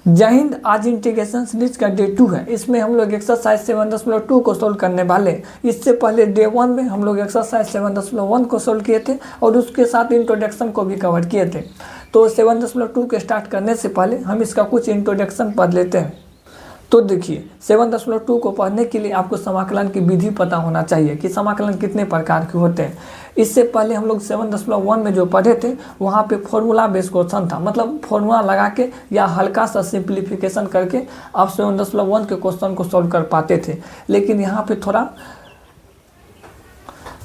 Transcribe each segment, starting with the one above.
जय हिंद। आज integration series का डे 2 है। इसमें हम लोग एक्सरसाइज 7.2 को सोल्व करने वाले। इससे पहले डे 1 में हम लोग एक्सरसाइज 7.1 को सोल्व किए थे और उसके साथ इंट्रोडक्शन को भी कवर किए थे। तो 7.2 के स्टार्ट करने से पहले हम इसका कुछ इंट्रोडक्शन पढ़ लेते हैं। तो देखिए 7.2 को पढ़ने के लिए आपको समाकलन की विधि पता होना चाहिए कि समाकलन कितने प्रकार के होते हैं। इससे पहले हम लोग 7.1 में जो पढ़े थे वहाँ पे फॉर्मूला बेस्ड क्वेश्चन था, मतलब फॉर्मूला लगा के या हल्का सा सिंप्लीफिकेशन करके आप 7.1 के क्वेश्चन को सॉल्व कर पाते थे। लेकिन यहाँ पे थोड़ा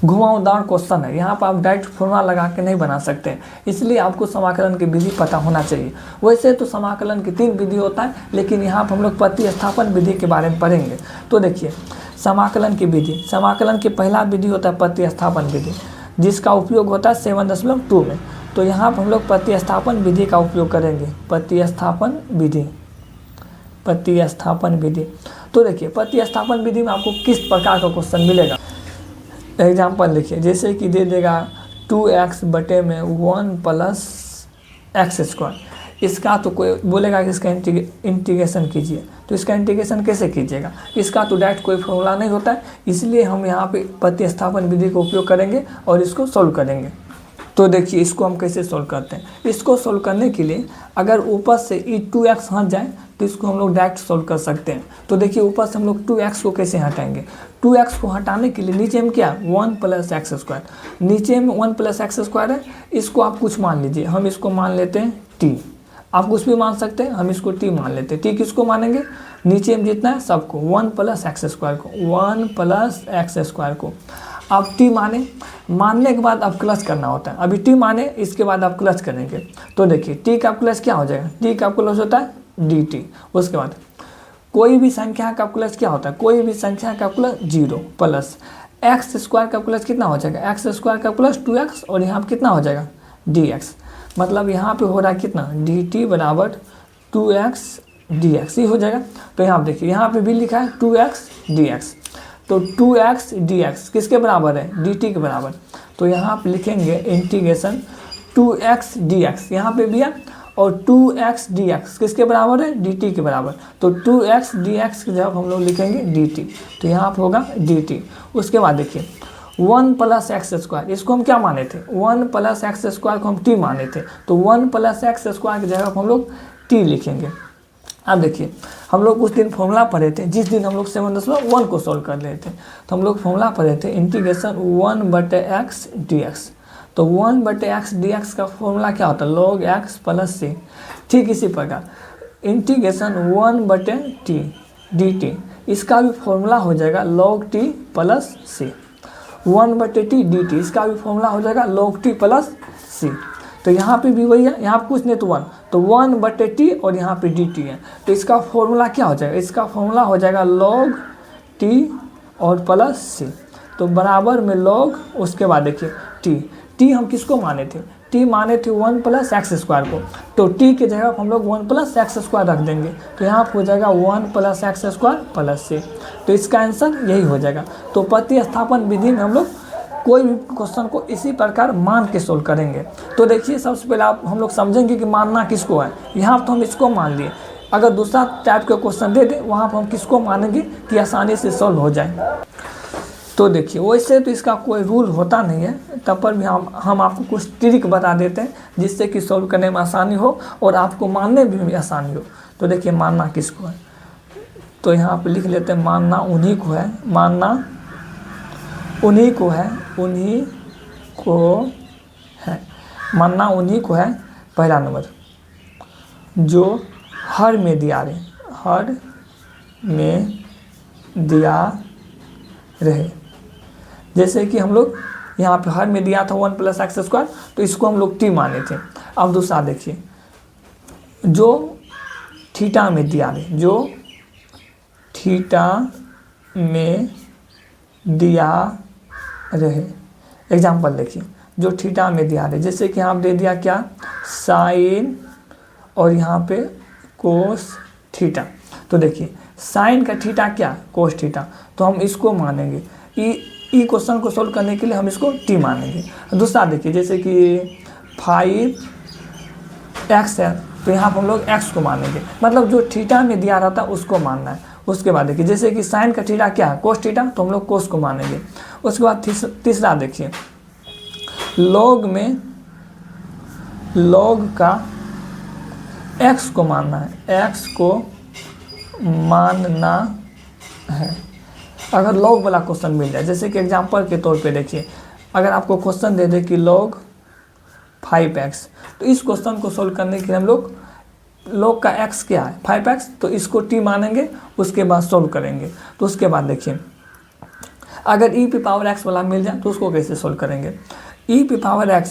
घुमावदार क्वेश्चन है, यहाँ पर आप डायरेक्ट फॉर्मूला लगा के नहीं बना सकते, इसलिए आपको समाकलन की विधि पता होना चाहिए। वैसे तो समाकलन की 3 विधि होता है, लेकिन यहाँ पर हम लोग प्रतिस्थापन विधि के बारे में पढ़ेंगे। तो देखिए समाकलन की विधि, समाकलन की पहला विधि होता है प्रतिस्थापन विधि, जिसका उपयोग होता है 7.2 में। तो यहाँ पर हम लोग प्रतिस्थापन विधि का उपयोग करेंगे। प्रतिस्थापन विधि, प्रतिस्थापन विधि। तो देखिए प्रतिस्थापन विधि में आपको किस प्रकार का क्वेश्चन मिलेगा। एग्जाम्पल लिखिए, जैसे कि दे देगा 2x बटे में 1 + x²। इसका तो कोई बोलेगा कि इसका इंटीग्रेशन कीजिए, तो इसका इंटीग्रेशन कैसे कीजिएगा। इसका तो डायरेक्ट कोई फॉर्मूला नहीं होता है, इसलिए हम यहाँ पे प्रतिस्थापन विधि का उपयोग करेंगे और इसको सोल्व करेंगे। तो देखिए इसको हम कैसे सोल्व करते हैं। इसको सोल्व करने के लिए अगर ऊपर से 2x हट जाए तो इसको हम लोग डायरेक्ट सोल्व कर सकते हैं। तो देखिए ऊपर से हम लोग 2x को कैसे हटाएंगे। 2x को हटाने के लिए नीचे में क्या 1 + x², नीचे में 1 + x² है। इसको आप कुछ मान लीजिए, हम इसको मान लेते हैं t। आप कुछ भी मान सकते हैं, हम इसको t मान लेते हैं। t किसको मानेंगे, नीचे में जितना है सबको, 1 + x² को, 1 + x² को आप t मानने के बाद अब क्लच करना होता है। अभी t माने, इसके बाद आप क्लच करेंगे। तो देखिए t का क्लच क्या हो जाएगा, t का क्लच होता है dt। उसके बाद कोई भी संख्या का क्लच क्या होता है, कोई भी संख्या का क्लच 0 प्लस x² का क्लच कितना हो जाएगा, x² का प्लस 2x और यहाँ पर कितना हो जाएगा dx। मतलब यहाँ पे हो रहा है कितना dt बराबर 2x dx ही हो जाएगा। तो यहाँ देखिए यहाँ पे भी लिखा है 2x dx, तो 2x dx किसके बराबर है, dt के बराबर। तो यहाँ पे लिखेंगे इंटीग्रेशन 2x dx, यहाँ पे भी है, और 2x dx किसके बराबर है, dt के बराबर। तो 2x dx की जगह हम लोग लिखेंगे dt, तो यहाँ पे होगा dt। उसके बाद देखिए 1 + x², इसको हम क्या माने थे, 1 + x² को हम t माने थे। तो 1 + x² की जगह हम लोग t लिखेंगे। अब देखिए हम लोग उस दिन फॉर्मूला पढ़े थे, जिस दिन हम लोग 7.1 को सॉल्व कर रहे थे, तो हम लोग फॉर्मूला पढ़े थे इंटीग्रेशन 1/x dx। तो 1/x dx का फॉर्मूला क्या होता है, log x + c। ठीक इसी प्रकार इंटीग्रेशन 1/t dt, इसका भी फॉर्मूला हो जाएगा log t + c। 1/t dt, इसका भी फॉर्मूला हो जाएगा log t + c। तो यहाँ पे भी वही है, यहाँ पे कुछ नहीं तो 1, तो 1/t और यहाँ पे dt है। तो इसका फॉर्मूला क्या हो जाएगा, इसका फॉर्मूला हो जाएगा log t और प्लस c। तो बराबर में log, उसके बाद देखिए t हम किसको माने थे, t माने थे 1 + x² को। तो t के जगह हम लोग 1 + x² रख देंगे, तो यहाँ पे हो जाएगा 1 + x² + c। तो इसका आंसर यही हो जाएगा। तो प्रतिस्थापन विधि में हम लोग कोई भी क्वेश्चन को इसी प्रकार मान के सोल्व करेंगे। तो देखिए सबसे पहले हम लोग समझेंगे कि मानना किसको है। यहाँ तो हम इसको मान लिए, अगर दूसरा टाइप का क्वेश्चन दे दें वहाँ पर हम किसको मानेंगे कि आसानी से सोल्व हो जाए। तो देखिए वैसे तो इसका कोई रूल होता नहीं है, तब पर भी हम आपको कुछ ट्रिक बता देते हैं जिससे कि सोल्व करने में आसानी हो और आपको मानने में भी आसानी हो। तो देखिए मानना किसको है, तो यहाँ पर लिख लेते हैं मानना उन्हीं को है, मानना उन्हीं को है, उन्हीं को है, मानना उन्हीं को है। पहला नंबर जो हर में दिया रहे, हर में दिया रहे। जैसे कि हम लोग यहाँ पे हर में दिया था 1 + x², तो इसको हम लोग t माने थे। अब दूसरा देखिए जो थीटा में दिया रहे, जो थीटा में दिया रहे। एग्जाम्पल देखिए जो थीटा में दिया रहे, जैसे कि यहाँ दे दिया क्या साइन और यहाँ पे कोस थीटा। तो देखिए साइन का थीटा क्या कोस थीटा, तो हम इसको मानेंगे। ई क्वेश्चन को सोल्व करने के लिए हम इसको t मानेंगे। दूसरा देखिए जैसे कि 5x है, तो यहाँ पर हम लोग एक्स को मानेंगे, मतलब जो थीटा में दिया रहता है उसको मानना है। उसके बाद देखिए जैसे कि साइन का थीटा क्या है, कोस थीटा, तो हम लोग कोस को मानेंगे। उसके बाद तीसरा देखिए, लॉग में लॉग का एक्स को मानना है, एक्स को मानना है। अगर लॉग वाला क्वेश्चन मिल जाए, जैसे कि एग्जांपल के तौर पे देखिए, अगर आपको क्वेश्चन दे दे कि लॉग 5x, तो इस क्वेश्चन को सोल्व करने के लिए हम लोग लॉग का x क्या है 5x, तो इसको t मानेंगे, उसके बाद सोल्व करेंगे। तो उसके बाद देखिए अगर e पे पावर x वाला मिल जाए तो उसको कैसे सोल्व करेंगे। e पे पावर x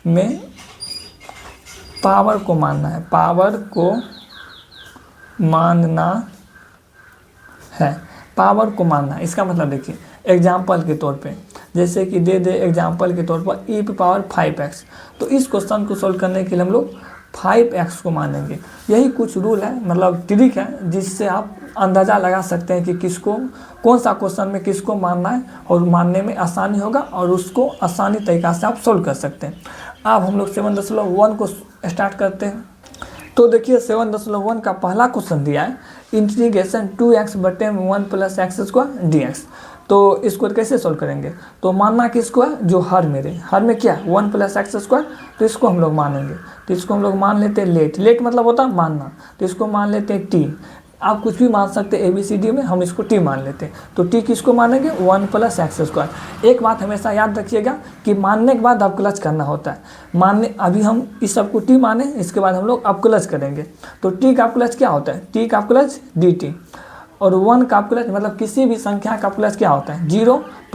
में पावर को मानना है, पावर को मानना है, पावर को मानना है। इसका मतलब देखिए एग्जाम्पल के तौर पे, जैसे कि दे दे एग्जाम्पल के तौर पर e पे पावर 5x, तो इस क्वेश्चन को सोल्व करने के लिए हम लोग 5x को मानेंगे। यही कुछ रूल है, मतलब ट्रिक है, जिससे आप अंदाज़ा लगा सकते हैं कि किसको कौन सा क्वेश्चन में किसको मानना है और मानने में आसानी होगा और उसको आसानी तरीक़ा से आप सोल्व कर सकते हैं। अब हम लोग 7.1 को स्टार्ट करते हैं। तो देखिए 7.1 का पहला क्वेश्चन दिया है, इंटीग्रेशन 2x बटे 1 + x² dx। तो इसको कैसे सोल्व करेंगे, तो मानना किसको है, जो हर में क्या 1 + x², तो इसको हम लोग मानेंगे। तो इसको हम लोग मान लेते हैं लेट मतलब होता है मानना, तो इसको मान लेते हैं t। आप कुछ भी मान सकते हैं ABCD में, हम इसको t मान लेते हैं। तो t किसको मानेंगे 1 + x²। एक बात हमेशा याद रखिएगा कि मानने के बाद अवकलज करना होता है। मानने अभी हम इस सब को t माने, इसके बाद हम लोग अवकलज करेंगे। तो t का अवकलज क्या होता है, t का अवकलज dt, और 1 का अवकलज मतलब किसी भी संख्या का अवकलज क्या होता है 0 +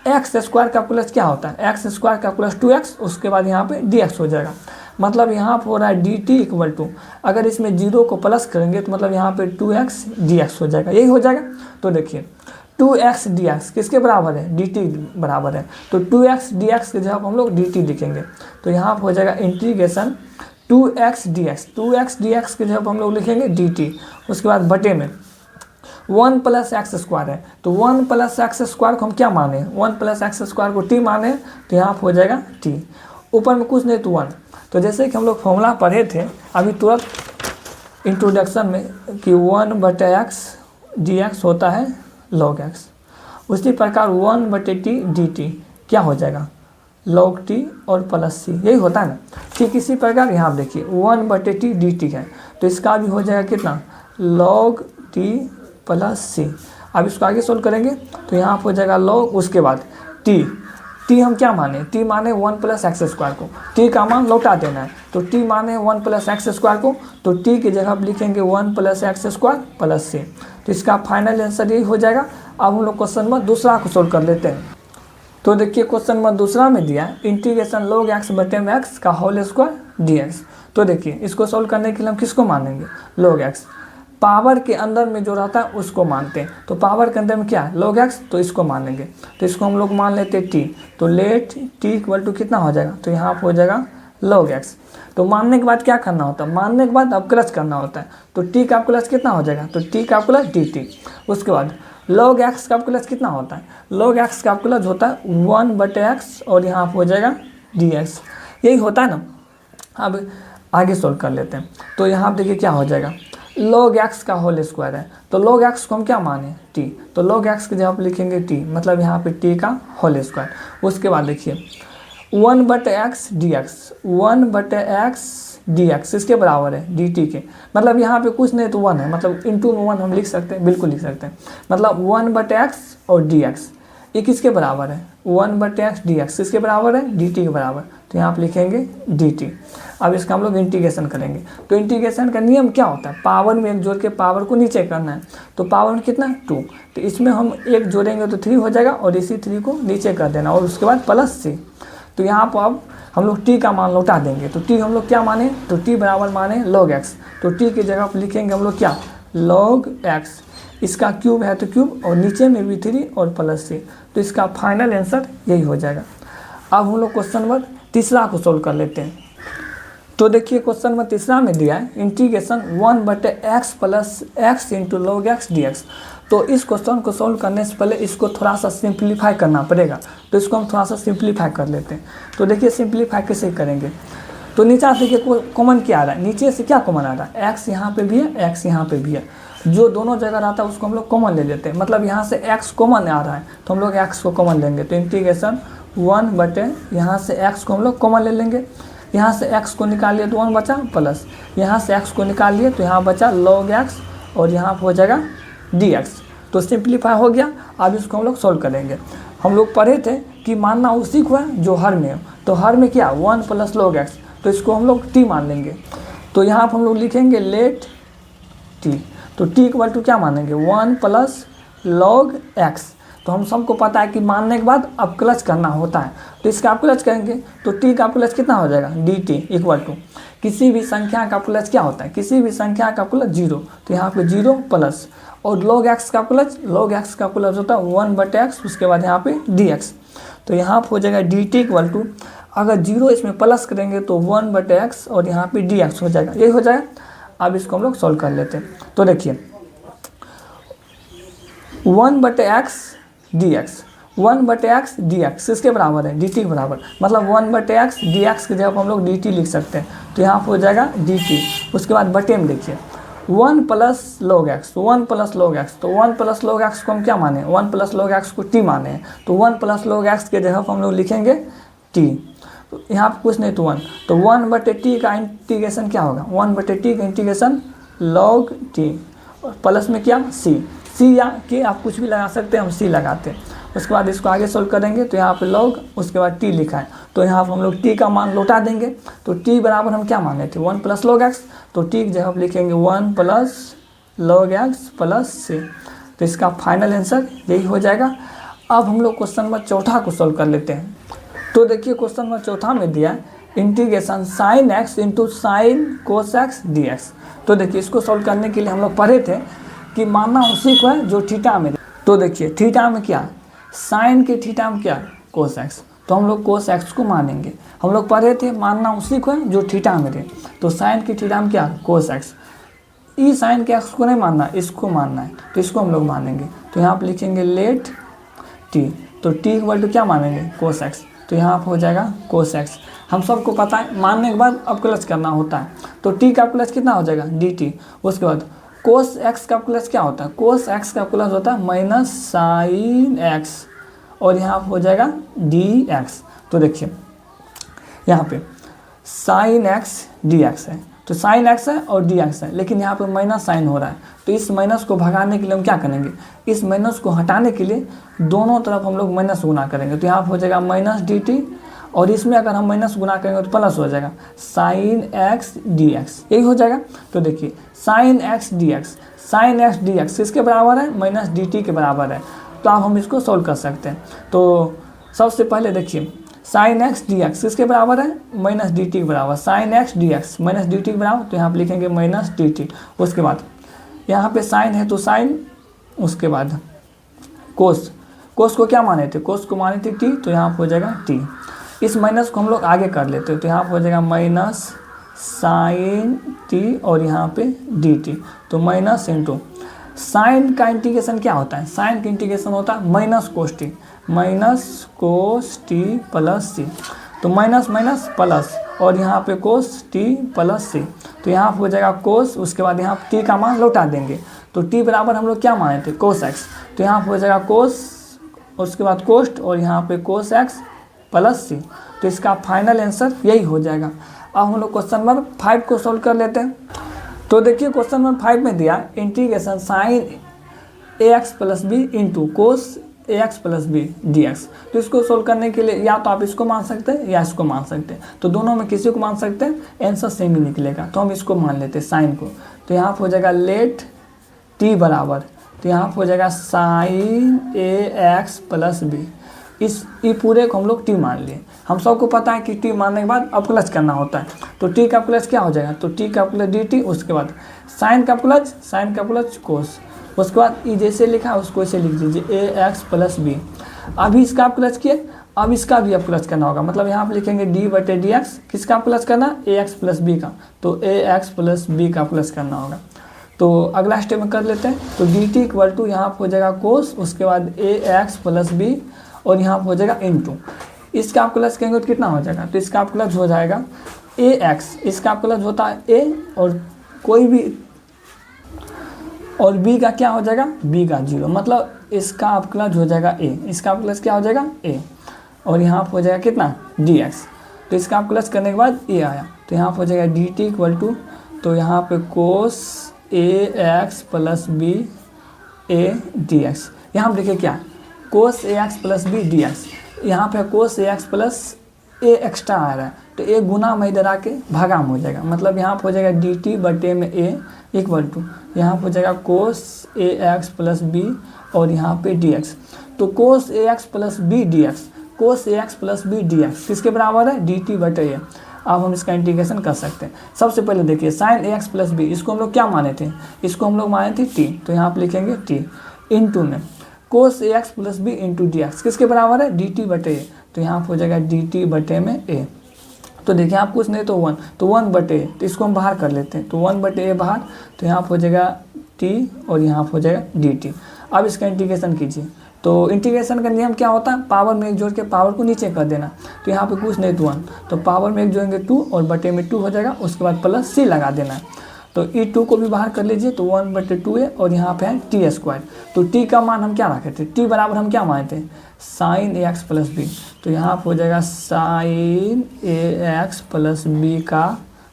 x² का अवकलज क्या होता है x² का अवकलज 2x, उसके बाद यहाँ पे dx हो जाएगा। मतलब यहाँ पर हो रहा है dt = अगर इसमें 0 को प्लस करेंगे तो मतलब यहाँ पे 2x dx हो जाएगा, यही हो जाएगा। तो देखिए 2x dx किसके बराबर है, dt बराबर है। तो 2x dx के जगह हम लोग dt लिखेंगे, तो यहाँ पर हो जाएगा इंटीग्रेशन 2x dx के जगह हम लोग लिखेंगे dt। उसके बाद बटे में 1 + x² है, तो 1 + x² को हम क्या माने, 1 + x² को t माने, तो यहाँ पर हो जाएगा t। ऊपर में कुछ नहीं तो 1। तो जैसे कि हम लोग फॉर्मूला पढ़े थे अभी तुरंत इंट्रोडक्शन में कि 1/x dx होता है log x, उसी प्रकार 1/t dt क्या हो जाएगा log t और प्लस c, यही होता है ना। ठीक इसी प्रकार यहाँ देखिए 1/t dt है, तो इसका भी हो जाएगा कितना log t + c। अब इसको आगे सोल्व करेंगे तो यहाँ पर हो जाएगा log, उसके बाद t हम क्या माने, t माने 1 + x² को, t का मान लौटा देना है। तो t माने 1 + x² को, तो t की जगह आप लिखेंगे 1 + x² + c। तो इसका फाइनल आंसर यही हो जाएगा। अब हम लोग क्वेश्चन नंबर दूसरा को सोल्व कर लेते हैं। तो देखिए क्वेश्चन नंबर दूसरा में दिया है इंटीग्रेशन log x बटे में x का होल स्क्वायर dx। तो देखिए इसको सोल्व करने के लिए हम किसको मानेंगे log x, पावर के अंदर में जो रहता है उसको मानते हैं। तो पावर के अंदर में क्या है log x, तो इसको मान लेंगे। तो इसको हम लोग मान लेते हैं t, तो लेट t = कितना हो जाएगा, तो यहाँ पर हो जाएगा log x। तो मानने के बाद क्या करना होता है, मानने के बाद अवकलज करना होता है। तो t का अवकलज कितना हो जाएगा, तो t का अवकलज dt। उसके बाद log x का अवकलज कितना होता है, log x का अवकलज होता है 1/x और यहाँ पर हो जाएगा dx, यही होता है ना। अब आगे सोल्व कर लेते हैं। तो यहाँ देखिए क्या हो जाएगा log x का होल स्क्वायर है, तो log x को हम क्या माने t, तो log x की जगह लिखेंगे t, मतलब यहाँ पे t का होल स्क्वायर। उसके बाद देखिए 1/x dx इसके बराबर है dt के, मतलब यहाँ पे कुछ नहीं तो 1 है, मतलब इंटू में 1 हम लिख सकते हैं, बिल्कुल लिख सकते हैं। मतलब 1/x और dx ये किसके बराबर है 1/x dx किसके बराबर है dt के बराबर, तो यहाँ पे लिखेंगे dt। अब इसका हम लोग इंटीग्रेशन करेंगे। तो इंटीग्रेशन का नियम क्या होता है, पावर में 1 जोड़ के पावर को नीचे करना है। तो पावर में कितना 2, तो इसमें हम 1 जोड़ेंगे तो 3 हो जाएगा और इसी 3 को नीचे कर देना और उसके बाद +c। तो यहाँ पर अब हम लोग t का मान लौटा देंगे। तो t हम लोग क्या माने, तो t बराबर माने log x। तो t की जगह पर लिखेंगे हम लोग क्या log x, इसका क्यूब है तो क्यूब और नीचे में भी 3 और +c। तो इसका फाइनल आंसर यही हो जाएगा। अब हम लोग क्वेश्चन नंबर तीसरा को सोल्व कर लेते हैं। तो देखिए क्वेश्चन नंबर तीसरा में दिया है integration 1/x + x × log x dx। तो इस क्वेश्चन को सोल्व करने से पहले इसको थोड़ा सा सिंप्लीफाई करना पड़ेगा। तो इसको हम थोड़ा सा सिंप्लीफाई कर लेते हैं। तो देखिए सिंप्लीफाई कैसे करेंगे, तो नीचे से कॉमन क्या आ रहा है, नीचे से क्या कॉमन आ रहा है, एक्स यहाँ पे भी है, एक्स यहाँ पे भी है, जो दोनों जगह रहता है उसको हम लोग कॉमन ले लेते हैं। मतलब यहाँ से एक्स कॉमन आ रहा है तो हम लोग एक्स को कॉमन लेंगे, तो इंटीग्रेशन 1 बटे यहाँ से एक्स को हम लोग कॉमन ले लेंगे। यहाँ से एक्स को निकाल लिए तो 1 बचा, प्लस यहाँ से एक्स को निकाल लिए तो यहाँ बचा log x और यहाँ हो जाएगा dx। तो सिंप्लीफाई हो गया। अब इसको हम लोग सॉल्व करेंगे। हम लोग पढ़े थे कि मानना उसी को है जो हर में हो, तो हर में क्या 1 + log x, तो इसको हम लोग t मान लेंगे। तो यहाँ पर हम लोग लिखेंगे लेट t, तो t = क्या मानेंगे 1 + log x। तो हम सबको पता है कि मानने के बाद अपकलज करना होता है, तो इसका अपकलज करेंगे तो t का अपकलज कितना हो जाएगा dt = किसी भी संख्या का अपकलज क्या होता है, किसी भी संख्या का अपकलज 0, तो यहाँ पे 0 प्लस और log x का अपकलज, log x का अपकलज होता है 1 बटे x, उसके बाद यहाँ पे dx। तो यहाँ पे हो जाएगा dt = अगर 0 इसमें प्लस करेंगे तो 1 बटे x और यहाँ पे dx हो जाएगा, यही हो जाएगा। अब इसको हम लोग सॉल्व कर लेते हैं। तो देखिए 1 बटे x dx, 1 बटे x dx किसके बराबर है, dt के बराबर, मतलब 1 बटे x dx की जगह हम लोग dt लिख सकते हैं। तो यहाँ पर हो जाएगा dt, उसके बाद बटे में देखिए 1 + log x, 1 + log x, तो 1 + log x को हम क्या माने, 1 + log x को t माने हैं, तो 1 + log x के जगह हम लोग लिखेंगे t। तो यहाँ पर कुछ नहीं तो 1, तो 1 बटे t का इंटीग्रेशन क्या होगा, 1 बटे t का इंटीग्रेशन log t, और प्लस में क्या c या के आप कुछ भी लगा सकते हैं, हम c लगाते हैं। उसके बाद इसको आगे सोल्व करेंगे तो यहाँ पे log, उसके बाद t लिखा है, तो यहाँ पर हम लोग t का मान लौटा देंगे। तो t बराबर हम क्या माने थे 1 + log x, तो t की जगह आप लिखेंगे 1 + log x + c। तो इसका फाइनल आंसर यही हो जाएगा। अब हम लोग क्वेश्चन नंबर 4 को सॉल्व कर लेते हैं। तो देखिए क्वेश्चन नंबर 4 में दिया integration sin x × sin cos x dx। तो देखिए इसको सॉल्व करने के लिए हम लोग पढ़े थे कि मानना उसी को है जो थीटा में। तो देखिए थीटा में क्या, साइन के थीटा में क्या cos x, तो हम लोग cos x को मानेंगे। हम लोग पढ़े थे मानना उसी को है जो थीटा में थे, तो साइन के थीटा में क्या cos x, ई साइन के x को नहीं मानना, इसको मानना है, तो इसको हम लोग मानेंगे। तो यहाँ पर लिखेंगे लेट t, तो t = क्या मानेंगे cos x, तो यहाँ पर हो जाएगा cos x। हम सबको पता है मानने के बाद अपकलज करना होता है, तो t का अपकलज कितना हो जाएगा dt। उसके बाद cos x का अपकलज क्या होता है, cos x का अपकलज होता है -sin x, और यहाँ पर हो जाएगा dx। तो देखिए यहाँ पे sin x dx है, तो sin x है और dx है, लेकिन यहाँ पे माइनस साइन हो रहा है, तो इस माइनस को भगाने के लिए हम क्या करेंगे, इस माइनस को हटाने के लिए दोनों तरफ हम लोग माइनस गुना करेंगे। तो यहाँ पर हो जाएगा -dt, और इसमें अगर हम माइनस गुना करेंगे तो प्लस हो जाएगा sin x dx, यही हो जाएगा। तो देखिए sin x dx किसके बराबर है, -dt के बराबर है। तो अब हम इसको सॉल्व कर सकते हैं। तो सबसे पहले देखिए sin x dx किसके बराबर है, -dt के बराबर, sin x dx -dt के बराबर, तो यहाँ पर लिखेंगे -dt। उसके बाद यहाँ पे साइन है तो साइन, उसके बाद कोस को क्या माने थे, कोस को माने थे t, तो यहाँ पर हो जाएगा t। इस माइनस को हम लोग आगे कर लेते हैं, तो यहाँ पर हो जाएगा -sin t और यहाँ पे dt, तो माइनस इंटू साइन का इंटीग्रेशन क्या होता है, साइन का इंटीग्रेशन होता है -cos t प्लस c, तो माइनस प्लस और यहाँ पे cos t प्लस c, तो यहाँ पे हो जाएगा cos, उसके बाद यहाँ t का मान लौटा देंगे, तो t बराबर हम लोग क्या माने थे cos x, तो यहाँ पे हो जाएगा cos, उसके बाद कोस्ट और यहाँ पे cos x प्लस c। तो इसका फाइनल आंसर यही हो जाएगा। अब हम लोग क्वेश्चन नंबर 5 को सॉल्व कर लेते हैं। तो देखिए क्वेश्चन नंबर 5 में दिया integration sin ax + b × cos ax + b dx। तो इसको सोल्व करने के लिए या तो आप इसको मान सकते हैं या इसको मान सकते हैं, तो दोनों में किसी को मान सकते हैं, आंसर सेम ही निकलेगा। तो हम इसको मान लेते हैं साइन को, तो यहाँ पर हो जाएगा लेट t बराबर, तो यहाँ पर हो जाएगा sin ax + b, इस पूरे को हम लोग t मान लिए। हम सबको पता है कि t मानने के बाद अपकलज करना होता है, तो t का अपकलज क्या हो जाएगा, तो t का अपकलज dt, उसके बाद साइन का अपकलज cos, उसके बाद ये जैसे लिखा है उसको ऐसे लिख दीजिए ax + b। अभी इसका अपकलज किए, अब इसका भी अपकलज करना होगा, मतलब यहाँ पे लिखेंगे d/dx, किसका अपकलज करना, ax + b का, तो ax + b का अपकलज करना होगा। तो अगला स्टेप में कर लेते हैं। तो dt = यहाँ पर हो जाएगा cos, उसके बाद ax + b और यहाँ पर हो जाएगा इंटू, इसका अपकलज करेंगे तो कितना हो जाएगा, तो इसका अपकलज हो जाएगा ए एक्स, इसका अवकलज होता है ए, और कोई भी, और बी का क्या हो जाएगा, बी का 0, मतलब इसका अवकलज हो जाएगा ए, इसका अवकलज क्या हो जाएगा ए, और यहाँ पर हो जाएगा कितना डी एक्स। तो इसका अवकलज करने के बाद ए आया, तो यहाँ पर हो जाएगा डी टी इक्वल टू, तो यहाँ पे cos A X plus B A D X. यहाँ पर देखिए क्या cos A X plus B D X, यहाँ पे cos A X plus A extra आ रहा है, तो ए गुना में इधर आके भागाम हो जाएगा, मतलब यहाँ पर हो जाएगा डी टी बटे में ए इक्वल टू, यहाँ पर हो जाएगा cos A X plus B और यहाँ पे डी एक्स। तो cos A X plus B D X, cos A X plus B D x किसके बराबर है, डी टी बटे ए। अब हम इसका इंटीग्रेशन कर सकते हैं। सबसे पहले देखिए साइन ए एक्स प्लस बी, इसको हम लोग क्या माने थे, इसको हम लोग माने थे टी, तो यहाँ पे लिखेंगे टी इंटू में cos A X plus B into D x किसके बराबर है, डी टी बटे ए, तो यहाँ पर हो जाएगा डी टी बटे में ए। तो देखिए आप कुछ नहीं तो 1, तो 1 बटे ए, तो इसको हम बाहर कर लेते हैं, तो 1 बटे ए बाहर, तो यहाँ पर हो जाएगा टी और यहाँ पर हो जाएगा डी टी। अब इसका इंटीग्रेशन कीजिए, तो इंटीग्रेशन का नियम क्या होता है, पावर में एक जोड़ के पावर को नीचे कर देना, तो यहाँ पे कुछ नहीं तो 1, तो पावर में एक जोड़ेंगे 2 और बटे में 2 हो जाएगा, उसके बाद प्लस सी लगा देना है, तो ई 2 को भी बाहर कर लीजिए, तो 1 बटे 2 है और यहाँ पे है टी स्क्वायर। तो टी का मान हम क्या रखे थे, टी बराबर हम क्या माने थे, साइन ए एक्स प्लस बी, तो यहाँ पर हो जाएगा साइन ए एक्स प्लस बी का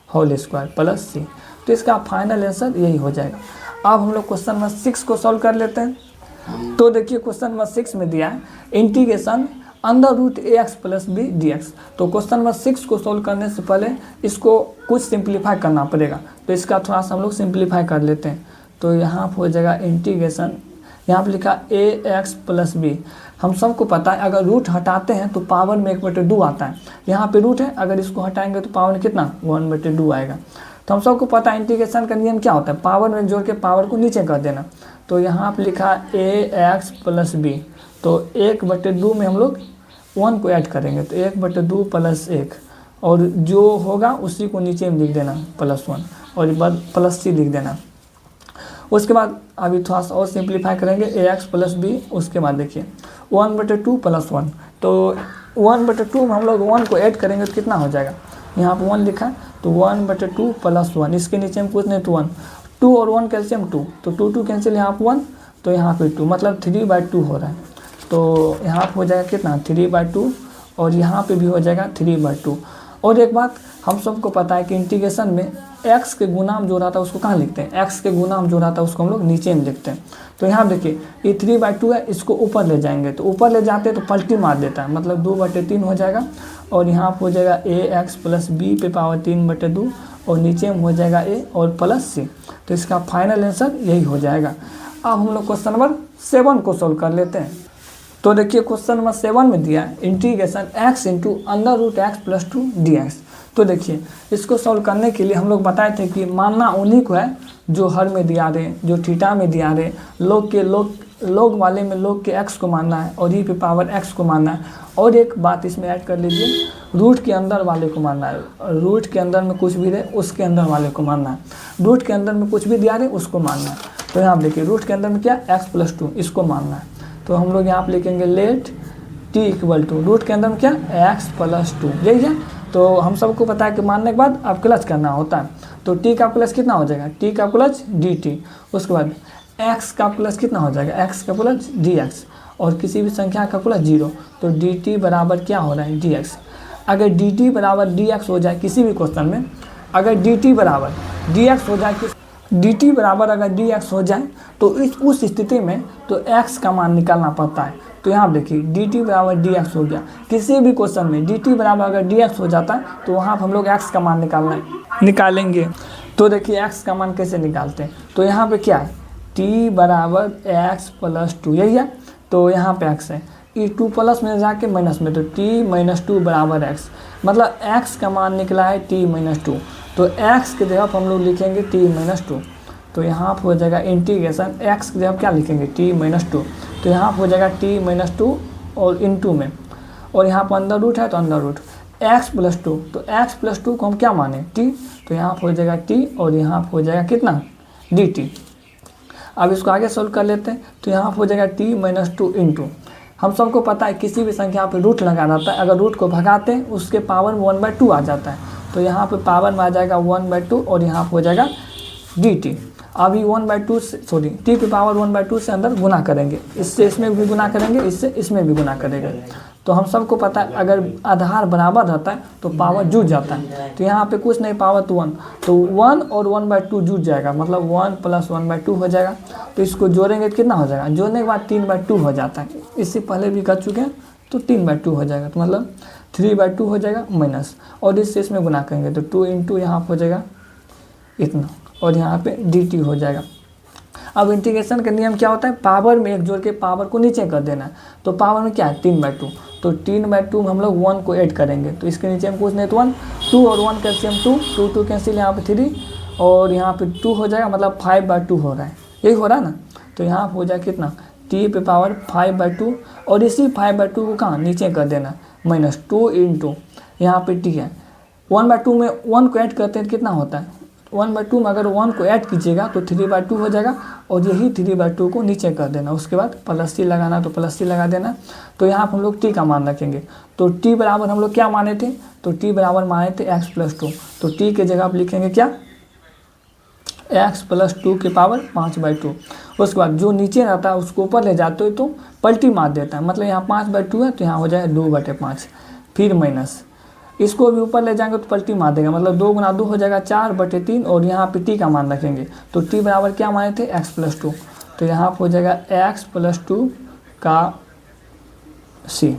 होल स्क्वायर प्लस सी, तो इसका फाइनल आंसर यही हो जाएगा। अब हम लोग क्वेश्चन नंबर 6 को सॉल्व कर लेते हैं। तो देखिए क्वेश्चन नंबर 6 में दिया है integration under root A X plus B D x. तो क्वेश्चन नंबर 6 को सॉल्व करने से पहले इसको कुछ सिंप्लीफाई करना पड़ेगा, तो इसका थोड़ा सा हम लोग सिंप्लीफाई कर लेते हैं। तो यहाँ पर हो जाएगा इंटीग्रेशन, यहाँ पर लिखा ए एक्स प्लस बी, हम सबको पता है अगर रूट हटाते हैं तो पावर में 1/2 आता है, यहाँ पे रूट है, अगर इसको हटाएंगे तो पावर में कितना 1/2 आएगा। तो हम सबको पता है इंटीग्रेशन का नियम क्या होता है, पावर में जोड़ के पावर को नीचे कर देना। तो यहाँ पे लिखा ए एक्स प्लस बी, तो 1/2 में हम लोग 1 को ऐड करेंगे, तो 1/2 प्लस 1, और जो होगा उसी को नीचे में लिख देना +1, और बाद प्लस सी लिख देना। उसके बाद अभी थोड़ा सा और सिंप्लीफाई करेंगे, ए एक्स प्लस बी, उसके बाद देखिए 1/2 + 1, तो 1/2 में हम लोग 1 को ऐड करेंगे तो कितना हो जाएगा, यहाँ पर 1 लिखा, तो 1/2 + 1, इसके नीचे में कुछ नहीं तो 1, 2 और 1 कैल्शियम 2, तो 2 कैंसिल, यहाँ पर 1, तो यहाँ पे 2, मतलब 3/2 हो रहा है। तो यहाँ पर हो जाएगा कितना 3/2, और यहाँ पे भी हो जाएगा 3/2। और एक बात हम सबको पता है कि इंटीग्रेशन में x के गुणाम जो रहता है उसको कहाँ लिखते हैं, x के गुणाम जो रहता है उसको हम लोग नीचे में लिखते हैं। तो यहाँ देखिए ये 3/2 है, इसको ऊपर ले जाएंगे, तो ऊपर ले जाते हैं तो पलटी मार देता है, मतलब 2/3 हो जाएगा, और यहाँ पर हो जाएगा ए एक्स प्लस बी पे पावर 3/2, और नीचे में हो जाएगा ए और प्लस सी। तो इसका फाइनल आंसर यही हो जाएगा। अब हम लोग क्वेश्चन नंबर 7 को सॉल्व कर लेते हैं। तो देखिए क्वेश्चन नंबर 7 में दिया है integration x into under root x plus 2 d x. तो देखिए इसको सॉल्व करने के लिए हम लोग बताए थे कि मानना उन्हीं को है जो हर में दिया रहे, जो थीटा में दिया रहे, लोग वाले में लोग के x को मानना है और ई पे पावर x को मानना है। और एक बात इसमें ऐड कर लीजिए, रूट के अंदर वाले को मानना है, रूट के अंदर में कुछ भी रहे उसके अंदर वाले को मानना है, रूट के अंदर में कुछ भी दिया रहे उसको मानना है। तो यहाँ देखिए रूट के अंदर में क्या x + 2 इसको मानना है। तो हम लोग यहाँ पे लिखेंगे let t equal to root के अंदर में क्या x + 2, यही है। तो हम सबको पता है कि मानने के बाद अब प्लस करना होता है। तो t का प्लस कितना हो जाएगा, t का प्लस dt, उसके बाद x का प्लस कितना हो जाएगा, x का प्लस dx, और किसी भी संख्या का प्लस 0, तो dt बराबर क्या हो रहा है dx। अगर dt बराबर dx हो जाए किसी भी क्वेश्चन में, अगर dt बराबर dx हो जाए, dt बराबर अगर dx हो जाए तो उस स्थिति में तो x का मान निकालना पड़ता है। तो यहाँ देखिए dt बराबर dx हो गया, किसी भी क्वेश्चन में dt बराबर अगर dx हो जाता है तो वहाँ पर हम लोग x का मान निकालेंगे। तो देखिए x का मान कैसे निकालते हैं, तो यहाँ पे क्या है t बराबर x + 2, यही है। तो यहाँ पे x है, ई 2 प्लस में जाके माइनस में, तो t - 2 बराबर x, मतलब x का मान निकला है t - 2। तो x के जगह हम लोग लिखेंगे t - 2। तो यहाँ पर हो जाएगा इंटीग्रेशन x की जगह क्या लिखेंगे t - 2। तो यहाँ पर हो जाएगा t - 2 और इनटू में, और यहाँ पर अंडर रूट है तो अंडर रूट x + 2, तो x + 2 को हम क्या माने t, तो यहाँ पर हो जाएगा t और यहाँ पर हो जाएगा कितना dt। अब इसको आगे सोल्व कर लेते हैं। तो यहाँ पर हो जाएगा t - 2 इंटू, हम सबको पता है किसी भी संख्या पे रूट लगा रहता है, अगर रूट को भगाते हैं उसके पावर में 1/2 आ जाता है। तो यहाँ पे पावर में आ जाएगा 1/2 और यहाँ पे हो जाएगा dt। अभी 1/2 से सॉरी t की पावर 1/2 से अंदर गुना करेंगे, इससे इसमें भी गुना करेंगे, इससे इसमें भी गुना करेंगे। तो हम सबको पता है अगर आधार बराबर रहता है तो पावर जुड़ जाता है। तो यहाँ पे कुछ नहीं, पावर तो 1, तो 1 और 1/2 जुड़ जाएगा, मतलब 1 + 1/2 हो जाएगा। तो इसको जोड़ेंगे तो कितना हो जाएगा, जोड़ने के बाद 3/2 हो जाता है। इससे पहले भी कर चुके हैं, तो 3/2 हो जाएगा, तो मतलब 3/2 हो जाएगा माइनस, और इससे इसमें गुना करेंगे तो 2 × यहाँ हो जाएगा इतना, और यहाँ पे dt हो जाएगा। अब इंटीग्रेशन का नियम क्या होता है, पावर में एक जोड़ के पावर को नीचे कर देना है। तो पावर में क्या है 3/2, तो 3/2 में हम लोग 1 को ऐड करेंगे, तो इसके नीचे हम कुछ नहीं तो 1, 2 और 1 कैल्शियम 2, 2 कैंसिल, यहाँ पे 3 और यहाँ पे 2 हो जाएगा, मतलब 5/2 हो रहा है, यही हो रहा है ना। तो यहाँ पे हो जाएगा कितना, t पे पावर 5/2, और इसी 5/2 को कहाँ नीचे कर देना, -2 × यहाँ पे t है 1/2 में 1 को ऐड करते हैं कितना होता है, 1/2 में अगर 1 को ऐड कीजिएगा तो 3/2 हो जाएगा, और यही 3/2 को नीचे कर देना, उसके बाद +t लगाना तो +t लगा देना। तो यहाँ पर हम लोग t का मान रखेंगे, तो t बराबर हम लोग क्या माने थे, तो t बराबर माने थे x + 2, तो t के जगह आप लिखेंगे क्या, x + 2 की पावर 5/2। उसके बाद जो नीचे रहता है उसको ऊपर ले जाते हो तो पलटी मार देता है, मतलब यहाँ 5/2 है तो यहाँ हो जाएगा 2/5, फिर माइनस, इसको भी ऊपर ले जाएंगे तो पलटी मार देगा, मतलब 2 × 2 हो जाएगा 4/3, और यहाँ पे t का मान रखेंगे, तो t बराबर क्या माने थे x + 2, तो यहाँ हो जाएगा x + 2 का c।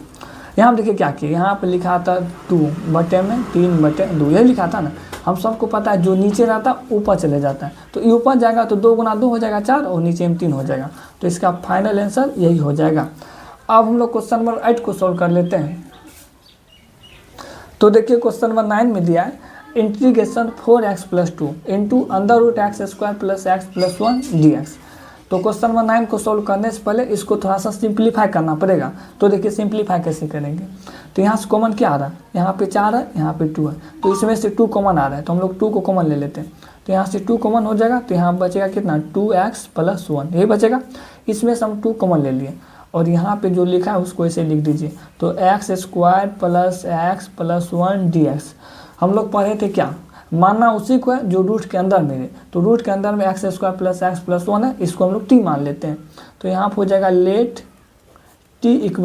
यहाँ देखिए क्या किया, यहाँ पे लिखा था 2/3/2, यही लिखा था ना। हम सबको पता है जो नीचे रहता है ऊपर चले जाता है, तो ये ऊपर जाएगा तो 2 × 2 हो जाएगा 4, और नीचे में 3 हो जाएगा, तो इसका फाइनल आंसर यही हो जाएगा। अब हम लोग क्वेश्चन नंबर 8 को सॉल्व कर लेते हैं। तो देखिए क्वेश्चन नंबर 9 में दिया है integration 4x + 2 × √x² + x + 1 dx। तो क्वेश्चन नंबर 9 को सॉल्व करने से पहले इसको थोड़ा सा सिंप्लीफाई करना पड़ेगा। तो देखिए सिंप्लीफाई कैसे करेंगे, तो यहाँ से कॉमन क्या आ रहा है, यहाँ पे 4 है, यहाँ पे 2 है, तो इसमें से 2 कॉमन आ रहा है, तो हम लोग 2 को कॉमन ले लेते हैं। तो यहाँ से 2 कॉमन हो जाएगा, तो यहाँ बचेगा कितना 2x + 1, यही बचेगा। इसमें से हम 2 कॉमन ले लिए, और यहाँ पे जो लिखा है उसको ऐसे लिख दीजिए, तो x² + x + 1 dx। हम लोग पढ़े थे क्या, मानना उसी को है जो रूट के अंदर में है, तो रूट के अंदर में x² + x + 1 है, इसको हम लोग t मान लेते हैं। तो यहाँ पर हो जाएगा लेट t = x²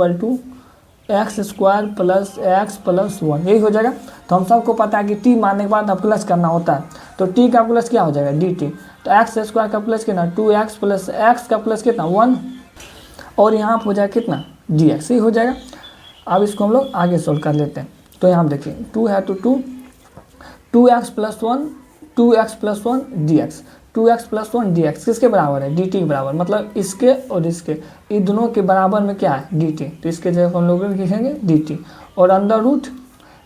+ x + 1, यही हो जाएगा। तो हम सबको पता है कि t मानने के बाद अब प्लस करना होता है, तो t का प्लस क्या हो जाएगा dt, तो x² का प्लस कितना 2x + x का प्लस कितना 1, और यहाँ पर हो जाएगा कितना dx, ही हो जाएगा। अब इसको हम लोग आगे सोल्व कर लेते हैं। तो यहाँ देखिए 2 है तो 2x + 1 2x + 1 dx, 2x + 1 dx किसके बराबर है, dt के बराबर, मतलब इसके और इसके, इन दोनों के बराबर में क्या है dt, तो इसके जगह हम लोग लिखेंगे dt, और under root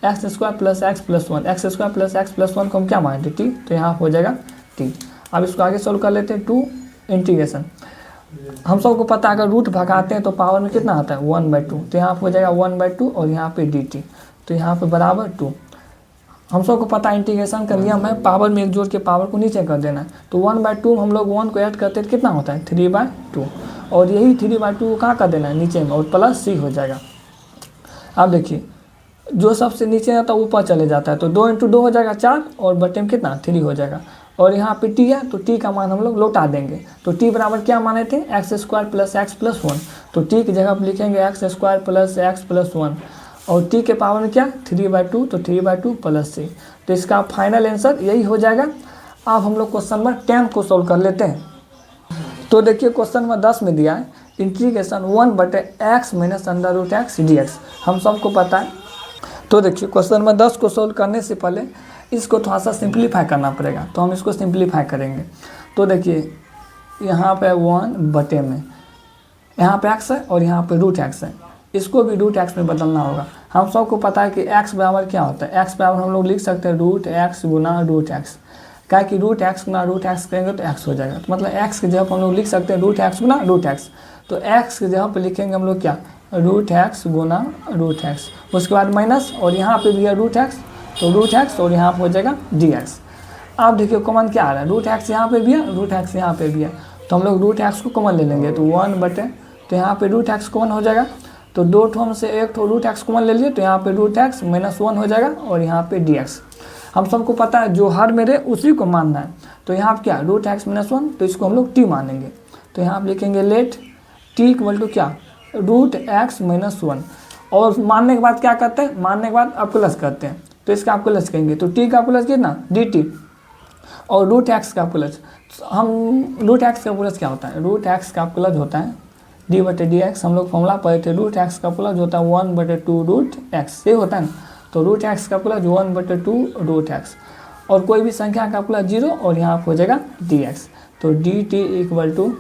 x² + x + 1, x² + x + 1 को हम क्या माने dt, तो यहाँ हो जाएगा t। अब इसको आगे सोल्व कर लेते हैं। 2 इंटीग्रेशन, हम सबको पता है अगर रूट भगाते हैं तो पावर में कितना आता है 1/2, तो यहाँ हो जाएगा 1/2 और यहाँ पे dt, तो यहाँ पे बराबर 2। हम सबको पता है इंटीग्रेशन का नियम है पावर में एक जोड़ के पावर को नीचे कर देना है, तो 1/2 हम लोग 1 को ऐड करते हैं कितना होता है 3/2, और यही 3/2 को कहाँ कर देना है नीचे में, और प्लस c हो जाएगा। अब देखिए जो सबसे नीचे आता है ऊपर चले जाता है, तो 2 × 2 हो जाएगा 4, और बटे में कितना 3 हो जाएगा, और यहाँ पे t है तो t का मान हम लोग लौटा देंगे। तो t बराबर क्या माने थे x² + x + 1, तो t की जगह आप लिखेंगे x² + x + 1, और t के पावर में क्या 3/2, तो 3/2 + c, तो इसका फाइनल आंसर यही हो जाएगा। अब हम लोग क्वेश्चन नंबर 10 को सॉल्व कर लेते हैं। तो देखिए क्वेश्चन नंबर 10 में दिया है इंटीग्रेशन 1/x - √x dx। हम सबको पता है, तो देखिए क्वेश्चन नंबर 10 को सॉल्व करने से पहले इसको थोड़ा सा सिंप्लीफाई करना पड़ेगा, तो हम इसको सिंप्लीफाई करेंगे। तो देखिए यहाँ पे 1/, में यहाँ पे x है और यहाँ पे √x है, इसको भी √x में बदलना होगा। हम सबको पता है कि x बराबर क्या होता है, x बराबर हम लोग लिख सकते हैं √x × √x, क्या कि √x × √x करेंगे तो x हो जाएगा, तो मतलब x की जगह पर हम लोग लिख सकते हैं √x × √x, तो x की जगह पर लिखेंगे हम लोग क्या √x × √x, उसके बाद माइनस, और यहाँ पे भी है √x, तो √x और यहाँ पर हो जाएगा dx। अब देखिए कॉमन क्या आ रहा है, √x यहाँ पे भी है, √x यहाँ पे भी है, तो हम लोग √x को कॉमन ले लेंगे, तो 1/, तो यहाँ पे √x कॉमन हो जाएगा, तो 2 ठो में से 1 ठो √x कॉमन ले लिए, तो यहाँ पे √x - 1 हो जाएगा, और यहाँ पे dx। हम सबको पता है जो हर मेरे उसी को मानना है। तो यहाँ पर क्या रूट एक्स माइनस वन, तो इसको हम लोग टी मानेंगे। तो यहाँ पर लिखेंगे लेट टी इक्वल टू क्या रूट एक्स माइनस वन, और मानने के बाद क्या करते हैं, मानने के बाद आप प्लस करते हैं, तो इसका आप प्लस कहेंगे। तो टी का प्लस कितना डी टी, और रूट एक्स का प्लस, हम रूट एक्स का प्लस क्या होता है, रूट एक्स का प्लस होता है डी बटे डी एक्स। हम लोग फॉर्मूला पढ़े थे, रूट एक्स का प्लस होता है 1/2 रूट एक्स, ये होता है ना। तो रूट एक्स का प्लस 1/2 रूट एक्स, और कोई भी संख्या का प्लस 0, और यहाँ हो जाएगा डी एक्स। तो डी टी इक्वल टू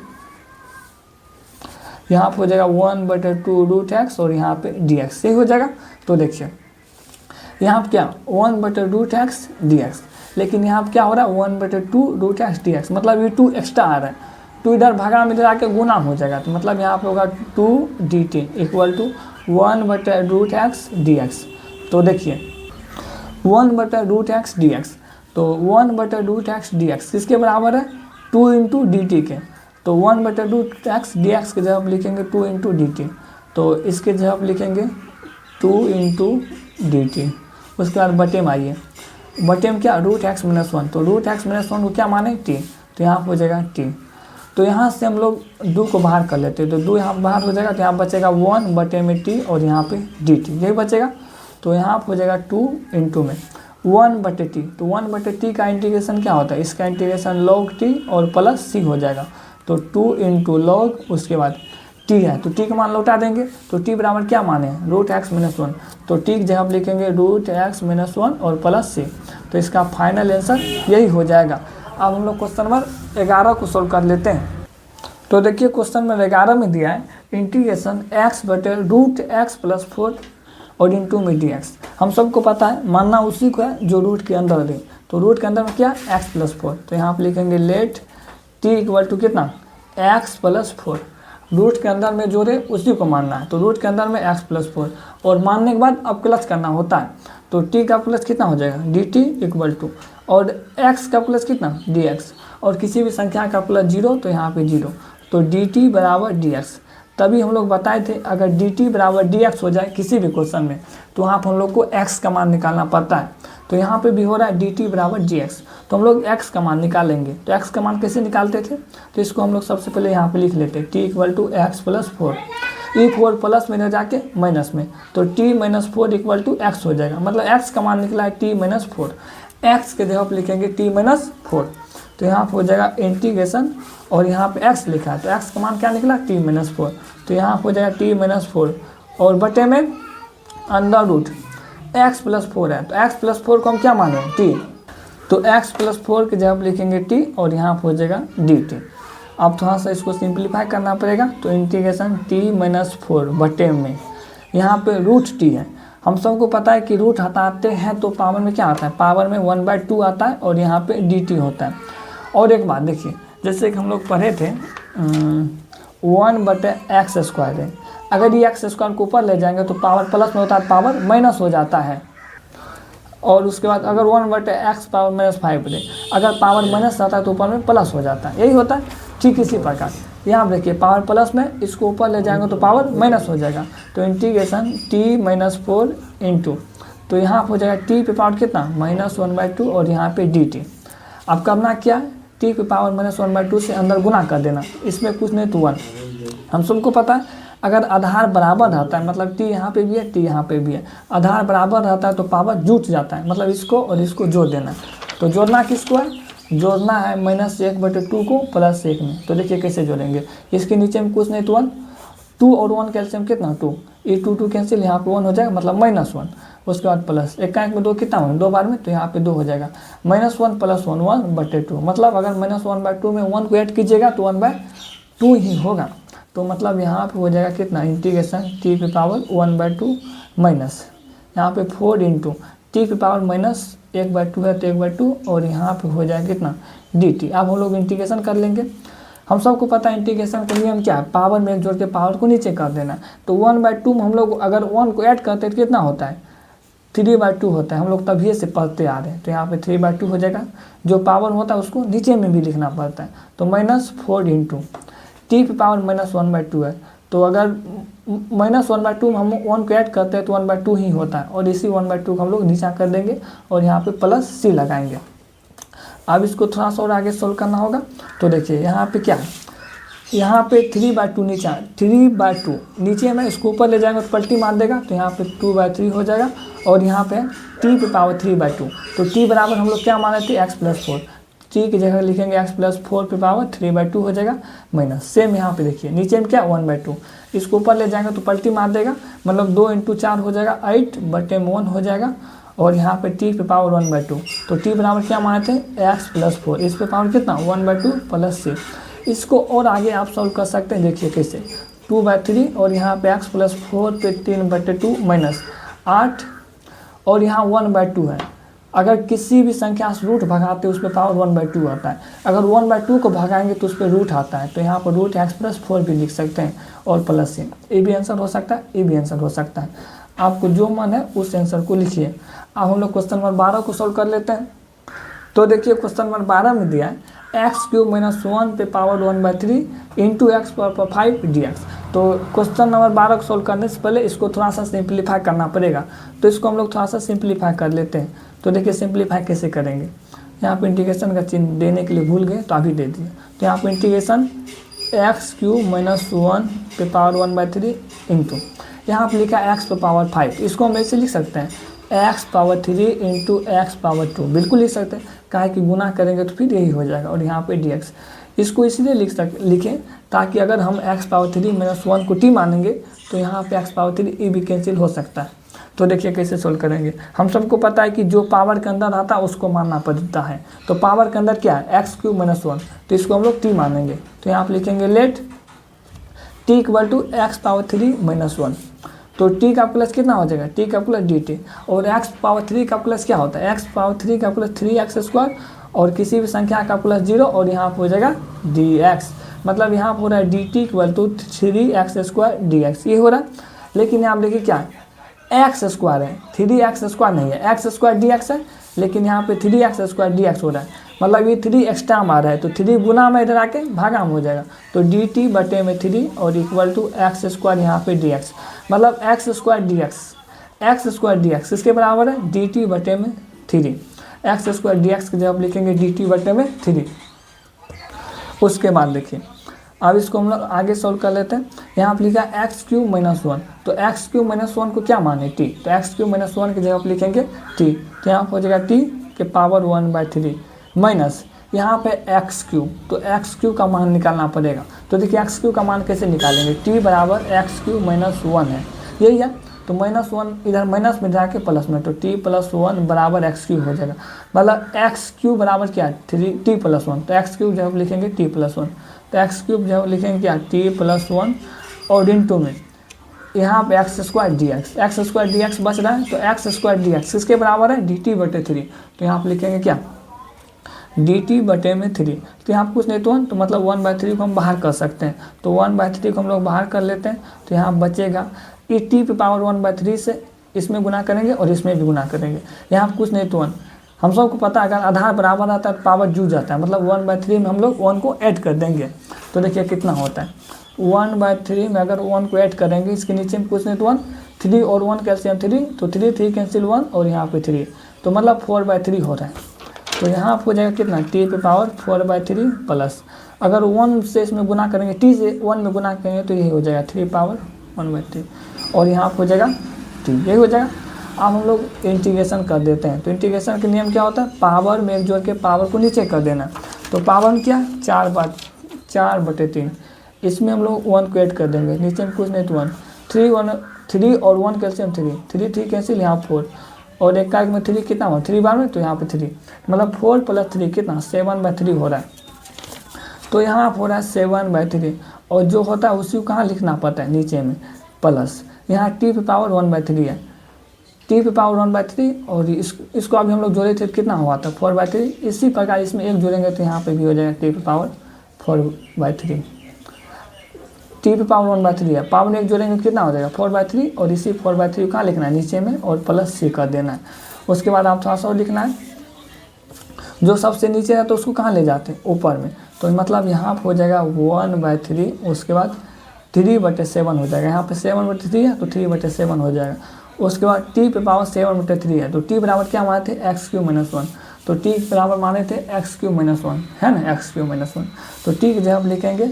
यहाँ पर हो जाएगा 1/2 रूट एक्स, और यहाँ पे डी एक्स, ये हो जाएगा। तो देखिए यहाँ पर क्या 1/2 रूट एक्स डी एक्स, लेकिन यहाँ पर क्या हो रहा है 1/2 रूट एक्स डी एक्स, मतलब ये 2 एक्स्ट्रा आ रहा है, 2 इधर भागा में इधर आके गुना हो जाएगा। तो मतलब यहाँ पे होगा 2 डी टी इक्वल टू 1/रूट एक्स डी एक्स। तो देखिए 1/रूट एक्स डी एक्स, तो 1/रूट एक्स डी एक्स किसके बराबर है 2 इंटू डी टी के। तो 1/रूट एक्स डी एक्स के जगह लिखेंगे 2 इंटू डी टी, तो इसके जगह लिखेंगे 2 इंटू डी टी। उसके बाद बटे में आइए, बटे में क्या रूट एक्स माइनस वन, तो रूट एक्स माइनस वन को क्या माने टी, तो यहाँ हो जाएगा टी। तो यहाँ से हम लोग 2 को बाहर कर लेते हैं, तो 2 यहाँ बाहर हो जाएगा, तो यहाँ बचेगा 1 बटे में टी, और यहाँ पे डी टी, यही बचेगा। तो यहाँ हो जाएगा 2 इंटू में 1 बटे टी, तो 1 बटे टी का इंटीग्रेशन क्या होता है, इसका इंटीग्रेशन लॉग टी और प्लस सी हो जाएगा। तो 2 इंटू लॉग, उसके बाद टी है तो टी का मान लौटा देंगे। तो टी बराबर क्या माने रूट एक्स माइनस वन, तो टी की जगह लिखेंगे रूट एक्स माइनस वन और प्लस सी। तो इसका फाइनल आंसर यही हो जाएगा। अब हम लोग क्वेश्चन नंबर 11 को सोल्व कर लेते हैं। तो देखिए क्वेश्चन नंबर 11 में दिया है इंटीग्रेशन एक्स बटे रूट एक्स प्लस 4 और इंटू में डी एक्स। हम सबको पता है मानना उसी को है जो रूट के अंदर दे। तो रूट के अंदर में क्या एक्स प्लस 4, तो यहाँ पर लिखेंगे लेट टी इक्वल टू कितना एक्स प्लस 4। रूट के अंदर में जो दे उसी को मानना है। तो रूट के अंदर में एक्स प्लस 4, और मानने के बाद अब प्लस करना होता है। तो टी का प्लस कितना हो जाएगा डी टी इक्वल टू, और एक्स का प्लस कितना डी एक्स, और किसी भी संख्या का प्लस 0 तो यहाँ पे 0। तो डी टी बराबर डी एक्स। तभी हम लोग बताए थे अगर डी टी बराबर डी एक्स हो जाए किसी भी क्वेश्चन में, तो वहाँ पर हम लोग को एक्स का मान निकालना पड़ता है। तो यहाँ पे भी हो रहा है डी टी बराबर डी एक्स, तो हम लोग एक्स का मान निकालेंगे। तो एक्स का मान कैसे निकालते थे, तो इसको हम लोग सबसे पहले यहाँ पे लिख लेते हैं t equal to x plus 4। ई 4 प्लस में न जाके माइनस में, तो t minus 4 equal to x हो जाएगा। मतलब एक्स का मान निकला है टी माइनस 4, एक्स के जगह लिखेंगे टी माइनस 4। तो यहाँ पर हो जाएगा इंटीग्रेशन, और यहाँ पे एक्स लिखा है तो एक्स का मान क्या निकला टी माइनस 4। तो यहाँ हो जाएगा टी माइनस 4, और बटे में अंडर रूट एक्स प्लस 4 है। तो एक्स प्लस 4 को हम क्या माने टी, तो एक्स प्लस 4 के जगह लिखेंगे टी, और यहाँ पर हो जाएगा डी टी। अब थोड़ा सा इसको सिंप्लीफाई करना पड़ेगा। तो इंटीग्रेशन टी माइनस 4 बटे में यहाँ पे रूट टी है। हम सबको पता है कि रूट हटाते हैं तो पावर में क्या आता है, पावर में 1/2 आता है, और यहाँ पे डी टी होता है। और एक बात देखिए, जैसे कि हम लोग पढ़े थे 1 बटे एक्स स्क्वायर है। अगर ये एक्स स्क्वायर को ऊपर ले जाएंगे तो पावर प्लस में होता है, पावर माइनस हो जाता है। और उसके बाद अगर 1 बटे एक्स पावर -5 दे, अगर पावर माइनस आता है तो ऊपर में प्लस हो जाता है, यही होता है। ठीक इसी प्रकार यहाँ देखिए पावर प्लस में इसको ऊपर ले जाएंगे तो पावर माइनस हो जाएगा। तो इंटीग्रेशन टी माइनस 4 इंटू, तो यहाँ हो जाएगा टी पे पावर कितना -1/2, और यहाँ पे डी टी। अब करना क्या है, टी पे पावर -1/2 से अंदर गुना कर देना, इसमें कुछ नहीं तो 1। हम सबको पता है अगर आधार बराबर रहता है, मतलब टी यहाँ पे भी है टी यहाँ पे भी है, आधार बराबर रहता है तो पावर जुट जाता है, मतलब इसको और इसको जोड़ देना। तो जोड़ना किसको है, जोड़ना है -1/2 को +1 में। तो देखिए कैसे जोड़ेंगे, इसके नीचे में कुछ नहीं तो 1, 2 और 1 कैल्शियम कितना 2, ये 2 कैंसिल, यहाँ पे 1 हो जाएगा, मतलब -1। उसके बाद प्लस 1 का 1 में 2 कितना हो 2 बार में, तो यहाँ पे 2 हो जाएगा। -1 + 1 1/2, मतलब अगर -1/2 में 1 को ऐड कीजिएगा तो 1/2 ही होगा। तो मतलब यहाँ पे हो जाएगा कितना इंटीग्रेशन टी पे पावर 1/2 माइनस यहाँ पे 4 इंटू टी पे पावर -1/2 है तो 1/2, और यहाँ पे हो जाएगा कितना डी टी। अब हम लोग इंटीग्रेशन कर लेंगे। हम सबको पता है इंटीग्रेशन का नियम क्या है, पावर में एक जोड़ के पावर को नीचे कर देना। तो 1/2 में हम लोग अगर 1 को ऐड करते हैं तो कितना होता है 3/2 होता है। हम लोग तभी से पढ़ते आ रहे हैं। तो यहाँ पे 3/2 हो जाएगा, जो पावर होता है उसको नीचे में भी लिखना पड़ता है। तो -4 इंटू टी पे पावर -1/2 है, तो अगर -1/2 में हम 1 को ऐड करते हैं तो 1/2 ही होता है, और इसी 1/2 को हम लोग नीचा कर देंगे और यहाँ पे प्लस सी लगाएंगे। अब इसको थोड़ा सा और आगे सोल्व करना होगा। तो देखिए यहाँ पे क्या है, यहाँ पे 3/2 नीचा 3/2 नीचे में इसको ऊपर ले जाएंगे तो पलटी मार देगा, तो यहाँ पे 2/3 हो जाएगा, और यहाँ पे t पे पावर 3/2, तो t बराबर हम लोग क्या माने थे x+4, t की जगह लिखेंगे x+4 पे पावर 3/2 हो जाएगा माइनस। सेम यहाँ पे देखिए नीचे में क्या 1/2, इसको ऊपर ले जाएंगे तो पलटी मार देगा, मतलब 2 × 4 हो जाएगा 8/1 हो जाएगा, और यहाँ पे t पे पावर 1/2, तो t बराबर क्या माने थे x+4, इस पे पावर कितना 1/2 प्लस c। इसको और आगे आप सॉल्व कर सकते हैं, देखिए कैसे 2/3 और यहाँ पे x+4 पे 3/2 माइनस 8, और यहाँ 1/2 है। अगर किसी भी संख्या से रूट भगाते हैं उस पर पावर 1/2 आता है, अगर 1/2 को भगाएंगे तो उस पर रूट आता है, तो यहाँ पर रूट x+4 भी लिख सकते हैं और प्लस से। ये भी आंसर हो सकता है, ये भी आंसर हो सकता है, आपको जो मन है उस आंसर को लिखिए। अब हम लोग क्वेश्चन नंबर 12 को सॉल्व कर लेते हैं। तो देखिए क्वेश्चन नंबर 12 में दिया है x³ - 1 पे पावर 1/3 इंटू x⁵ dx। तो क्वेश्चन नंबर 12 को सॉल्व करने से पहले इसको थोड़ा सा सिंप्लीफाई करना पड़ेगा, तो इसको हम लोग थोड़ा सा सिंप्लीफाई कर लेते हैं। तो देखिए सिंप्लीफाई कैसे करेंगे, यहाँ पे इंटीग्रेशन का चिन्ह देने के लिए भूल गए तो अभी दे दिए। तो यहाँ पे इंटीग्रेशन x³ - 1 पे पावर 1/3 इंटू यहाँ पे लिखा x पे पावर 5, इसको हम ऐसे लिख सकते हैं x⁵ इंटू x⁵2, बिल्कुल लिख सकते हैं, काहे कि गुना करेंगे तो फिर यही हो जाएगा, और यहाँ पे dx। इसको इसलिए लिखें ताकि अगर हम x⁵ - 1 को t मानेंगे तो यहाँ पे x⁵ e भी कैंसिल हो सकता है। तो देखिए कैसे सोल्व करेंगे, हम सबको पता है कि जो पावर के अंदर आता है उसको मानना पड़ता है, तो पावर के अंदर क्या है x³ - 1, तो इसको हम लोग t मानेंगे। तो यहाँ पे लिखेंगे लेट t = x⁵ - 1, तो t का प्लस कितना हो जाएगा, t का प्लस dt, और x⁵ का प्लस क्या होता है, x⁵ का प्लस 3x², और किसी भी संख्या का प्लस 0, और यहाँ पर हो जाएगा dx, मतलब यहाँ पर हो रहा है dt = 3x² dx, ये हो रहा है। लेकिन यहाँ देखिए क्या है x² है, 3x² नहीं है, x² dx है, लेकिन यहाँ पे 3x² dx हो रहा है, मतलब ये 3 एक्स्ट्रा में आ रहा है, तो 3 गुना में इधर आके भागा में हो जाएगा, तो dt/3 और इक्वल टू x² यहाँ पे dx, मतलब x² dx किसके बराबर है dt/3, x² dx के जब लिखेंगे dt/3। उसके बाद देखिए अब इसको हम लोग आगे सोल्व कर लेते हैं। यहाँ पर लिखा है x³ - 1, तो x³ - 1 को क्या माने t, तो x³ - 1 की जगह पर लिखेंगे t, तो यहाँ पर हो जाएगा t के पावर 1/3 माइनस यहाँ पे x³, तो x³ का मान निकालना पड़ेगा। तो देखिए x³ का मान कैसे निकालेंगे, t बराबर x³ - 1 है, यही है, तो -1 इधर माइनस में जाके प्लस में, तो t+1 बराबर x³ हो जाएगा, मतलब x³ बराबर क्या है t+1, तो x³ जब लिखेंगे t+1, तो x³ जब लिखेंगे क्या t+1, और इंटू में यहाँ पे x² dx बच रहा है, तो x² dx किसके बराबर है dt/3, तो यहाँ पे लिखेंगे क्या dt/3, तो यहाँ कुछ नहीं तो मतलब 1/3 को हम बाहर कर सकते हैं, तो 1/3 को हम लोग बाहर कर लेते हैं, तो यहाँ बचेगा ये t पे पावर 1/3 से इसमें गुना करेंगे और इसमें भी गुना करेंगे, यहाँ कुछ नहीं तो 1, हम सबको पता है अगर आधार बराबर आता है तो पावर जुड़ जाता है, मतलब 1/3 में हम लोग 1 को ऐड कर देंगे, तो देखिए कितना होता है 1/3 में अगर 1 को ऐड करेंगे, इसके नीचे में कुछ नहीं तो 1, 3 और 1 कैल्सियम 3, तो 3 कैंसिल 1, और यहाँ पे 3, तो मतलब 4/3 हो रहा है, तो यहाँ हो जाएगा कितना t पे पावर 4/3 प्लस, अगर 1 से इसमें गुना करेंगे, t से 1 में गुना करेंगे तो यही हो जाएगा 3 पावर 1/3, और यहाँ हो जाएगा t, यही हो जाएगा। अब हम लोग इंटीग्रेशन कर देते हैं, तो इंटीग्रेशन का नियम क्या होता है, पावर में एक जोड़ के पावर को नीचे कर देना, तो पावर में क्या 4/3, इसमें हम लोग 1 को ऐड कर देंगे, नीचे में कुछ नहीं तो 1, 3 और 1 कैल्सियम 3 कैंसिल, यहाँ 4, और एक का में 3 कितना हुआ 3 बार में, तो यहाँ पे 3, मतलब 4 + 3 कितना 7/3 हो रहा है, तो यहाँ हो रहा है 7/3, और जो होता है उसी को कहाँ लिखना पड़ता है नीचे में प्लस, यहाँ t पे पावर 1/3 है, t पे पावर 1/3, और इसको अभी हम लोग जोड़े थे कितना हुआ था 4/3, इसी प्रकार इसमें एक जोड़ेंगे तो यहाँ पे भी हो जाएगा t पे पावर 4/3, t पे पावर 1/3 है, पावर में एक जोड़ेंगे कितना हो जाएगा 4/3, और इसी 4/3 कहाँ लिखना है नीचे में और प्लस c कर देना है। उसके बाद आप थोड़ा सा और लिखना है, जो सबसे नीचे है तो उसको कहाँ ले जाते हैं ऊपर में, तो मतलब यहाँ हो जाएगा 1/3, उसके बाद 3/7 हो जाएगा। यहाँ पे 7/3 है तो 3/7 हो जाएगा। उसके बाद t पे पावर 7/3 है तो t बराबर क्या माने थे x³ - 1, तो t बराबर माने थे x³ - 1 है ना, x³ - 1, तो t की जगह हम लिखेंगे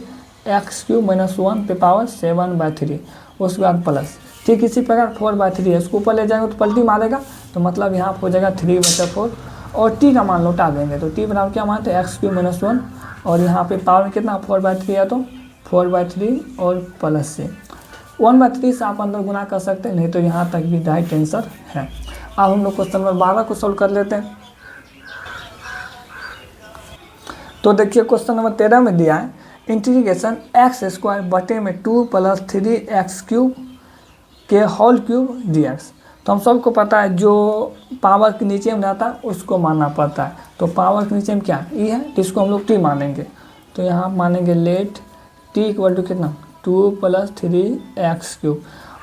x³ - 1 पे पावर 7/3। उसके बाद प्लस ठीक इसी प्रकार 4/3 है, इसको ऊपर ले जाएंगे तो पलटी मारेगा तो मतलब यहाँ पर हो जाएगा 3/4 और t का मान लौटा देंगे तो t बराबर क्या मानते हैं x³ - 1 और यहाँ पे पावर कितना 4/3 है तो 4/3 और प्लस से 1/3 से आप अंदर गुना कर सकते हैं, नहीं तो यहाँ तक भी राइट आंसर है। अब हम लोग क्वेश्चन नंबर 12 को सोल्व कर लेते हैं। तो देखिए क्वेश्चन नंबर 13 में दिया है इंटीग्रेशन x² 2 + 3x³ के होल क्यूब dx। तो हम सबको पता है जो पावर के नीचे में रहता है उसको मानना पड़ता है, तो पावर के नीचे में क्या e है तो इसको हम लोग t मानेंगे, तो यहाँ मानेंगे लेट t = कितना 2 + 3x³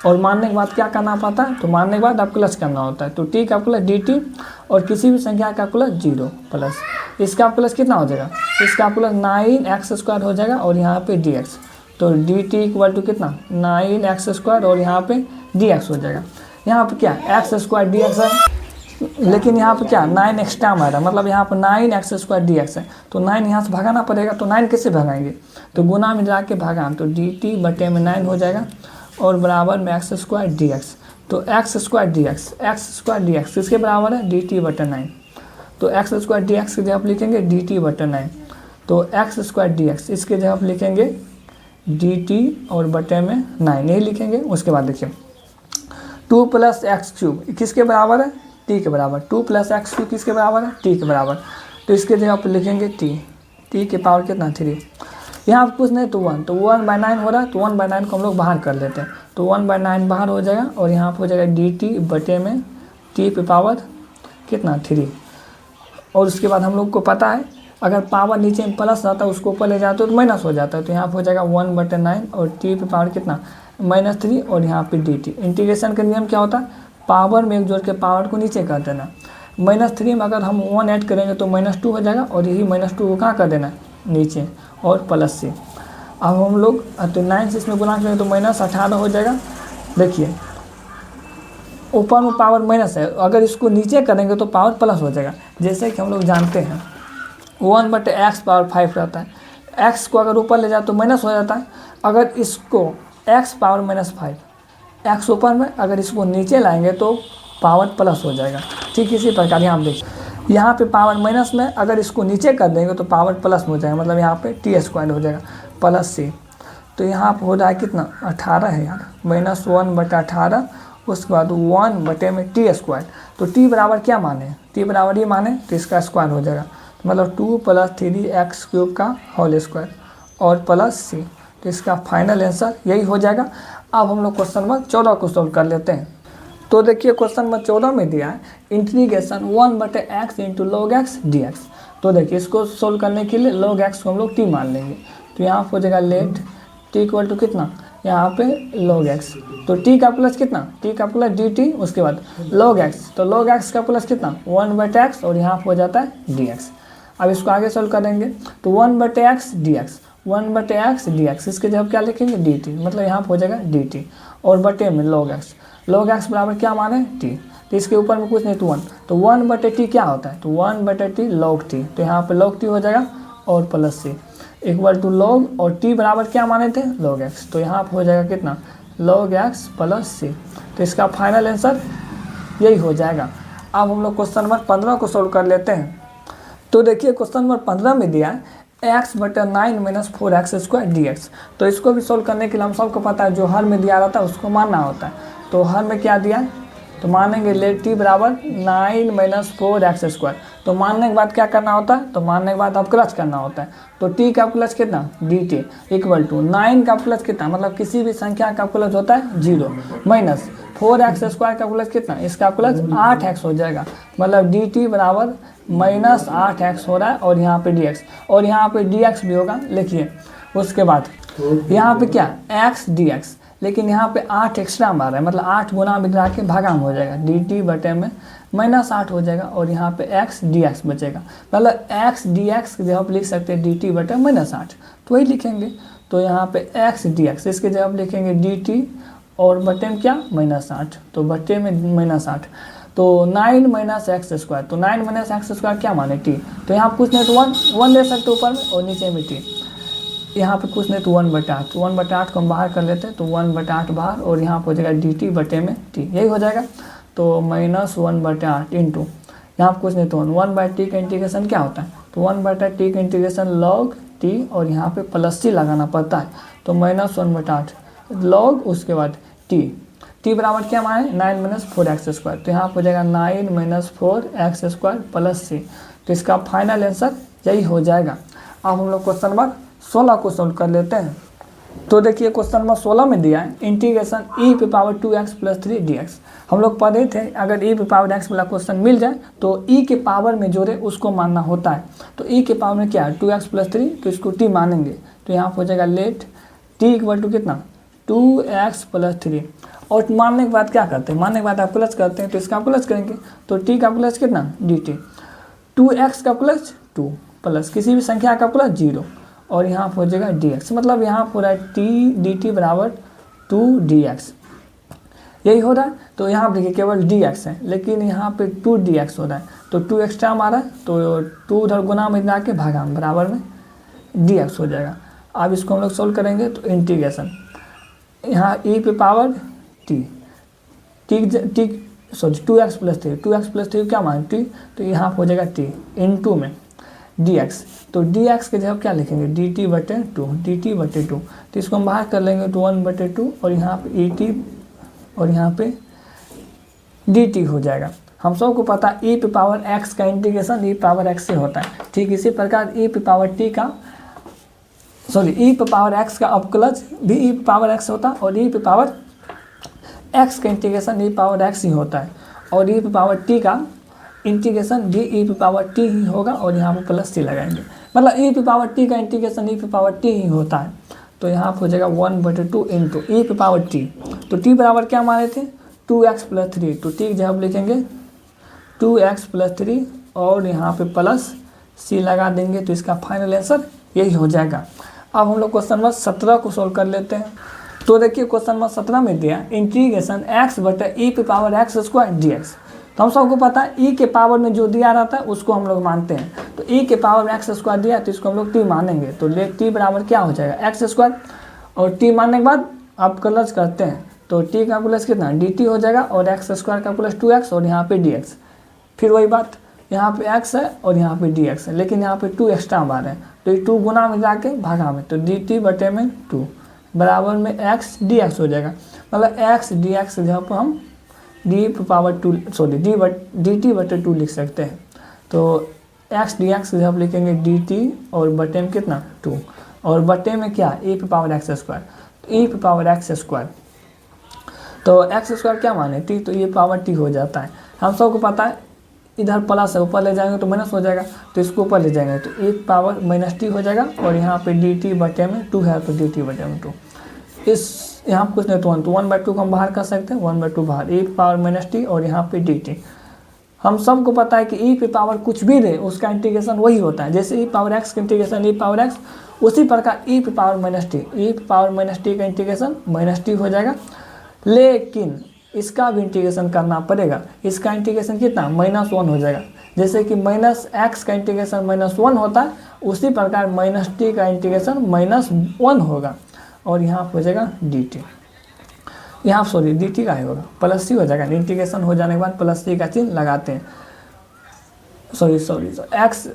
और मानने के बाद क्या करना पड़ता है, तो मानने के बाद आप प्लस करना होता है, तो t का प्लस dt और किसी भी संख्या का प्लस 0 प्लस इसका प्लस कितना हो जाएगा, इसका प्लस 9x² हो जाएगा और यहाँ पे dx, तो dt = कितना 9x² और यहाँ पे dx हो जाएगा। यहाँ पे क्या x² dx है लेकिन यहाँ पे क्या 9 एक्स्ट्रा आ रहा है, मतलब यहाँ पर 9x² dx है तो 9 यहाँ से भगाना पड़ेगा, तो 9 कैसे भगाएंगे, तो गुना में जाके भगा तो dt/9 हो जाएगा और बराबर में x² dx, तो x² dx किसके बराबर है dt/9, तो x² dx की जगह आप लिखेंगे dt/9, तो x² dx इसके जगह आप लिखेंगे dt और बटे में 9 यही लिखेंगे। उसके बाद देखिए 2 + x³ किसके बराबर है t के बराबर, 2 + x³ किसके बराबर है t के बराबर, तो इसके जगह आप लिखेंगे t के पावर कितना 3, यहाँ पर कुछ नहीं तो 1, तो 1/9 हो रहा है तो 1/9 को हम लोग बाहर कर लेते हैं, तो 1/9 बाहर हो जाएगा और यहाँ पर हो जाएगा dt बटे में t पे पावर कितना 3। और उसके बाद हम लोग को पता है अगर पावर नीचे में प्लस रहता है उसको ऊपर ले जाते हो तो माइनस हो जाता है, तो यहाँ पर हो जाएगा 1/9 और t पे पावर कितना -3 और यहाँ पे dt। इंटीग्रेशन का नियम क्या होता है, पावर में एक जोड़ के पावर को नीचे कर देना, -3 में अगर हम 1 ऐड करेंगे तो -2 हो जाएगा और यही -2 को कहाँ कर देना नीचे और प्लस से। अब हम लोग तो 9 से इसमें गुना करेंगे तो -18 हो जाएगा। देखिए ऊपर में पावर माइनस है, अगर इसको नीचे करेंगे तो पावर प्लस हो जाएगा, जैसे कि हम लोग जानते हैं 1/x पावर 5 रहता है, x को अगर ऊपर ले जाए तो माइनस हो जाता है, अगर इसको x पावर -5 x ऊपर में अगर इसको नीचे लाएंगे तो पावर प्लस हो जाएगा। ठीक इसी प्रकार यहाँ आप देखिए यहाँ पे पावर माइनस में अगर इसको नीचे कर देंगे तो पावर प्लस हो जाएगा, मतलब यहाँ पे t² हो जाएगा प्लस c, तो यहाँ पर हो रहा है कितना 18 है यार, -1/18 उसके बाद 1 बटे में t², तो t बराबर क्या माने t बराबर ये माने तो इसका स्क्वायर हो जाएगा, मतलब 2 + 3x³ का होल स्क्वायर और प्लस c, तो इसका फाइनल आंसर यही हो जाएगा। अब हम लोग क्वेश्चन नंबर 14 को सोल्व कर लेते हैं। तो देखिए क्वेश्चन नंबर 14 में दिया है integration 1/x × log x dx। तो देखिए इसको सोल्व करने के लिए log x को हम लोग t मान लेंगे, तो यहाँ हो जाएगा लेट t = कितना यहाँ पे log x, तो t का प्लस कितना t का प्लस dt, उसके बाद log x, तो log x का प्लस कितना 1/x और यहाँ हो जाता है dx। अब इसको आगे सोल्व करेंगे तो 1/x dx इसके जब क्या लिखेंगे dt, मतलब यहाँ हो जाएगा dt और बटे में log x बराबर क्या माने t, तो इसके ऊपर में कुछ नहीं तो 1, तो 1/t क्या होता है, तो 1/t log t, तो यहाँ पे log t हो जाएगा और प्लस c = log और t बराबर क्या माने थे log x, तो यहाँ हो जाएगा कितना log x प्लस c, तो इसका फाइनल आंसर यही हो जाएगा। अब हम लोग क्वेश्चन नंबर 15 को सोल्व कर लेते हैं। तो देखिए क्वेश्चन नंबर 15 में दिया है x/9 - 4x² dx। तो इसको भी सोल्व करने के लिए हम सबको पता है जो हर में दिया रहता है उसको मानना होता है, तो हर में क्या दिया है तो मानेंगे लेट t बराबर 9 - 4x², तो मानने के बाद क्या करना होता है, तो मानने के बाद अब प्लस करना होता है, तो t का प्लस कितना dt = 9 का प्लस कितना, मतलब किसी भी संख्या का प्लस होता है 0 माइनस 4x² का प्लस कितना इसका प्लस 8x हो जाएगा, मतलब dt बराबर -8x हो रहा है और यहाँ पे dx और यहाँ पे dx भी होगा लिखिए। उसके बाद यहाँ पे क्या x dx, लेकिन यहाँ पे 8 एक्स्ट्रा मार रहा है, मतलब 8 गुना मिला के भागाम हो जाएगा dt बटे में -8 हो जाएगा और यहाँ पे x dx बचेगा, मतलब x dx जब आप लिख सकते हैं dt बटे -8, तो वही लिखेंगे। तो यहाँ पे एक्स डी एक्स, इसके जगह लिखेंगे डी टी और बटे में क्या -8, तो बटे में -8, तो 9 माइनस एक्स स्क्वायर, तो 9 माइनस एक्स स्क्वायर क्या माने टी, तो यहाँ कुछ नहीं तो 1 दे सकते ऊपर में और नीचे में टी, यहाँ पे कुछ नहीं तो 1/8, तो 1/8 को हम बाहर कर लेते हैं, तो 1/8 बाहर और यहाँ पर हो जाएगा डी टी बटे में टी, यही हो जाएगा। तो -1/8 इंटू यहाँ कुछ नहीं तो 1/t का इंटीग्रेशन क्या होता है, तो 1/t का इंटीग्रेशन लॉग टी और यहाँ पे प्लस सी लगाना पड़ता है, तो -1/8 लॉग उसके बाद टी बराबर क्या माने 9 माइनस 4x स्क्वायर, तो यहाँ पर हो जाएगा 9 माइनस 4x स्क्वायर प्लस सी, तो इसका फाइनल आंसर यही हो जाएगा। अब हम लोग क्वेश्चन नंबर 16 को सोल्व कर लेते हैं। तो देखिए क्वेश्चन नंबर 16 में दिया है इंटीग्रेशन e पे पावर 2x प्लस 3 dx। हम लोग पढ़े थे अगर e पे पावर x वाला क्वेश्चन मिल जाए तो e के पावर में जोड़े उसको मानना होता है, तो e के पावर में क्या है 2x प्लस 3, तो इसको t मानेंगे, तो यहाँ पर हो जाएगा लेट t इक्वल टू कितना 2x प्लस 3, और मानने के बाद क्या करते हैं, मानने के बाद आप प्लस करते हैं तो इसका प्लस करेंगे, तो t का प्लस कितना dt, 2x का प्लस 2 प्लस किसी भी संख्या का प्लस 0 और यहाँ पर हो जाएगा dx, मतलब यहाँ पूरा t dt बराबर 2dx, यही हो रहा है। तो यहाँ पर देखिए केवल dx है लेकिन यहाँ पे 2dx हो रहा है, तो 2 एक्स्ट्रा हमारा है, तो 2 उधर गुना में जाके भागा में बराबर में dx हो जाएगा। अब इसको हम लोग सोल्व करेंगे तो इंटीग्रेशन यहाँ e पे पावर सॉरी 2x प्लस 3 क्या मान t, तो यहाँ पर हो जाएगा t इंटू में dx, तो dx के जगह क्या लिखेंगे dt बटे 2, तो इसको हम बाहर कर लेंगे तो 1/2 और यहाँ पे et और यहाँ पे dt हो जाएगा। हम सबको पता है e पे पावर x का इंटीग्रेशन e पावर x से होता है, ठीक इसी प्रकार e पे पावर t का e पे पावर x का अपकलज भी e पे पावर x होता है और e पे पावर x का इंटीग्रेशन e पावर x ही होता है और e पे पावर t का इंटीग्रेशन भी e पे पावर t ही होगा और यहाँ पर प्लस सी लगाएंगे, मतलब e पे पावर t का इंटीग्रेशन e पे पावर t ही होता है, तो यहाँ पर हो जाएगा 1/2 इंटू e पे पावर t, तो t बराबर क्या माने थे 2x प्लस 3, तो t की जगह लिखेंगे 2x प्लस 3 और यहाँ पे प्लस सी लगा देंगे, तो इसका फाइनल आंसर यही हो जाएगा। अब हम लोग क्वेश्चन नंबर 17 को सोल्व कर लेते हैं। तो देखिए क्वेश्चन नंबर 17 में दिया इंटीग्रेशन x बटे e पे पावर x स्क्वायर dx, तो हम सबको पता है e के पावर में जो दिया रहता है उसको हम लोग मानते हैं, तो e के पावर में x स्क्वायर दिया तो इसको हम लोग t मानेंगे, तो ले t बराबर क्या हो जाएगा x स्क्वायर और t मानने के बाद आप प्लस करते हैं तो t का प्लस कितना dt हो जाएगा और x स्क्वायर का प्लस 2x और यहाँ पे dx, फिर वही बात यहाँ पे x है और यहाँ पे dx है लेकिन यहाँ पे 2 एक्स्ट्रा आ रहे हैं, तो ये 2 गुना में जाके भागा में, तो dt बटे में 2 बराबर में x dx हो जाएगा, मतलब x dx जहाँ पर हम dt बटे 2 लिख सकते हैं, तो x dx जब लिखेंगे dt और बटे में कितना 2 और बटे में क्या e पे पावर x स्क्वायर, तो e पे पावर x स्क्वायर, तो x स्क्वायर क्या माने t, तो e पावर t हो जाता है। हम सबको पता है इधर प्लस है ऊपर ले जाएंगे तो माइनस हो जाएगा, तो इसको ऊपर ले जाएंगे तो e पावर -t हो जाएगा और यहाँ पे dt बटे में 2 है तो dt बटे में 2, इस यहाँ कुछ नहीं तो 1/2 को हम बाहर कर सकते हैं, 1/2 बाहर e पावर -t और यहाँ पे dt। हम सबको पता है कि e पे पावर कुछ भी दे उसका इंटीग्रेशन वही होता है, जैसे e पावर x का इंटीग्रेशन e पावर x, उसी प्रकार e पे पावर -t का इंटीग्रेशन -t हो जाएगा, लेकिन इसका भी इंटीग्रेशन करना पड़ेगा, इसका इंटीग्रेशन कितना -1 हो जाएगा, जैसे कि -x का इंटीग्रेशन -1 होता है उसी प्रकार -t का इंटीग्रेशन -1 होगा और यहाँ हो जाएगा dt, यहाँ सॉरी dt का ही होगा प्लस सी हो जाएगा, इंटीग्रेशन हो जाने के बाद प्लस सी का चिन्ह लगाते हैं, सॉरी x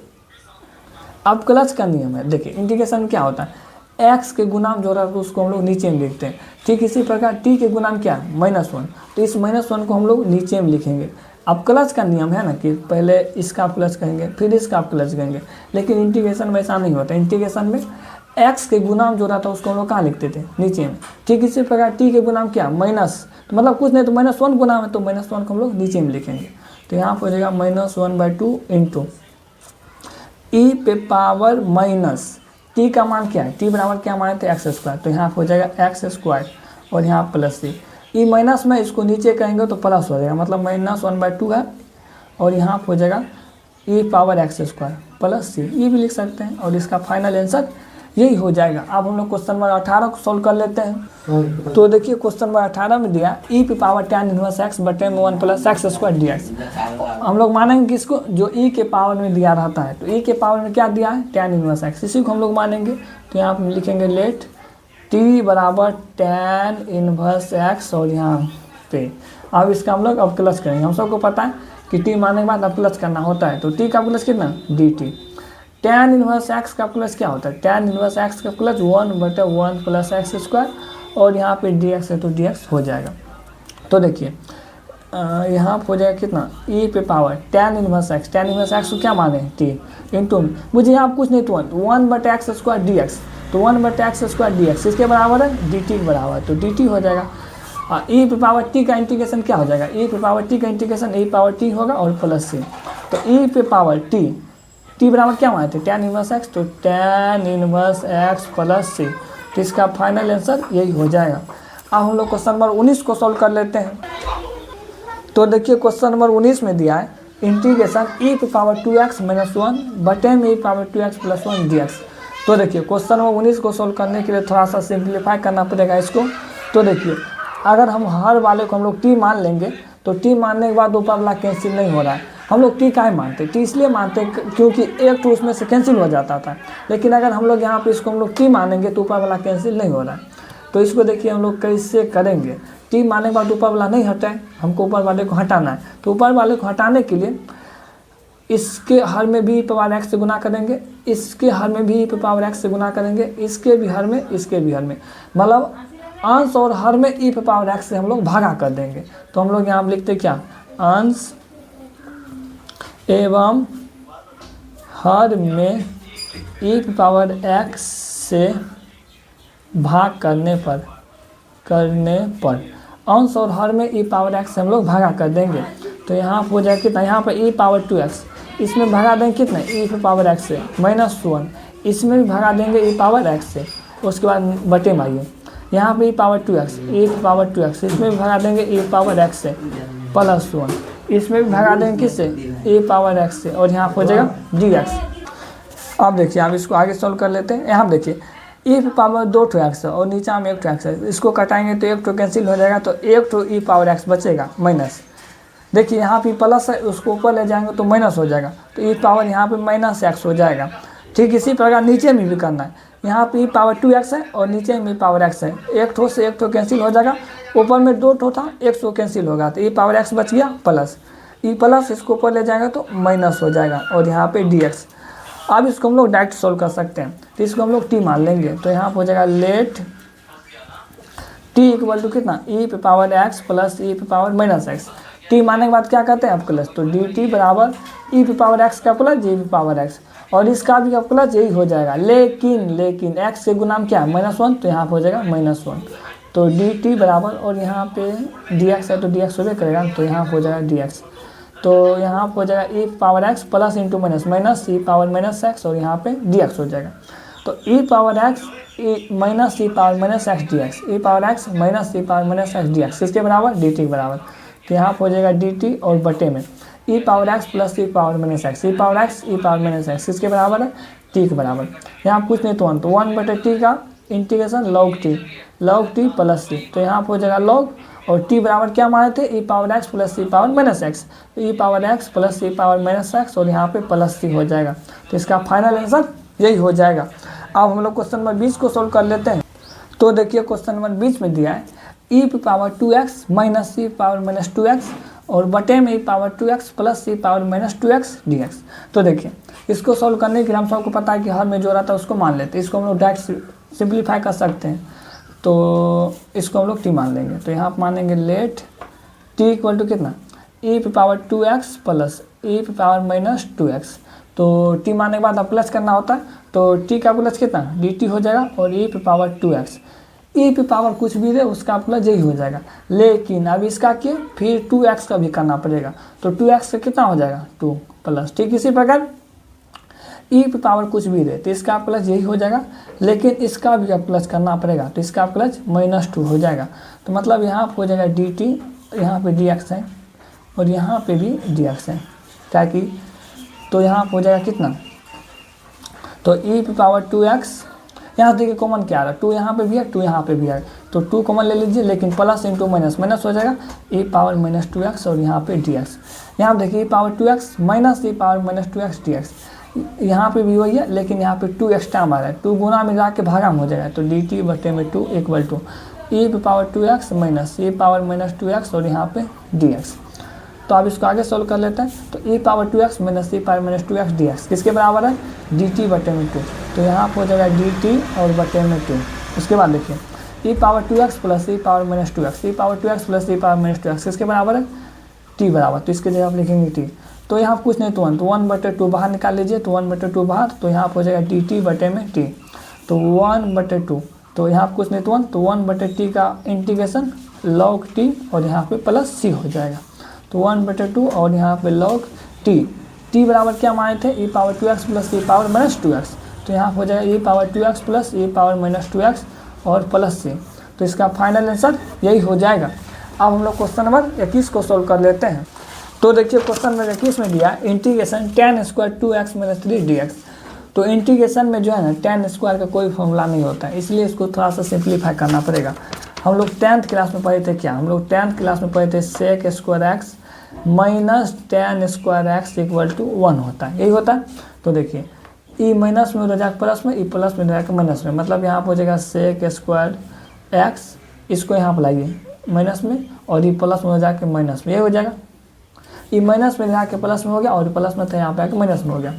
अब क्लच का नियम है। देखिए इंटीग्रेशन क्या होता है x के गुणाम जो रहा है उसको हम लोग नीचे में लिखते हैं, ठीक इसी प्रकार t के गुणाम क्या -1, तो इस -1 को हम लोग नीचे में लिखेंगे। अब क्लच का नियम है ना कि पहले इसका प्लस कहेंगे फिर इसका प्लस कहेंगे, लेकिन इंटीग्रेशन में ऐसा नहीं होता, इंटीग्रेशन में x के गुणाम जो रहता है उसको हम लोग कहाँ लिखते थे नीचे में, ठीक इसी प्रकार t के गुणाम क्या माइनस, तो मतलब कुछ नहीं तो -1 गुणाम है तो -1 को हम लोग नीचे में लिखेंगे, तो यहाँ पर हो जाएगा -1/2 इंटू e पे पावर माइनस t का मान क्या है, t बराबर क्या माने थे x स्क्वायर, तो यहाँ पर हो जाएगा x स्क्वायर और यहाँ प्लस सी, ई माइनस में इसको नीचे करेंगे तो प्लस हो जाएगा, मतलब -1/2 है और यहाँ पर हो जाएगा e power x square plus C, ये भी लिख सकते हैं और इसका फाइनल आंसर यही हो जाएगा। अब हम लोग क्वेश्चन नंबर 18 को सॉल्व कर लेते हैं। तो देखिए क्वेश्चन नंबर 18 में दिया e पे पावर tan इनवर्स x बटे में 1 प्लस एक्स स्क्वायर dx। हम लोग मानेंगे कि इसको जो e के पावर में दिया रहता है, तो e के पावर में क्या दिया है, tan इनवर्स x, इसी को हम लोग मानेंगे। तो यहाँ पर लिखेंगे लेट t बराबर tan इनवर्स x और यहाँ पे अब इसका हम लोग अब प्लस करेंगे। हम सबको पता है कि t मानने के बाद अब प्लस करना होता है, तो t का प्लस कितना dt। tan इनवर्स x का प्लस क्या होता है, tan इनवर्स x का प्लस 1 बटे 1 प्लस एक्स स्क्वायर और यहाँ पे dx है तो dx हो जाएगा। तो देखिए यहाँ हो जाएगा कितना e पे पावर tan इनवर्स x को क्या माने t इंटू मुझे यहाँ कुछ नहीं तो 1 बटे एक्स स्क्वायर dx, तो 1 बटे एक्स स्क्वायर dx इसके बराबर है dt के बराबर, तो dt हो जाएगा। e पे पावर t का इंटीग्रेशन क्या हो जाएगा, e पे पावर t का इंटीग्रेशन e पावर t होगा और प्लस c, तो e पे पावर t बराबर क्या माने थे tan इनवर्स x, तो tan inverse x plus c, तो इसका फाइनल आंसर यही हो जाएगा। अब हम लोग क्वेश्चन नंबर 19 को सॉल्व कर लेते हैं। तो देखिए क्वेश्चन नंबर 19 में दिया है इंटीग्रेशन e पे पावर 2x माइनस 1 बटे में e power 2x plus 1 dx। तो देखिए क्वेश्चन नंबर 19 को सॉल्व करने के लिए थोड़ा सा सिंप्लीफाई करना पड़ेगा इसको। तो देखिए अगर हम हर वाले को हम लोग t मान लेंगे, तो t मानने के बाद ऊपर वाला कैंसिल नहीं हो रहा है। हम लोग t काहे मानते हैं, t इसलिए मानते हैं क्योंकि एक तो उसमें से कैंसिल हो जाता था, लेकिन अगर हम लोग यहाँ पे इसको हम लोग t मानेंगे तो ऊपर वाला कैंसिल नहीं हो रहा है। तो इसको देखिए हम लोग कैसे करेंगे, t मानने के बाद ऊपर वाला नहीं हटाए, हमको ऊपर वाले को हटाना है। तो ऊपर वाले को हटाने के लिए इसके हर में भी पावर x से गुना करेंगे, इसके हर में भी पावर x से गुना करेंगे, इसके भी हर में, इसके भी हर में, मतलब अंश और हर में e पे पावर x से हम लोग भागा कर देंगे। तो हम लोग यहाँ लिखते क्या, अंश एवं हर में e पे पावर x से भाग करने पर अंश और हर में e पावर x से हम लोग भागा कर देंगे। तो यहाँ हो जाए कितना, यहाँ पर e पावर 2x, इसमें भगा देंगे कितना e पे पावर x से माइनस 1, इसमें भी भगा देंगे e पावर x से, उसके बाद बटे में आइए यहाँ पे e power 2x, e power 2x, इसमें भी भगा देंगे e पावर x से प्लस 1, इसमें भी भगा देंगे किससे e पावर x से, और यहाँ हो जाएगा dx। अब देखिए आप इसको आगे सॉल्व कर लेते हैं। यहाँ देखिए e पे पावर 2x है और नीचे में 1x है, इसको कटाएंगे तो 1 कैंसिल हो जाएगा, तो 1 e पावर x बचेगा माइनस। देखिए यहाँ पे प्लस है, उसको ऊपर ले जाएंगे तो माइनस हो जाएगा, तो e पावर यहाँ पे माइनस x हो जाएगा। ठीक इसी प्रकार नीचे में भी करना है, यहाँ पे e पावर 2x है और नीचे में पावर x है, 1 से 1 कैंसिल हो जाएगा, ऊपर में 2 था 1 कैंसिल होगा, तो e पावर x बच गया प्लस, e प्लस इसको ऊपर ले जाएगा तो माइनस हो जाएगा, और यहाँ पे dx। अब इसको हम लोग डायरेक्ट सोल्व कर सकते हैं, तो इसको हम लोग t मान लेंगे। तो यहाँ हो जाएगा लेट t इक्वल टू कितना e पे पावर x प्लस e पे पावर माइनस x। t मानने के बाद क्या कहते हैं आप प्लस, तो dt बराबर e पे पावर x का प्लस j पे पावर x, और इसका भी प्लस यही हो जाएगा। लेकिन x से गुना क्या है -1, तो यहाँ हो जाएगा -1, तो dt बराबर, और यहाँ पे dx है तो dx होबे करेगा, तो यहाँ हो जाएगा dx। तो यहाँ हो जाएगा e power x plus into minus e power minus x, और यहाँ पे dx हो जाएगा। तो e power x minus e power minus x dx, e power x minus e power minus x dx किसके बराबर, dt के बराबर। तो यहाँ हो जाएगा dt और बटे में e power x plus e power minus x, e power x e power minus x किसके बराबर है, t के बराबर। यहाँ कुछ नहीं तो 1 बटे t का integration log t plus c, तो यहाँ हो जाएगा log, और t बराबर क्या माने थे e power x plus e power minus x, तो e power x plus e power minus x, और यहाँ पे प्लस c हो जाएगा। तो इसका फाइनल आंसर यही हो जाएगा। अब हम लोग क्वेश्चन नंबर 20 को सोल्व कर लेते हैं। तो देखिए क्वेश्चन नंबर 20 में दिया है e पे power 2x minus e power minus 2x और बटे में e power 2x plus e power minus 2x dx। तो देखिए इसको सोल्व करने के लिए हम सबको पता है कि हर में जो रहता है उसको मान लेते हैं, इसको हम लोग डायरेक्ट सिंप्लीफाई कर सकते हैं। तो इसको हम लोग t मान लेंगे, तो यहाँ मानेंगे लेट t इक्वल टू कितना e पे पावर 2x प्लस e पे पावर माइनस 2x। तो t मानने के बाद अब प्लस करना होता है, तो t का प्लस कितना dt हो जाएगा, और e पे पावर 2x, e पे पावर कुछ भी दे उसका प्लस यही हो जाएगा। लेकिन अब इसका क्या फिर 2x का भी करना पड़ेगा, तो 2x से कितना हो जाएगा 2 प्लस। ठीक इसी प्रकार e पे पावर कुछ भी दे तो इसका प्लस यही हो जाएगा, लेकिन इसका भी अब प्लस करना पड़ेगा, तो इसका प्लस -2 हो जाएगा। तो मतलब यहाँ हो जाएगा dt, यहाँ पे dx है और यहाँ पे भी dx है, ताकि तो यहाँ हो जाएगा कितना, तो e पे पावर 2x यहाँ देखिए कॉमन क्या आ रहा है, 2 यहाँ पे भी है, 2 यहाँ पे भी है, तो 2 कॉमन ले लीजिए, लेकिन प्लस इंटू माइनस, माइनस हो जाएगा e पावर माइनस 2x और यहाँ पे dx। यहाँ पे देखिए e power 2x minus e power minus 2x dx, यहाँ पे भी वही है, लेकिन यहाँ पे 2 एक्स्ट्रा आ रहा है, 2 गुना में जाके भागा में हो जाएगा, तो dt बटे में 2 equal to e power 2x minus e power minus 2x और यहाँ पे dx। तो आप इसको आगे सोल्व कर लेते हैं, तो e power 2x minus e power minus 2x dx किसके बराबर है, dt बटे में 2, तो यहाँ पर हो जाएगा dt और बटे में 2। उसके बाद देखिए e power 2x plus e power minus 2x, e power 2x plus e power minus 2x किसके बराबर है, t बराबर, तो इसके जगह आप लिखेंगे t। तो यहाँ कुछ नहीं तो 1 बटे 2 बाहर निकाल लीजिए, तो 1 बटे 2 बाहर, तो यहाँ पर हो जाएगा dt बटे में t, तो 1 बटे 2, तो यहाँ कुछ नहीं तो 1 बटे t का इंटीग्रेशन log t और यहाँ पे प्लस c हो जाएगा, तो 1 बटे 2 और यहाँ पे log t बराबर क्या माने थे, e power 2x plus e power minus 2x, तो यहाँ हो जाएगा e power 2x plus e power minus 2x और प्लस c, तो इसका फाइनल आंसर यही हो जाएगा। अब हम लोग क्वेश्चन नंबर 21 को सोल्व कर लेते हैं। तो देखिए क्वेश्चन नंबर 21 में दिया integration tan square 2x minus 3 dx। तो इंटीग्रेशन में जो है ना tan स्क्वायर का कोई फॉर्मूला नहीं होता है, इसलिए इसको थोड़ा सा सिंप्लीफाई करना पड़ेगा। हम लोग 10th क्लास में पढ़े थे क्या, हम लोग 10th क्लास में पढ़े थे sec square x minus tan square x equal to 1 होता है, यही होता है। तो देखिए ई माइनस में हो जाएगा प्लस में, ई प्लस में हो जाएगा माइनस में, मतलब यहाँ पर हो जाएगा सेक स्क्वायर एक्स, इसको यहाँ पर लाइए माइनस में और ई प्लस में हो जाकर माइनस में, ये हो जाएगा ई माइनस में जाके प्लस में हो गया और प्लस में था यहाँ पे आके माइनस में हो गया,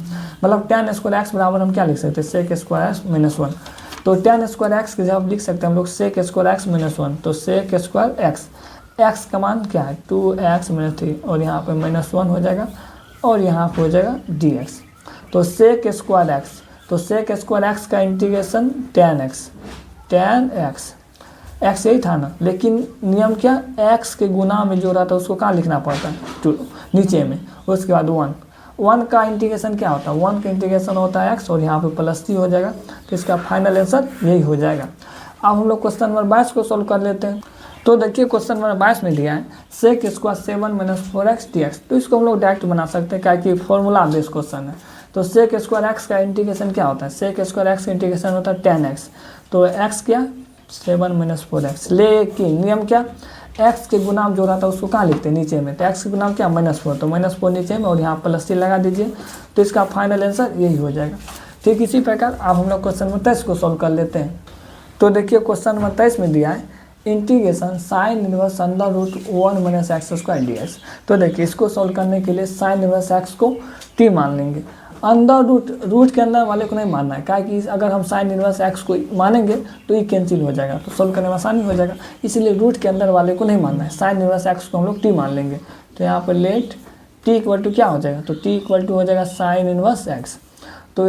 मतलब tan स्क्वायर एक्स बराबर हम क्या लिख सकते हैं, सेक स्क्वायर एक्स माइनस 1। तो tan स्क्वायर एक्स की जब लिख सकते हैं हम लोग सेक स्क्वायर एक्स माइनस 1, तो सेक स्क्वायर एक्स का मान क्या है 2x माइनस 3 और यहाँ पे माइनस 1 हो जाएगा और यहाँ पे हो जाएगा dx। तो सेक स्क्वायर एक्स, तो सेक स्क्वायर एक्स का इंटीग्रेशन tan x एक्स यही था ना, लेकिन नियम क्या, एक्स के गुना में जो रहता है उसको कहाँ लिखना पड़ता है, टू नीचे में, उसके बाद 1 का इंटीग्रेशन क्या होता है, 1 का इंटीग्रेशन होता है एक्स और यहाँ पे प्लस c हो जाएगा, तो इसका फाइनल आंसर यही हो जाएगा। अब हम लोग क्वेश्चन नंबर 22 को सोल्व कर लेते हैं। तो देखिए क्वेश्चन नंबर 22 में दिया है sec square 7 minus 4x dx, तो इसको हम लोग डायरेक्ट बना सकते हैं, क्या कि फॉर्मूला बेस क्वेश्चन है। तो सेक स्क्वायर एक्स का इंटीग्रेशन क्या होता है, सेक स्क्वायर एक्स का इंटीग्रेशन होता है tan x, तो x क्या 7 माइनस 4x, लेकिन नियम क्या, x के गुना जो रहता है उसको कहाँ लिखते हैं नीचे में, तो x के गुना क्या -4, तो -4 नीचे में और यहाँ प्लस c लगा दीजिए, तो इसका फाइनल आंसर यही हो जाएगा। ठीक इसी प्रकार अब हम लोग क्वेश्चन नंबर 23 को सॉल्व कर लेते हैं। तो देखिए क्वेश्चन नंबर 23 में दिया है integration sine inverse under root 1 minus x square dx। तो देखिए इसको सॉल्व करने के लिए साइन इनवर्स एक्स को t मान लेंगे, अंदर रूट के अंदर वाले को नहीं मानना है, क्या कि अगर हम साइन इनवर्स एक्स को मानेंगे तो ये कैंसिल हो जाएगा, तो सोल्व करने में आसानी हो जाएगा, इसलिए रूट के अंदर वाले को नहीं मानना है, साइन इनवर्स एक्स को हम लोग t मान लेंगे। तो यहाँ पर लेट t इक्वल टू क्या हो जाएगा, तो t इक्वल टू हो जाएगा साइन इनवर्स एक्स, तो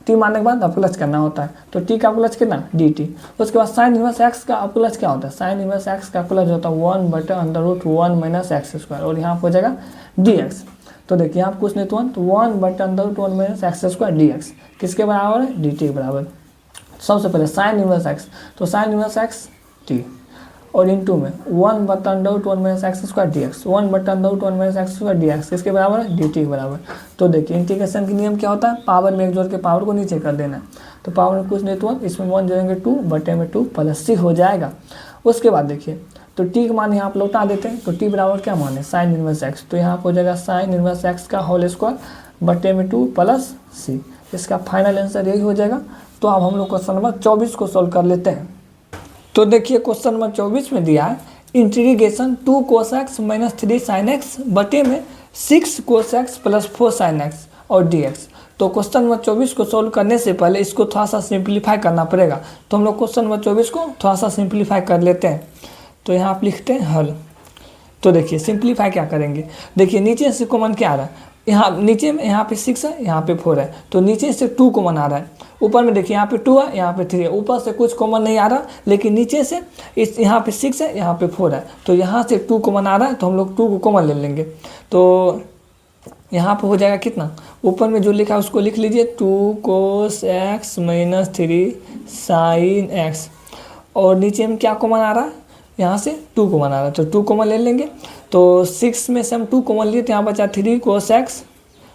t मानने के बाद अपलच करना होता है, तो t का अपलच कितना dt। उसके बाद साइन इनवर्स एक्स का अपलच क्या होता है, साइन इनवर्स एक्स का अपलच होता है 1 बटे under root 1 minus x square और यहाँ पर हो जाएगा dx। तो देखिए यहाँ कुछ नहीं तो 1 बटे under root 1 minus x square dx किसके बराबर है, dt के बराबर। सबसे पहले साइन इनवर्स एक्स, तो साइन इनवर्स एक्स t और इनटू में 1 बटे under root 1 minus x square dx, 1 बटे under root 1 minus x square dx किसके बराबर है, dt के बराबर। तो देखिए इंटीग्रेशन की नियम क्या होता है, पावर में एक जोड़ के पावर को नीचे कर देना है, तो पावर में कुछ नहीं तो 1, इसमें 1 जोड़ेंगे 2 बटे में 2 प्लस c हो जाएगा। उसके बाद देखिए तो t का मान यहाँ पर लौटा देते हैं, तो t बराबर क्या मान है साइन इनवर्स एक्स, तो यहाँ पर हो जाएगा साइन इनवर्स एक्स का होल स्क्वायर बटे में 2 प्लस c, इसका फाइनल आंसर यही हो जाएगा। तो अब हम लोग क्वेश्चन नंबर 24 को सॉल्व कर लेते हैं। तो देखिए क्वेश्चन नंबर 24 में दिया है integration 2 cos x minus 3 sin x बटे में 6 cos x plus 4 sin x और dx। तो क्वेश्चन नंबर 24 को सॉल्व करने से पहले इसको थोड़ा सा सिंप्लीफाई करना पड़ेगा, तो हम लोग क्वेश्चन नंबर 24 को थोड़ा सा सिंप्लीफाई कर लेते हैं। तो यहाँ आप लिखते हैं हल। तो देखिए सिंप्लीफाई क्या करेंगे, देखिए नीचे से कॉमन क्या आ रहा है, यहाँ नीचे में यहाँ पे 6 है, यहाँ पे 4 है, तो नीचे से 2 कॉमन आ रहा है, ऊपर में देखिए यहाँ पे 2 है, यहाँ पे 3 है, ऊपर से कुछ कॉमन नहीं आ रहा, लेकिन नीचे से इस यहाँ पे 6 है, यहाँ पे 4 है, तो यहाँ से 2 कॉमन आ रहा है, तो हम लोग 2 को कॉमन ले लेंगे। तो यहाँ पे हो जाएगा कितना, ऊपर में जो लिखा है उसको लिख लीजिए 2 cos x minus 3 sin x, और नीचे में क्या कॉमन आ रहा है, यहाँ से 2 कॉमन आ रहा है, तो 2 कॉमन ले लेंगे। तो 6 में से हम 2 कॉमन लिए तो यहाँ बचा 3 cos x,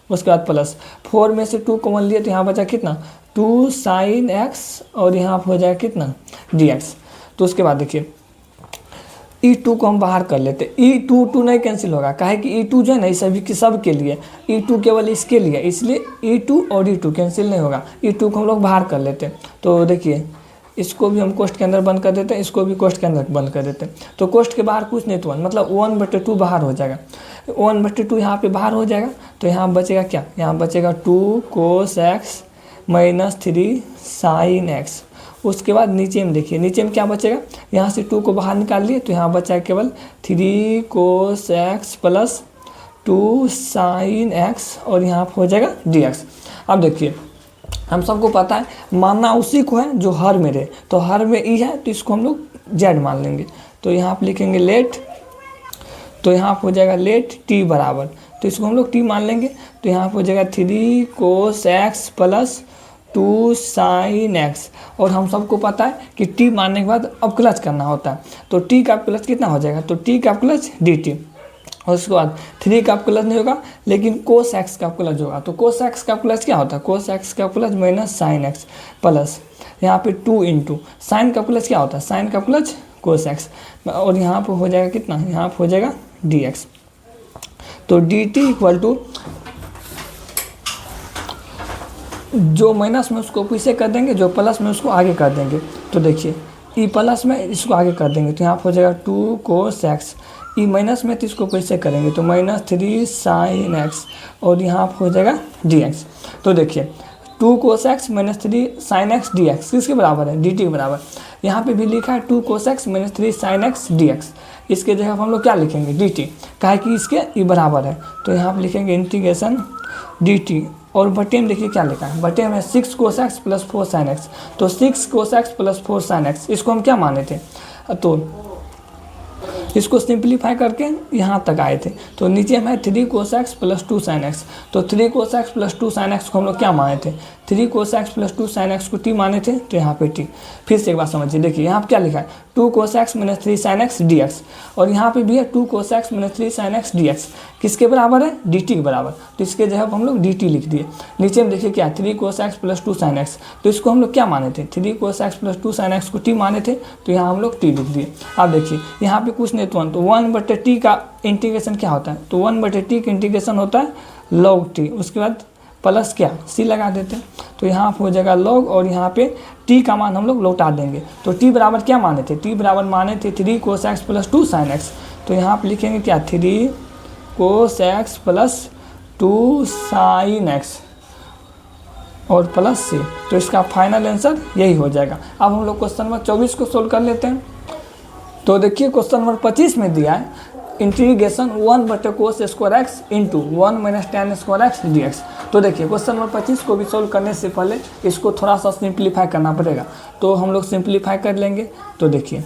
उसके बाद प्लस 4 में से 2 कॉमन लिए तो यहाँ बचा कितना 2 साइन एक्स और यहाँ पर हो जाएगा कितना dx। तो उसके बाद देखिए e2 को हम बाहर कर लेते हैं, e2 नहीं कैंसिल होगा, काहे कि e2 जो है ना सभी के सब के लिए, e2 केवल इसके लिए, इसलिए e2 और e2 कैंसिल नहीं होगा, e2 को हम लोग बाहर कर लेते हैं। तो देखिए इसको भी हम कोष्ठ के अंदर बंद कर देते हैं, इसको भी कोष्ठ के अंदर बंद कर देते हैं। तो कोष्ठ के बाहर कुछ नहीं तो 1 मतलब 1/2 बाहर हो जाएगा, 1/2 यहाँ पे बाहर हो जाएगा। तो यहाँ बचेगा क्या, यहाँ बचेगा 2 cos x - 3 sin x। उसके बाद नीचे में देखिए, नीचे में क्या बचेगा, यहाँ से 2 को बाहर निकाल लिए तो यहाँ बचा केवल 3 cos x + 2 sin x और यहाँ हो जाएगा dx। अब देखिए हम सबको पता है मानना उसी को है जो हर में रहे, तो हर में ई है तो इसको हम लोग z मान लेंगे। तो यहाँ पर लिखेंगे लेट, तो यहाँ पर हो जाएगा लेट t बराबर, तो इसको हम लोग t मान लेंगे। तो यहाँ पर हो जाएगा 3 cos x + 2 sin x। और हम सबको पता है कि t मानने के बाद अब क्लच करना होता है, तो t का क्लच कितना हो जाएगा, तो t का क्लच dt। और उसके बाद 3 का क्लच नहीं होगा लेकिन cos x का क्लच होगा। तो cos x का क्लच क्या होता है, cos x का क्लच - sin x प्लस यहाँ पे 2 × sin का क्लच क्या होता है, sin का क्लच cos x। और यहाँ पर हो जाएगा कितना, यहाँ पर हो जाएगा dx। तो dt = जो माइनस में उसको पीछे कर देंगे, जो प्लस में उसको आगे कर देंगे। तो देखिए ई प्लस में इसको आगे कर देंगे तो यहाँ पर हो जाएगा 2 cos x, ई माइनस में तो इसको पीछे करेंगे तो -3 sin x और यहाँ पर हो जाएगा dx। तो देखिए 2 cos x - 3 sin x dx किसके बराबर है, dt के बराबर। यहाँ पे भी लिखा है 2 cos x - 3 sin x dx, इसके जगह हम लोग क्या लिखेंगे dt, काहे कि इसके ई बराबर है। तो यहाँ पर लिखेंगे इंटीग्रेशन dt। और बटे में देखिए क्या लिखा है, बटे में 6 cos x + 4 sin x। तो 6 cos x + 4 sin x इसको हम क्या माने थे, तो इसको सिंप्लीफाई करके यहाँ तक आए थे। तो नीचे में 3 cos x + 2 sin x। तो 3 cos x + 2 sin x को हम लोग क्या माने थे, 3 cos x + 2 sin x को t माने थे। तो यहाँ पे t, फिर से एक बात समझिए, देखिए यहाँ पे क्या लिखा है 2 cos x - 3 sin x dx, और यहाँ पे भी है 2 cos x - 3 sin x dx किसके बराबर है, dt के बराबर। तो इसके जगह हम लोग dt लिख दिए। नीचे में देखिए क्या 3 cos x + 2 sin x, तो इसको हम लोग क्या माने थे, 3 cos x + 2 sin x को t माने थे। तो यहाँ हम लोग t लिख दिए। अब देखिए यहाँ पे कुछ नहीं तो 1/t का इंटीग्रेशन क्या होता है, तो 1/t का इंटीग्रेशन होता है log t। उसके बाद प्लस क्या c लगा देते हैं, तो यहाँ हो जाएगा log और यहाँ पे t का मान हम लोग लौटा देंगे। तो t बराबर क्या माने थे, t बराबर माने थे 3 cos x + 2 sin x। तो यहाँ पे लिखेंगे क्या 3 cos x + 2 sin x और प्लस c। तो इसका फाइनल आंसर यही हो जाएगा। अब हम लोग क्वेश्चन नंबर 24 को सोल्व कर लेते हैं। तो देखिए क्वेश्चन नंबर 25 में दिया है integration 1/cos square x × 1 - tan square x dx। तो देखिए क्वेश्चन नंबर 25 को भी सोल्व करने से पहले इसको थोड़ा सा सिंप्लीफाई करना पड़ेगा, तो हम लोग सिंप्लीफाई कर लेंगे। तो देखिए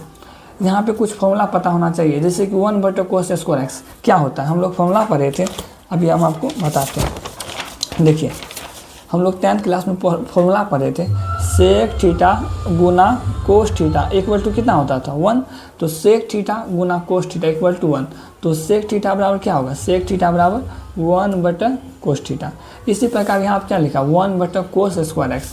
यहाँ पे कुछ फॉर्मूला पता होना चाहिए, जैसे कि 1/cos स्क्वायर x क्या होता है, हम लोग फॉर्मूला पढ़े थे, अभी हम आपको बताते हैं। देखिए हम लोग 10th क्लास में फॉर्मूला पढ़े थे, सेक थीटा गुना कोस थीटा इक्वल टू कितना होता था 1। तो सेक थीटा गुना कोस थीटा इक्वल टू 1। तो सेक थीटा बराबर क्या होगा, सेक थीटा बराबर 1/cos थीटा। इसी प्रकार यहाँ पर क्या लिखा 1/cos स्क्वायर x।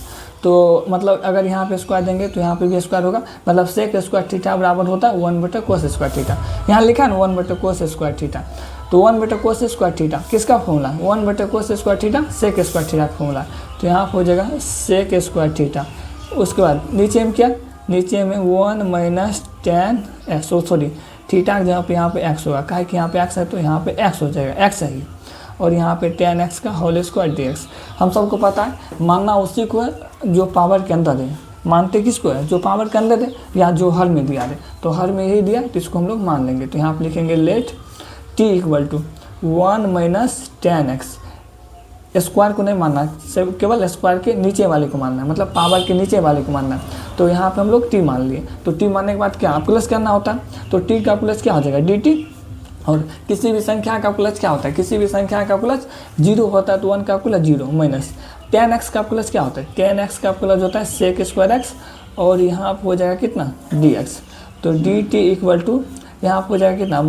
तो मतलब अगर यहाँ पे स्क्वायर देंगे तो यहाँ पे भी स्क्वायर होगा, मतलब सेक स्क्वायर थीटा बराबर होता है 1/cos स्क्वायर थीटा। यहाँ लिखा है ना 1/cos स्क्वायर थीटा, तो 1/cos स्क्वायर थीटा किसका फॉर्मूला है, 1/cos square theta sec square theta का फॉर्मूला है। तो यहाँ हो जाएगा सेक स्क्वायर थीटा। उसके बाद नीचे में क्या, नीचे में 1 - tan x, सॉरी थीटा जहाँ पे यहाँ पे x होगा, काहे कि यहाँ पे x है तो यहाँ पे x हो जाएगा, x है ही। और यहाँ पे tan x का होल स्क्वायर dx। हम सबको पता है मानना उसी को है जो पावर के अंदर है, मानते किसको है, जो पावर के अंदर है या जो हर में दिया है। तो हर में यही दिया तो इसको हम लोग मान लेंगे। तो यहाँ पे लिखेंगे let t = 1 - tan x। Square को नहीं मानना, सिर्फ केवल स्क्वायर के नीचे वाले को मानना है, मतलब पावर के नीचे वाले को मानना है। तो यहाँ पे हम लोग t मान लिए। तो t मानने के बाद क्या प्लस करना होता है, तो t का प्लस क्या हो जाएगा dt। और किसी भी संख्या का प्लस क्या होता है, किसी भी संख्या का प्लस 0 होता है तो 1 का प्लस 0 माइनस tan x का प्लस क्या होता है, tan x का प्लस होता है सेक स्क्वायर x और यहाँ पर हो जाएगा कितना dx। तो dt = यहाँ पर हो जाएगा कितना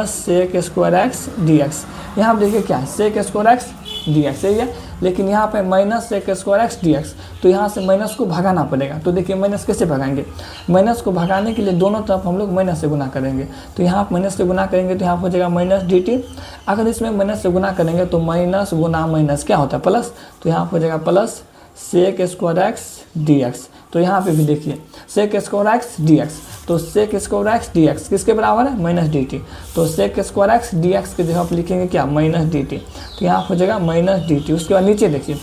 -sec² x dx। यहाँ पर देखिए क्या है sec square x d x, यही है। लेकिन यहाँ पे minus sec square x D x, तो यहाँ से माइनस को भगाना पड़ेगा। तो देखिए माइनस कैसे भगाएंगे, माइनस को भगाने के लिए दोनों तरफ हम लोग माइनस से गुना करेंगे। तो यहाँ माइनस से गुना करेंगे तो यहाँ हो जाएगा माइनस डी टी। अगर इसमें माइनस से गुना करेंगे तो माइनस गुना माइनस क्या होता है प्लस, तो यहाँ हो जाएगा plus sec square x D x. तो यहाँ पे भी देखिए sec square x D x, तो sec square x D x किसके बराबर है, माइनस डी टी। तो sec square x D X के जगह आप लिखेंगे क्या, माइनस डी टी। तो यहाँ हो जाएगा माइनस डी टी। उसके बाद नीचे देखिए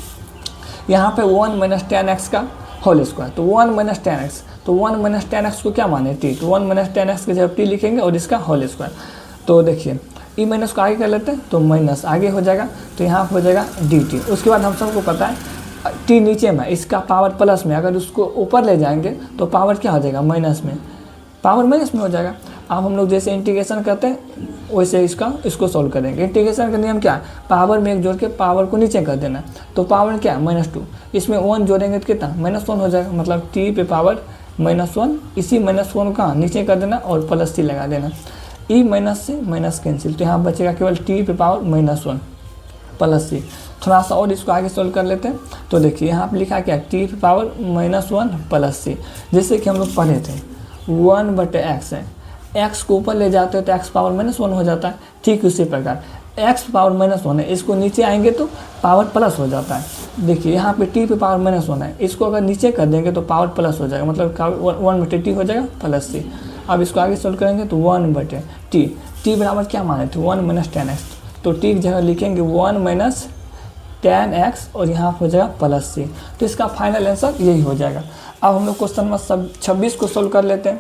यहाँ पे 1 माइनस टेन एक्स का होल स्क्वायर, तो 1 माइनस टेन एक्स, तो 1 माइनस टेन एक्स को क्या माने टी, तो 1 माइनस टेन एक्स के जगह टी लिखेंगे और इसका होल स्क्वायर। तो देखिए ई माइनस को आगे कर लेते हैं तो माइनस आगे हो जाएगा, तो यहाँ हो जाएगा डी टी। उसके बाद हम सबको पता है टी नीचे में, इसका पावर प्लस में, अगर उसको ऊपर ले जाएंगे तो पावर क्या हो जाएगा, माइनस में, पावर माइनस में हो जाएगा। अब हम लोग जैसे इंटीग्रेशन करते हैं वैसे इसको सॉल्व करेंगे। इंटीग्रेशन का नियम क्या है, पावर में एक जोड़ के पावर को नीचे कर देना। तो पावर क्या है, -2, इसमें 1 जोड़ेंगे तो कितना, -1 हो जाएगा। मतलब टी पे पावर -1, इसी -1 का नीचे कर देना और प्लस सी लगा देना। ई माइनस से माइनस कैंसिल, तो यहाँ बचेगा केवल टी पे पावर -1 प्लस सी। थोड़ा सा और इसको आगे सॉल्व कर लेते हैं। तो देखिए यहाँ पे लिखा क्या, टी पे पावर -1 प्लस सी। जैसे कि हम लोग पढ़े थे 1/x है, x को ऊपर ले जाते हो तो x पावर -1 हो जाता है। ठीक उसी प्रकार x पावर -1 है, इसको नीचे आएंगे तो पावर प्लस हो जाता है। देखिए यहाँ पे t पे पावर -1 है, इसको अगर नीचे कर देंगे तो पावर प्लस हो जाएगा, मतलब 1/t हो जाएगा प्लस सी। अब इसको आगे सॉल्व करेंगे तो 1/t, t बराबर क्या माने थे, 1 माइनस टेन एक्स। तो t की जगह लिखेंगे 1 माइनस टेन एक्स और यहाँ हो जाएगा प्लस सी। तो इसका फाइनल आंसर यही हो जाएगा। अब हम लोग क्वेश्चन नंबर 26 को सोल्व कर लेते हैं।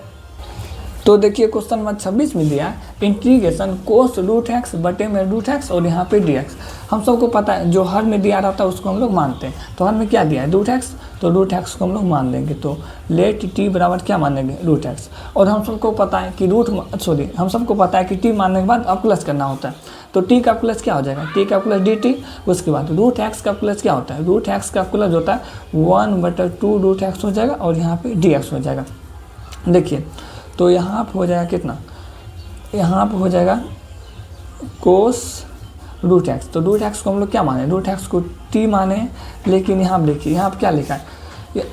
तो देखिए क्वेश्चन नंबर 26 में दिया है इंटीग्रेशन कोस रूट एक्स बटे में रूट एक्स और यहाँ पे डी एक्स। हम सबको पता है जो हर में दिया रहता है उसको हम लोग मानते हैं। तो हर में क्या दिया है, रूट एक्स, तो रूट एक्स को हम लोग मान लेंगे। तो लेट टी बराबर क्या मानेंगे, रूट एक्स। और हम सबको पता है कि हम सबको पता है कि टी मानने के बाद अब प्लस करना होता है। तो टी का प्लस क्या हो जाएगा, टी का प्लस डी टी। उसके बाद रूट एक्स का प्लस क्या होता है, रूट एक्स का प्लस होता है 1/2 रूट एक्स हो जाएगा और यहाँ पे डी एक्स हो जाएगा। देखिए तो यहाँ पर हो जाएगा कितना, यहाँ पर हो जाएगा कोस रूट एक्स। तो रूट एक्स को हम लोग क्या माने, रूट एक्स को टी माने। लेकिन यहाँ देखिए यहाँ पर क्या लिखा है,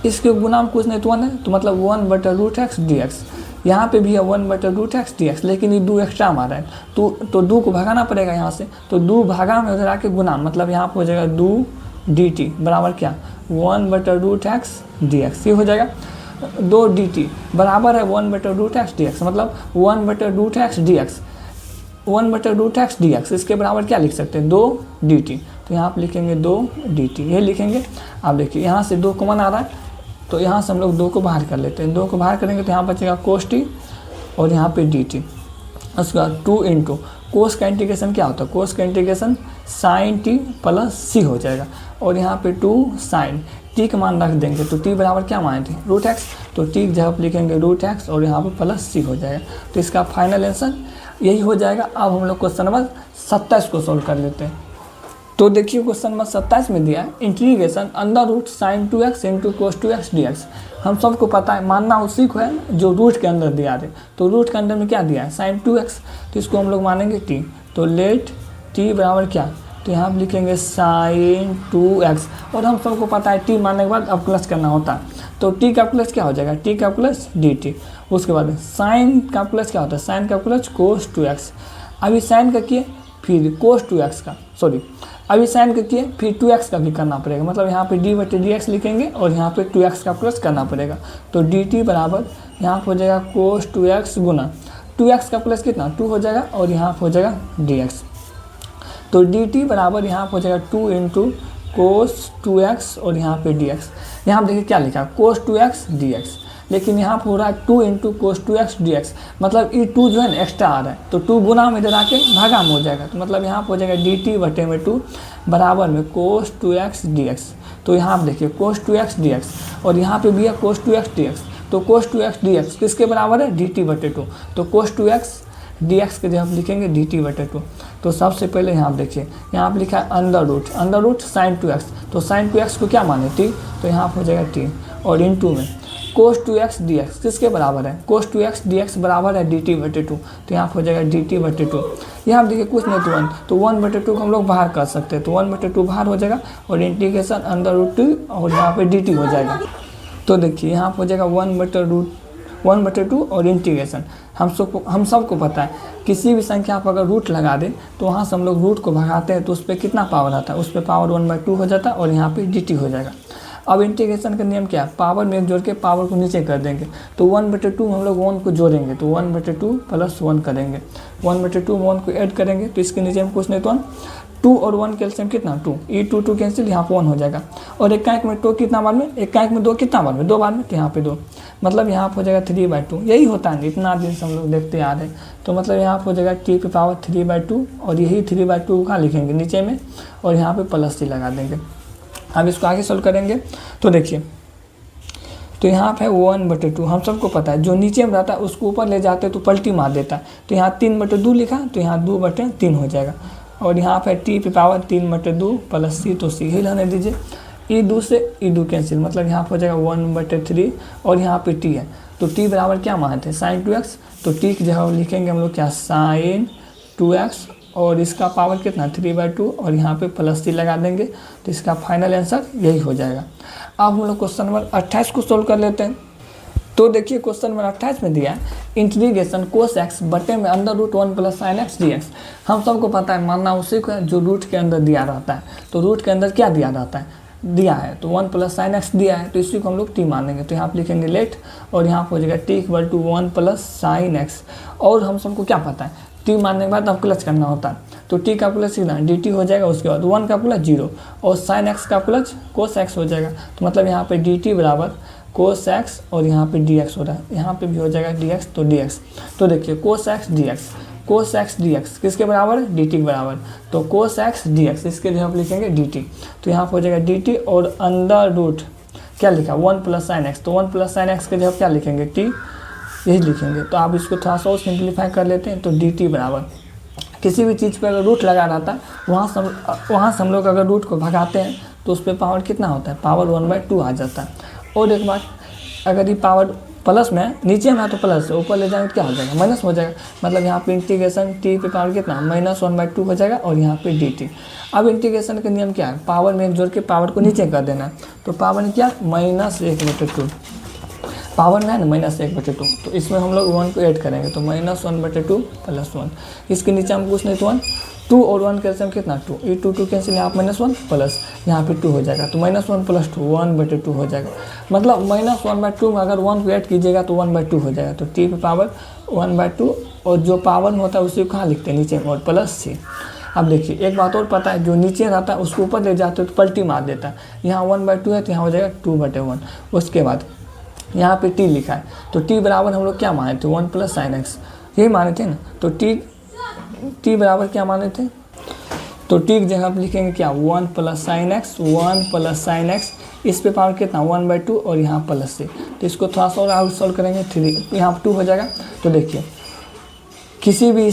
इसके गुना में कुछ नहीं तो 1 है, तो मतलब 1/रूट एक्स डी एक्स। यहाँ पे भी है 1/रूट एक्स डी एक्स, लेकिन ये 2 एक्स्ट्रा हमारा है तो 2 को भगाना पड़ेगा यहाँ से। तो 2 भागा में उधर आके गुना, मतलब यहाँ पर हो जाएगा 2 डी टी बराबर क्या, 1/रूट एक्स डी एक्स। ये हो जाएगा 2 डी टी बराबर है 1/रूट एक्स डी एक्स, मतलब 1/रूट एक्स डी एक्स, 1/रूट एक्स डी एक्स। इसके बराबर क्या लिख सकते हैं, 2 डी टी। तो यहाँ पर लिखेंगे 2 डी टी, ये लिखेंगे। आप देखिए यहाँ से 2 कॉमन आ रहा है, तो यहाँ से हम लोग 2 को बाहर कर लेते हैं। 2 को बाहर करेंगे तो यहाँ बचेगा कोस टी और यहाँ पे डी टी। उसके बाद 2 इंटू कोस का इंटीग्रेशन क्या होता है, कोस का इंटीग्रेशन साइन टी प्लस सी हो जाएगा। और यहाँ पे 2 साइन टी का मान रख देंगे तो टी बराबर क्या माने थे, रूट एक्स। तो टी की जगह लिखेंगे रूट एक्स और यहाँ पे प्लस सी हो जाएगा। तो इसका फाइनल आंसर यही हो जाएगा। अब हम लोग क्वेश्चन नंबर 27 को सोल्व कर लेते हैं। तो देखिए क्वेश्चन नंबर 27 में दिया है integration under root sine 2x into cos 2x d x. हम सबको पता है, मानना उसी को है जो रूट के अंदर दिया है। तो रूट के अंदर में क्या दिया है, साइन 2x, तो इसको हम लोग मानेंगे t। तो लेट t बराबर क्या, तो यहाँ पर लिखेंगे साइन 2x। और हम सबको पता है t मानने के बाद अब प्लस करना होता है। तो t का प्लस क्या हो जाएगा, t का प्लस dt। उसके बाद साइन का प्लस क्या होता है, साइन का प्लस कोस 2x। अभी साइन का किए फिर कोस 2x का, अभी साइन का किए फिर 2x का भी करना पड़ेगा। मतलब यहाँ पे d/dx लिखेंगे और यहाँ पे 2x का प्लस करना पड़ेगा। तो dt बराबर यहाँ पर हो जाएगा कोस 2x गुना 2x का प्लस कितना 2 हो जाएगा और यहाँ पर हो जाएगा dx। तो dt बराबर यहाँ पर हो जाएगा 2 इंटू कोस 2x और यहाँ पे dx। यहाँ पर देखिए क्या लिखा, कोस 2x dx, लेकिन यहाँ पर हो रहा है 2 इंटू कोस 2x dx। मतलब ये 2 जो है ना एक्स्ट्रा आ रहा है, तो 2 गुना में इधर आके भागा में हो जाएगा। तो मतलब यहाँ पर हो जाएगा dt/2 बराबर में कोस 2x dx। तो यहाँ पर देखिए कोस 2x dx और यहाँ पे भी है कोस 2x dx। तो कोस 2x dx किसके बराबर है, dt/2। तो कोस 2x dx के जगह लिखेंगे dt/2। तो सबसे पहले यहाँ देखिए यहाँ पर लिखा है अंडर रूट साइन 2x। तो साइन 2x को क्या माने, t। तो यहाँ पर हो जाएगा t और इंटू में कोस 2x dx किसके बराबर है, कोस 2x dx बराबर है dt/2, तो यहाँ पर हो जाएगा dt/2। यहाँ देखिए कुछ नहीं तो 1, तो 1/2 को हम लोग बाहर कर सकते हैं, तो 1/2 बाहर हो जाएगा और इंटीग्रेशन अंडर√2 और यहाँ पे dt हो जाएगा। तो देखिए यहाँ पर हो जाएगा 1/2 और इंटीग्रेशन। हम सबको पता है किसी भी संख्या पर अगर रूट लगा दें तो वहाँ से हम लोग रूट को भगाते हैं तो उस पर कितना पावर आता है, उस पर पावर 1/2 हो जाता है और यहाँ पे dt हो जाएगा। अब इंटीग्रेशन का नियम क्या है, पावर में जोड़ के पावर को नीचे कर देंगे, तो 1/2 हम लोग 1 को जोड़ेंगे तो 1/2 प्लस 1 करेंगे, 1/2 में 1 को ऐड करेंगे तो इसके नीचे हम कुछ नहीं तो 1, 2 और 1 कैल्शियम कितना 2, ये 2 कैंसिल, यहाँ पर 1 हो जाएगा। और एक में 2 कितना बार में, एक में 2 कितना बार में, 2 बार में, तो यहाँ पे 2, मतलब यहाँ पर हो जाएगा 3/2। यही होता है, इतना दिन से हम लोग देखते आ रहे हैं। तो मतलब यहाँ पर हो जाएगा t पे पावर 3/2 और यही 3/2 कहाँ लिखेंगे नीचे में और यहाँ पे प्लस c लगा देंगे। अब इसको आगे सोल्व करेंगे तो देखिए, तो यहाँ पे 1/2 हम सबको पता है, जो नीचे में रहता है उसको ऊपर ले जाते हैं तो पलटी मार देता है, तो यहाँ 3/2 लिखा तो यहाँ 2/3 हो जाएगा। और यहाँ पे t पे पावर 3/2 प्लस c, तो c ही रहने दीजिए। e2 से e2 कैंसिल, मतलब यहाँ पर हो जाएगा 1/3 और यहाँ पे t है, तो t बराबर क्या मान थे sin 2x, तो t की जगह लिखेंगे हम लोग क्या sin 2x और इसका पावर कितना 3/2 और यहाँ पे प्लस c लगा देंगे, तो इसका फाइनल आंसर यही हो जाएगा। अब हम लोग क्वेश्चन नंबर 28 को सोल्व कर लेते हैं। तो देखिए क्वेश्चन नंबर 28 में दिया है इंटीग्रेशन कोस x बटे में अंडर√1 प्लस साइन x dx। हम सबको पता है मानना उसी को है जो रूट के अंदर दिया रहता है, तो रूट के अंदर क्या दिया रहता है, दिया है तो 1 प्लस साइन x दिया है, तो इसी को हम लोग t मानेंगे, तो यहाँ पर लिखेंगे लेट और यहाँ पर हो जाएगा t=1 प्लस साइन x। और हम सबको क्या पता है t मानने के बाद अब प्लस करना होता है, तो t का प्लस कितना dt हो जाएगा, उसके बाद 1 का प्लस 0 और साइन x का प्लस कोस x हो जाएगा, तो मतलब यहाँ पे dt बराबर कोस x और यहाँ पे dx हो रहा है, यहाँ पे भी हो जाएगा dx, तो dx। तो देखिए कोस x dx किसके बराबर है, dt के बराबर, तो कोस x dx इसके लिए हम लिखेंगे dt, तो यहाँ पर हो जाएगा dt और अंडर रूट क्या लिखा 1 प्लस साइन x, तो 1 प्लस साइन x के लिए क्या लिखेंगे t, यही लिखेंगे। तो आप इसको थोड़ा सा और सिंप्लीफाई कर लेते हैं, तो dt बराबर किसी भी चीज़ पर अगर रूट लगा रहता है वहाँ से हम लोग अगर रूट को भगाते हैं तो उस पर पावर कितना होता है, पावर 1/2 आ जाता है। और एक बात, अगर ये पावर प्लस में नीचे में है तो प्लस से ऊपर ले जाएंगे तो क्या हो जाएगा माइनस हो जाएगा, मतलब यहाँ पे इंटीग्रेशन t पे पावर कितना -1/2 हो जाएगा और यहाँ पे dt। अब इंटीग्रेशन का नियम क्या है, पावर में एक जोड़ के पावर को नीचे कर देना, तो पावर क्या -1/2, पावर में है ना -1/2, तो इसमें हम लोग 1 को ऐड करेंगे तो -1/2 प्लस 1, इसके नीचे हम कुछ नहीं तो 1, 2 और 1 कैल्शियम कितना 2, ये 2 कैंसिल, यहाँ -1 प्लस यहाँ पे 2 हो जाएगा, तो -1 प्लस 2 1/2 हो जाएगा, मतलब -1/2 में अगर 1 को ऐड कीजिएगा तो 1/2 हो जाएगा, तो t पे पावर 1/2 और जो पावर में होता है उसी को कहाँ लिखते हैं नीचे में और प्लस c। अब देखिए एक बात और पता है, जो नीचे रहता है उसको ऊपर ले जाते हो तो पलटी मार देता है, यहाँ 1/2 है तो यहाँ हो जाएगा 2/1। उसके बाद यहाँ पे t लिखा है, तो t बराबर हम लोग क्या माने थे 1 प्लस साइन x, यही माने थे ना, तो t बराबर क्या माने थे, तो t की जगह आप लिखेंगे क्या 1 प्लस साइन x, इस पे पावर कितना 1/2 और यहाँ प्लस से, तो इसको थोड़ा सा और आउट सॉल्व करेंगे 3, यहाँ 2 हो जाएगा। तो देखिए किसी भी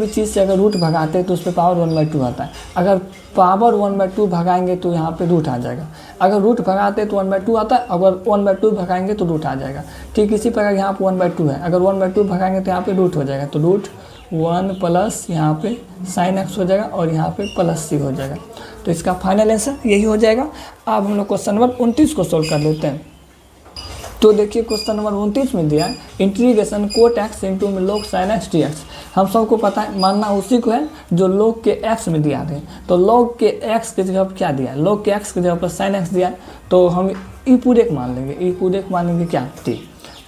चीज़ से अगर रूट भगाते हैं तो उस पर पावर 1/2 आता है, अगर पावर 1/2 भगाएंगे तो यहाँ पे रूट आ जाएगा, अगर रूट भगाते हैं तो 1/2 आता है, अगर 1/2 भगाएंगे तो रूट आ जाएगा। ठीक इसी प्रकार यहाँ पे 1/2 है, अगर 1/2 भगाएंगे तो यहाँ पे रूट हो जाएगा, तो रूट 1 प्लस यहाँ पे साइन x हो जाएगा और यहाँ पे प्लस c हो जाएगा, तो इसका फाइनल आंसर यही हो जाएगा। अब हम लोग क्वेश्चन नंबर 29 को सोल्व कर लेते हैं। तो देखिए क्वेश्चन नंबर 29 में दिया है इंटीग्रेशन कोट x इंटू में log sin x dx। हम सबको पता है मानना उसी को है जो log के x में दिया है, तो log के x के जगह क्या दिया है, log के x के जगह पर sin x दिया है, तो हम ई पूरे को मान लेंगे, ई पूरे को मानेंगे क्या t,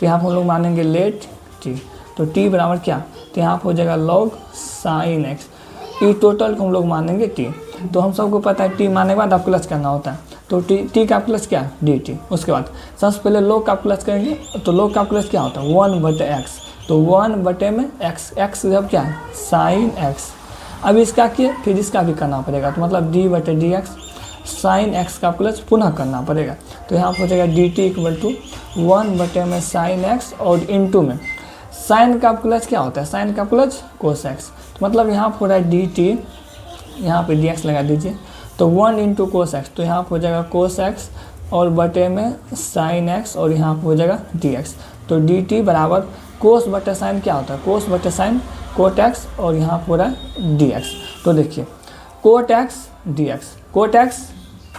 तो यहाँ पर हम लोग मानेंगे लेट t, तो t बराबर क्या, तो यहाँ पर हो जाएगा log sin x, ई टोटल को हम लोग मानेंगे t, तो हम सबको पता है t मानने के बाद आप प्लस करना होता है, तो t का प्लस क्या dt। उसके बाद सबसे पहले log का प्लस करेंगे, तो log का प्लस क्या होता है 1/x, तो 1 में x जब क्या है साइन x। अब इसका किए फिर इसका भी करना पड़ेगा, तो मतलब d/dx साइन x का प्लस पुनः करना पड़ेगा, तो यहाँ पर हो जाएगा dt = 1 में साइन x और इंटू में साइन का प्लस क्या होता है, साइन का प्लस कोस x, तो मतलब यहाँ पर हो रहा है dt, यहाँ पे dx लगा दीजिए, तो 1 इंटू कोस x, तो यहाँ पर हो जाएगा कोस x और बटे में साइन एक्स और यहाँ पर हो जाएगा डी एक्स। तो डी टी बराबर कोस बटे साइन क्या होता है, कोस बटे साइन कोट एक्स और यहाँ पर हो रहा है डी एक्स। तो देखिए cot x D x, cot x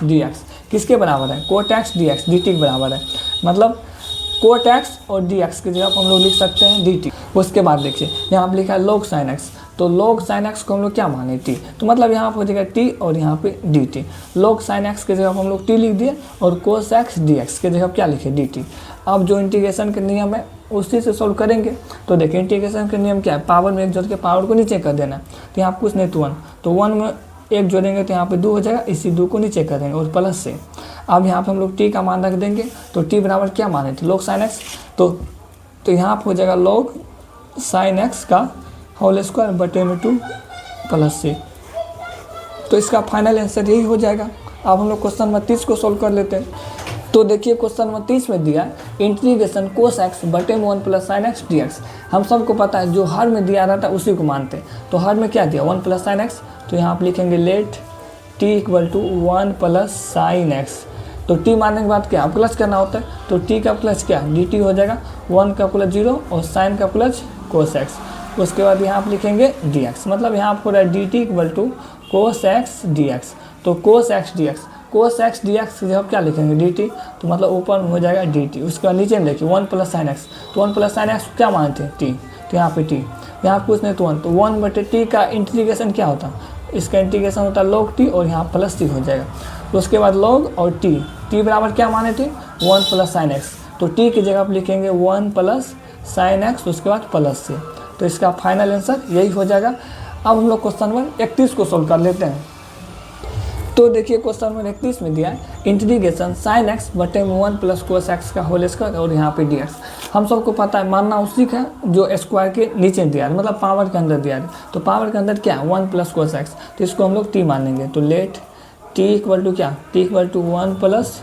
D x किसके बराबर है, cot x D x d T के बराबर है। मतलब कोट एक्स और डी एक्स की जगह हम लोग लिख सकते हैं डी टी। उसके बाद देखिए यहाँ पर लिखा है लॉग साइन एक्स, तो लॉग साइन एक्स को हम लोग क्या माने टी, तो मतलब यहाँ पर हो जाएगा टी और यहाँ पे D T. Log sine x की जगह हम लोग टी लिख दिए और कोस एक्स डी एक्स की जगह क्या लिखे डी टी। अब जो इंटीग्रेशन के नियम है उसी से सॉल्व करेंगे। तो देखिए इंटीग्रेशन के नियम क्या है, पावर में एक जोड़ के पावर को नीचे कर देना। तो यहाँ कुछ नहीं तो वन, तो वन में एक जोड़ेंगे तो यहाँ पे 2 हो जाएगा, इसी 2 को नीचे कर देंगे और प्लस से। अब यहाँ पे हम लोग टी का मान रख देंगे, तो टी बराबर क्या माने थे, लॉग साइन एक्स। तो यहाँ पे हो जाएगा लॉग साइन एक्स का होल स्क्वायर बटे में 2 प्लस से। तो इसका फाइनल आंसर यही हो जाएगा। अब हम लोग क्वेश्चन नंबर 30 को सॉल्व कर लेते हैं। तो देखिए क्वेश्चन नंबर 30 में दिया इंटीग्रेशन कोस एक्स बटे में 1 plus sine x D x. हम सबको पता है जो हर में दिया रहता है उसी को मानते हैं। तो हर में क्या दिया 1 प्लस साइन एक्स, तो यहाँ पर लिखेंगे let t equal to 1 plus sine x. तो टी मानने के बाद क्या प्लस करना होता है, तो टी का प्लस क्या डी टी हो जाएगा, 1 का प्लस 0 और साइन का प्लस कोस एक्स। उसके बाद यहाँ पर लिखेंगे डी एक्स, मतलब यहाँ पर हो रहा है D T equal to cos X D x. तो cos X D X, cos X D x की जगह क्या लिखेंगे डी टी, तो मतलब ऊपर में हो जाएगा डी टी। उसके बाद नीचे में देखिए 1 प्लस साइन एक्स, तो 1 प्लस साइन एक्स क्या मानते हैं टी, तो यहाँ पे टी, यहाँ कुछ नहीं तो 1, तो 1 बटे टी का इंटीग्रेशन क्या होता है, इसका इंटीग्रेशन होता है लॉग टी और यहाँ प्लस टी हो जाएगा। तो उसके बाद लॉग और टी, टी बराबर क्या माने थे 1 प्लस साइन एक्स, तो टी की जगह पर लिखेंगे 1 प्लस साइन एक्स, उसके बाद प्लस से। तो इसका फाइनल आंसर यही हो जाएगा। अब हम लोग क्वेश्चन नंबर 31 को सोल्व कर लेते हैं। तो देखिए क्वेश्चन नंबर 31 में दिया है इंटीग्रेशन साइन एक्स बटे में 1 प्लस कोस एक्स का होल स्क्वायर और यहाँ पे डी एक्स। हम सबको पता है मानना उसी का जो स्क्वायर के नीचे दिया है, मतलब पावर के अंदर दिया है। तो पावर के अंदर क्या है 1 प्लस कोस एक्स, तो इसको हम लोग टी मानेंगे। तो लेट टी इक्वल टू क्या, t equal to 1 plus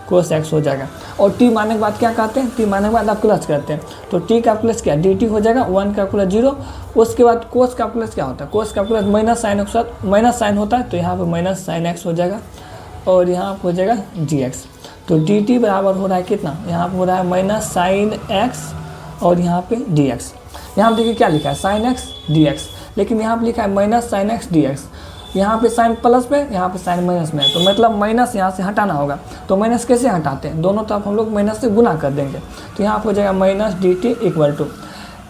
cos x हो जाएगा। और टी मानने के बाद क्या कहते हैं, टी मानने के बाद आप प्लस करते हैं। तो टी का प्लस क्या डी टी हो जाएगा, 1 का प्लस 0। उसके बाद कोस का प्लस क्या होता है, कोस का plus minus sine x, minus sine होता है, तो यहाँ पे माइनस साइन एक्स हो जाएगा और यहाँ पर हो जाएगा डी एक्स। तो डी टी बराबर हो रहा है कितना, यहाँ पर हो रहा है माइनस साइन एक्स और यहाँ पे डी एक्स। यहाँ पर देखिए क्या लिखा है साइन एक्स डी एक्स, लेकिन यहाँ पर लिखा है minus sine x D X. यहाँ पे साइन प्लस में, यहाँ पे साइन माइनस में, तो मतलब माइनस यहाँ से हटाना होगा। तो माइनस कैसे हटाते हैं, दोनों तरफ हम लोग माइनस से गुना कर देंगे। तो यहाँ पे हो जाएगा minus D T equal to,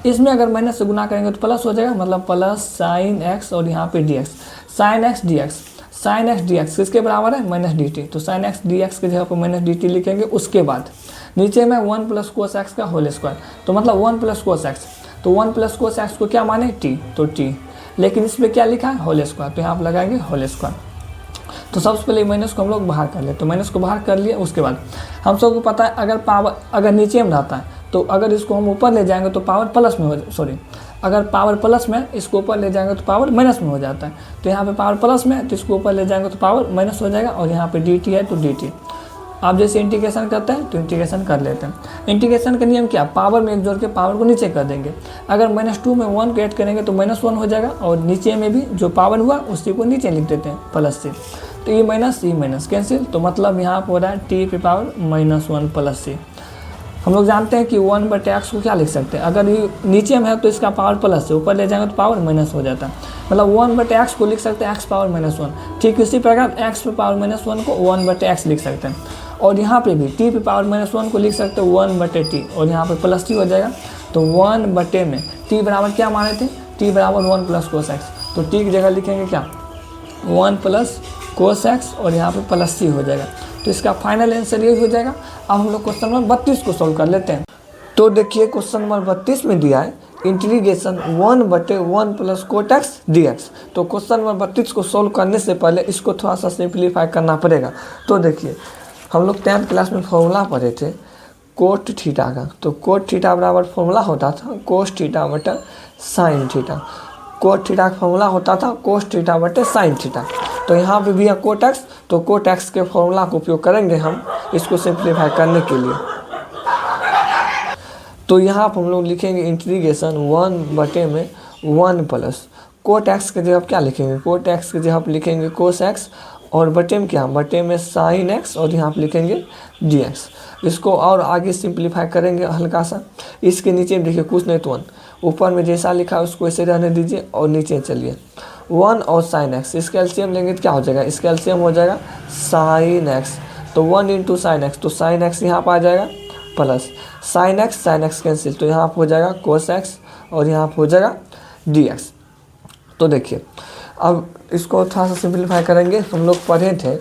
इसमें अगर माइनस से गुना करेंगे तो प्लस हो जाएगा, मतलब प्लस साइन एक्स और यहाँ पे D x. Sine x D x, sine x D x किसके बराबर है माइनस डी टी, तो साइन एक्स डी एक्स की जगह पर माइनस डी टी लिखेंगे। उसके बाद नीचे में 1 प्लस कोस एक्स का होल स्क्वायर, तो मतलब 1 प्लस कोस एक्स, तो 1 प्लस कोस एक्स को क्या माने टी, तो टी, लेकिन इसमें क्या लिखा है होल स्क्वायर, तो यहाँ पर लगाएंगे होल स्क्वायर। तो सबसे पहले माइनस को हम लोग बाहर कर ले, तो माइनस को बाहर कर लिए। उसके बाद हम सबको पता है अगर पावर अगर नीचे में रहता है, तो अगर इसको हम ऊपर ले जाएंगे तो पावर प्लस में हो, सॉरी अगर पावर प्लस में इसको ऊपर ले जाएंगे तो पावर माइनस में हो जाता है। तो यहाँ पे पावर प्लस में, तो इसको ऊपर ले जाएंगे तो पावर माइनस हो जाएगा और यहाँ पे डी टी है तो डी टी। आप जैसे इंटीग्रेशन करते हैं तो इंटीग्रेशन कर लेते हैं। इंटीग्रेशन का नियम क्या, पावर में एक जोड़ के पावर को नीचे कर देंगे। अगर -2 में 1 को ऐड करेंगे तो -1 हो जाएगा और नीचे में भी जो पावर हुआ उसी को नीचे लिख देते हैं प्लस से। तो ये माइनस कैंसिल, तो मतलब यहाँ पर हो रहा है टी पे पावर -1 प्लस से। हम लोग जानते हैं कि 1 बटे एक्स को क्या लिख सकते हैं, अगर ये नीचे में है तो इसका पावर प्लस से, ऊपर ले जाएंगे तो पावर माइनस हो जाता है। मतलब 1 बटे एक्स को लिख सकते हैं एक्स पावर -1। ठीक इसी प्रकार एक्स पे पावर -1 को 1 बटे एक्स लिख सकते हैं। और यहाँ पे भी टी पे पावर -1 को लिख सकते हैं 1 बटे टी और यहाँ पे प्लस टी हो जाएगा। तो 1 बटे में टी बराबर क्या माने थे, टी बराबर 1 प्लस कोस एक्स, तो टी की जगह लिखेंगे क्या 1 प्लस कोस एक्स और यहाँ पे प्लस टी हो जाएगा। तो इसका फाइनल आंसर ये हो जाएगा। अब हम लोग क्वेश्चन नंबर 32 को सोल्व कर लेते हैं। तो देखिए क्वेश्चन नंबर 32 में दिया है इंटीग्रेशन 1 बटे 1 plus coat x D x. तो क्वेश्चन नंबर 32 को सोल्व करने से पहले इसको थोड़ा सा सिंप्लीफाई करना पड़ेगा। तो देखिए हम लोग 10th क्लास में फॉर्मूला पढ़े थे कोट थीटा का, तो कोट थीटा बराबर फॉर्मूला होता था कोस थीटा बटे साइन थीटा। कोट थीटा का फॉर्मूला होता था कोस थीटा बटे साइन थीटा। तो यहाँ पे भी है कोट एक्स, तो कोट एक्स के फॉर्मूला का उपयोग करेंगे हम इसको सिंप्लीफाई करने के लिए। तो यहाँ पर हम लोग लिखेंगे इंटीग्रेशन 1 बटे में 1 प्लस कोट एक्स के जगह क्या लिखेंगे, कोट एक्स के जगह लिखेंगे कोस एक्स और बटे में क्या, बटे में साइन एक्स और यहाँ पे लिखेंगे डी एक्स। इसको और आगे सिंप्लीफाई करेंगे हल्का सा। इसके नीचे देखिए कुछ नहीं तो 1, ऊपर में जैसा लिखा है उसको ऐसे रहने दीजिए और नीचे चलिए 1 और साइन एक्स, इसका एलसीएम लेंगे तो क्या हो जाएगा, इसका एलसीएम हो जाएगा साइन एक्स। तो 1 इंटू साइन एक्स, तो साइन एक्स यहाँ पर आ जाएगा प्लस साइन एक्स कैंसिल, तो यहाँ पर हो जाएगा कोस एक्स और यहाँ पर हो जाएगा डी एक्स। तो देखिए अब इसको थोड़ा सा सिंप्लीफाई करेंगे। हम लोग पढ़े थे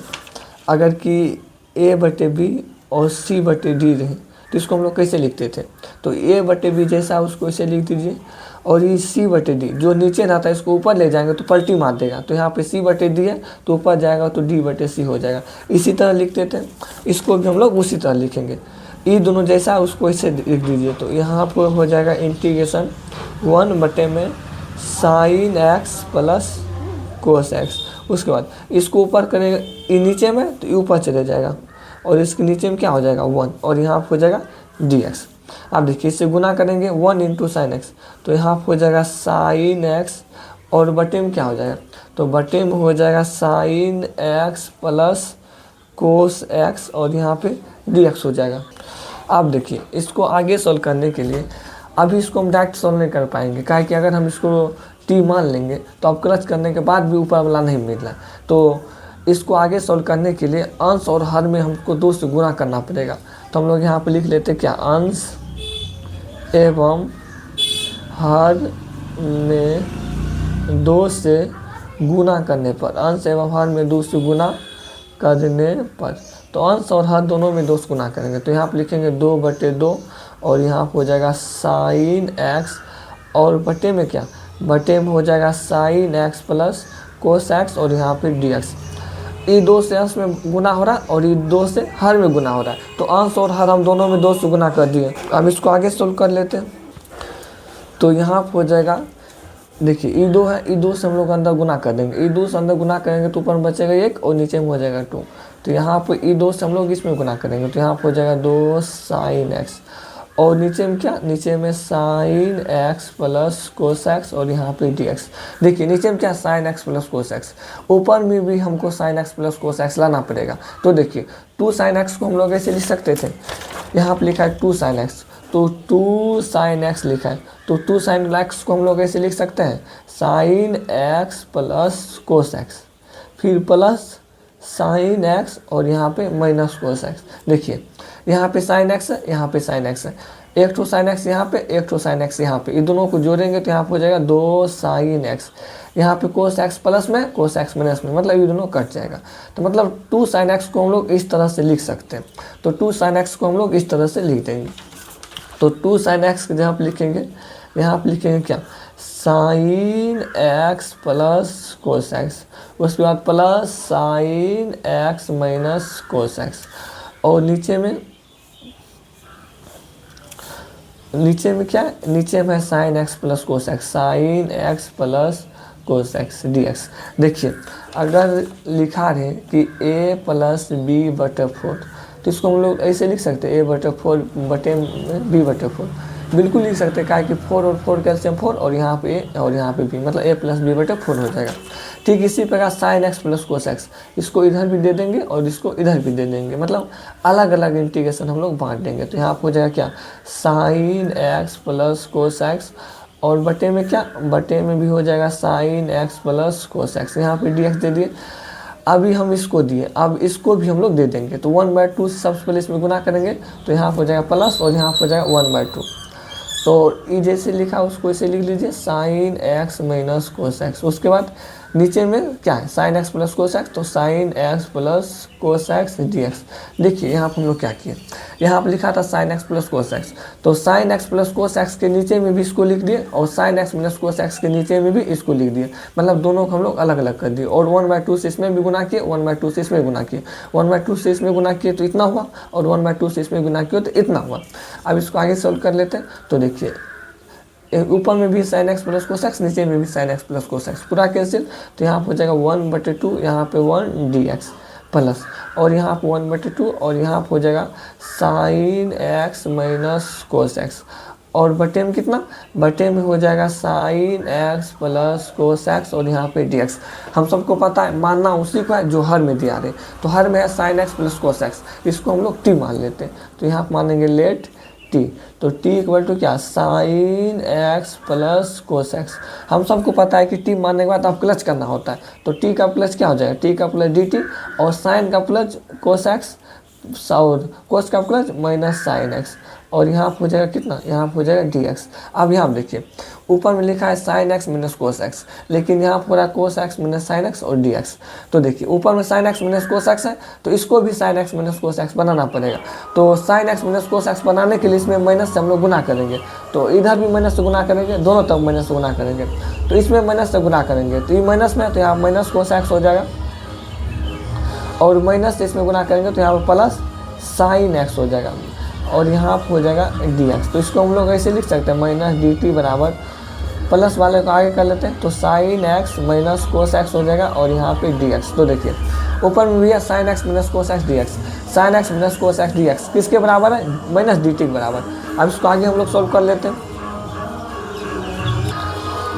अगर कि ए बटे बी और सी बटे डी रहे तो इसको हम लोग कैसे लिखते थे, तो ए बटे बी जैसा उसको ऐसे लिख दीजिए और ये सी बटे डी जो नीचे रहता है इसको ऊपर ले जाएंगे तो पलटी मार देगा, तो यहाँ पे सी बटे डी है तो ऊपर जाएगा तो डी बटे सी हो जाएगा। इसी तरह लिखते थे, इसको भी हम लोग उसी तरह लिखेंगे। ये दोनों जैसा है उसको ऐसे लिख दीजिए, तो यहाँ पर हो जाएगा इंटीग्रेशन 1 बटे में sine X plus cos X. उसके बाद इसको ऊपर करेंगे ये नीचे में तो ये ऊपर चले जाएगा और इसके नीचे में क्या हो जाएगा 1 और यहाँ पर हो जाएगा डी एक्स। आप देखिए इससे गुना करेंगे 1 इंटू साइन एक्स, तो यहाँ पर हो जाएगा साइन एक्स और बटे में क्या हो जाएगा, तो बटे में हो जाएगा sign X plus cos x और यहाँ पे डी एक्स हो जाएगा। आप देखिए इसको आगे सॉल्व करने के लिए अभी इसको हम डायरेक्ट सॉल्व नहीं कर पाएंगे, काहे कि अगर हम इसको टी मान लेंगे तो अब क्रच करने के बाद भी ऊपर वाला नहीं मिल रहा है। तो इसको आगे सॉल्व करने के लिए अंश और हर में हमको 2 से गुना करना पड़ेगा। तो हम लोग यहाँ पे लिख लेते क्या, अंश एवं हर में 2 से गुना करने पर, अंश एवं हर में 2 से गुना करने पर, तो अंश और हर दोनों में 2 से गुना करेंगे तो यहाँ पे लिखेंगे 2 बटे 2 और यहाँ पे हो जाएगा साइन एक्स और बटे में क्या, बटे में हो जाएगा sign X plus cos x और यहाँ पे डी एक्स। ये 2 से अंश में गुना हो रहा है और ये 2 से हर में गुना हो रहा है, तो अंश और हर हम दोनों में 2 से गुना कर दिए। अब इसको आगे सोल्व कर लेते हैं। तो यहाँ पे हो जाएगा, देखिए ये 2 है, ये 2 से हम लोग अंदर गुना कर देंगे, ये 2 से अंदर गुना करेंगे तो ऊपर में बचेगा 1 और नीचे में हो जाएगा 2। तो यहाँ पर ये 2 से हम लोग इसमें गुना करेंगे तो यहाँ पर हो जाएगा 2 साइन एक्स और नीचे में क्या, नीचे में sine X plus cos x और यहाँ पे डी एक्स। देखिए नीचे में क्या, sign X plus cos x, ऊपर में भी हमको sign X plus cos x लाना पड़ेगा। तो देखिए 2 साइन एक्स को हम लोग ऐसे लिख सकते थे, यहाँ पे लिखा है 2 साइन एक्स, तो 2 साइन एक्स लिखा है तो 2 साइन एक्स को हम लोग ऐसे लिख सकते हैं sign X plus cos x, फिर प्लस साइन एक्स और यहाँ पे माइनस कोस एक्स। देखिए यहाँ पे साइन एक्स है, यहाँ पे साइन एक्स है, एक ठो साइन एक्स यहाँ पे, एक ठो साइन एक्स यहाँ पे, ये दोनों को जोड़ेंगे तो यहाँ पे हो जाएगा 2 साइन एक्स, यहाँ पे कोस एक्स प्लस में कोस एक्स माइनस में, मतलब ये दोनों कट जाएगा। तो मतलब 2 साइन एक्स को हम लोग इस तरह से लिख सकते हैं, तो 2 साइन एक्स को हम लोग इस तरह से लिख देंगे। तो 2 साइन एक्स जहाँ पे लिखेंगे, यहाँ पे लिखेंगे क्या, sign X plus cos X, उसके बाद plus sine x minus cos x और नीचे में क्या है, नीचे में sine X plus cos x, sign X plus cos X D X. देखिए अगर लिखा रहे कि a प्लस बी बटे 4 तो इसको हम लोग ऐसे लिख सकते हैं a बटे 4 बटे b बटे 4, बिल्कुल लिख सकते हैं, क्या कि 4 और 4 कैल्शियम 4 और यहाँ पे a और यहाँ पे b, मतलब a प्लस बी बटे 4 हो जाएगा। ठीक इसी प्रकार sign X plus cos x, इसको इधर भी दे देंगे और इसको इधर भी दे देंगे, मतलब अलग अलग इंटीग्रेशन हम लोग बांट देंगे। तो यहाँ पे हो जाएगा क्या, sign X plus cos x और बटे में क्या, बटे में भी हो जाएगा sign X plus cos x, यहाँ पे डी एक्स दे दिए। अभी हम इसको दिए, अब इसको भी हम लोग दे देंगे, तो 1/2 से सबसे पहले इसमें गुना करेंगे तो यहाँ पे हो जाएगा प्लस और यहाँ पे हो जाएगा 1/2। तो ये जैसे लिखा उसको ऐसे लिख लीजिए sine x minus cos X. उसके बाद नीचे में क्या है, sine X plus cos X, तो sine X plus cos X D X. देखिए यहाँ पर हम लोग क्या किए, यहाँ पर लिखा था sine X plus cos X, तो sine X plus cos X के नीचे में भी इसको लिख दिए और sine x minus cos X के नीचे में भी इसको लिख दिए, मतलब दोनों को हम लोग अलग अलग कर दिए और 1/2 से इसमें भी गुना किए, 1/2 से इसमें गुना किए, 1/2 से इसमें गुना किए तो इतना हुआ और 1/2 से इसमें गुना किए तो इतना हुआ। अब इसको आगे सॉल्व कर लेते हैं। तो देखिए ऊपर में भी sine X plus cos x, नीचे में भी sine X plus cos x, पूरा कैंसिल, तो यहाँ पर हो जाएगा 1/2, यहाँ पे 1 डी एक्स प्लस और यहाँ पे 1/2 और यहाँ पे हो जाएगा sine x minus cos x और बटे में कितना, बटे में हो जाएगा sign X plus cos x और यहाँ पे डी एक्स। हम सबको पता है मानना उसी को है जो हर में दिया रहे, तो हर में है sine X plus cos x, इसको हम लोग टी मान लेते हैं। तो यहाँ पर मानेंगे लेट टी, तो टी इक्वल टू क्या, sign X plus cos x. हम सबको पता है कि टी मानने के बाद आप प्लस करना होता है, तो टी का प्लस क्या हो जाएगा, टी का प्लस डी टी और साइन का प्लस कोस एक्स और कोस का प्लस माइनस साइन एक्स और यहाँ पर हो जाएगा कितना, यहाँ पर हो जाएगा डी एक्स। अब यहाँ देखिए ऊपर में लिखा है sine x minus cos X, लेकिन यहाँ पर है cos X minus sine X और डी एक्स। तो देखिए ऊपर में sine x minus cos X है, तो इसको भी sine x minus cos X बनाना पड़ेगा। तो sine x minus cos X बनाने के लिए इसमें माइनस से हम लोग गुना करेंगे, तो इधर भी माइनस से गुना करेंगे, दोनों तरफ माइनस से गुना करेंगे। तो इसमें माइनस से गुना करेंगे तो ये माइनस में है, तो यहाँ माइनस कोस एक्स हो जाएगा और माइनस से इसमें गुना करेंगे तो यहाँ पर प्लस साइन एक्स हो जाएगा और यहाँ पर हो जाएगा डी एक्स। तो इसको हम लोग ऐसे लिख सकते हैं माइनस डी टी बराबर, प्लस वाले को आगे कर लेते हैं तो sine x minus cos x हो जाएगा और यहाँ पे डी एक्स। तो देखिए ऊपर में भी है sine x minus cos X D x, sine x minus cos X D x किसके बराबर है, माइनस डी टी के बराबर। अब इसको आगे हम लोग सोल्व कर लेते हैं।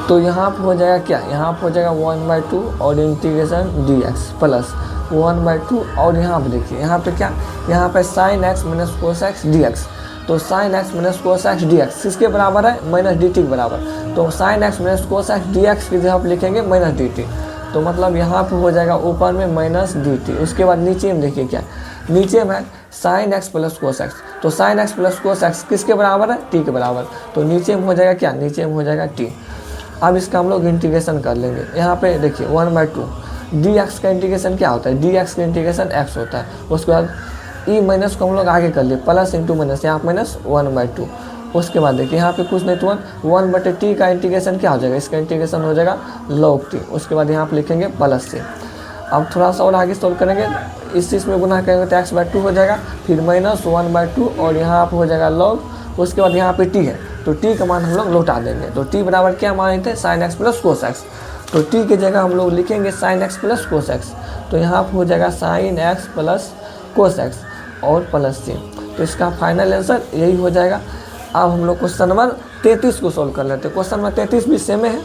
तो यहाँ पर हो जाएगा क्या, यहाँ पर हो जाएगा 1/2 और इंटीग्रेशन डी एक्स प्लस 1/2 और यहाँ पर देखिए यहाँ पे क्या, यहाँ पे sine x minus cos X D x. तो sine x minus cos X D x किसके बराबर है, माइनस डी टी के बराबर। तो sine x minus cos X D x की जगह आप लिखेंगे माइनस डी टी, तो मतलब यहाँ पे हो जाएगा ऊपर में माइनस डी टी। उसके बाद नीचे में देखिए क्या, नीचे में sine X plus cos X, तो sine X plus cos X किसके बराबर है, टी के बराबर। तो नीचे में हो जाएगा क्या, नीचे में हो जाएगा टी। अब इसका हम लोग इंटीग्रेशन कर लेंगे। यहाँ पे देखिए 1/2 डी एक्स का इंटीग्रेशन क्या होता है, डी एक्स का इंटीग्रेशन एक्स होता है। उसके बाद ई माइनस को हम लोग आगे कर लिए, प्लस इंटू माइनस, यहाँ माइनस 1/2। उसके बाद देखिए यहाँ पे कुछ नहीं तो 1/t का इंटीग्रेशन क्या हो जाएगा, इसका इंटीग्रेशन हो जाएगा log t। उसके बाद यहाँ पे लिखेंगे प्लस से। अब थोड़ा सा और आगे सोल्व करेंगे, इस चीज़ में गुना करेंगे तो x/2 हो जाएगा, फिर माइनस 1/2 और यहाँ पर हो जाएगा log। उसके बाद यहाँ पे t है, तो t का मान हम लोग लौटा देंगे। तो t बराबर क्या माने थे, sign X plus cos X. तो t की जगह हम लोग लिखेंगे sign X plus cos X, तो यहाँ पर हो जाएगा sign X plus cos x और प्लस सी। तो इसका फाइनल आंसर यही हो जाएगा। अब हम लोग क्वेश्चन नंबर 33 को सॉल्व कर लेते हैं। क्वेश्चन नंबर 33 भी सेम है।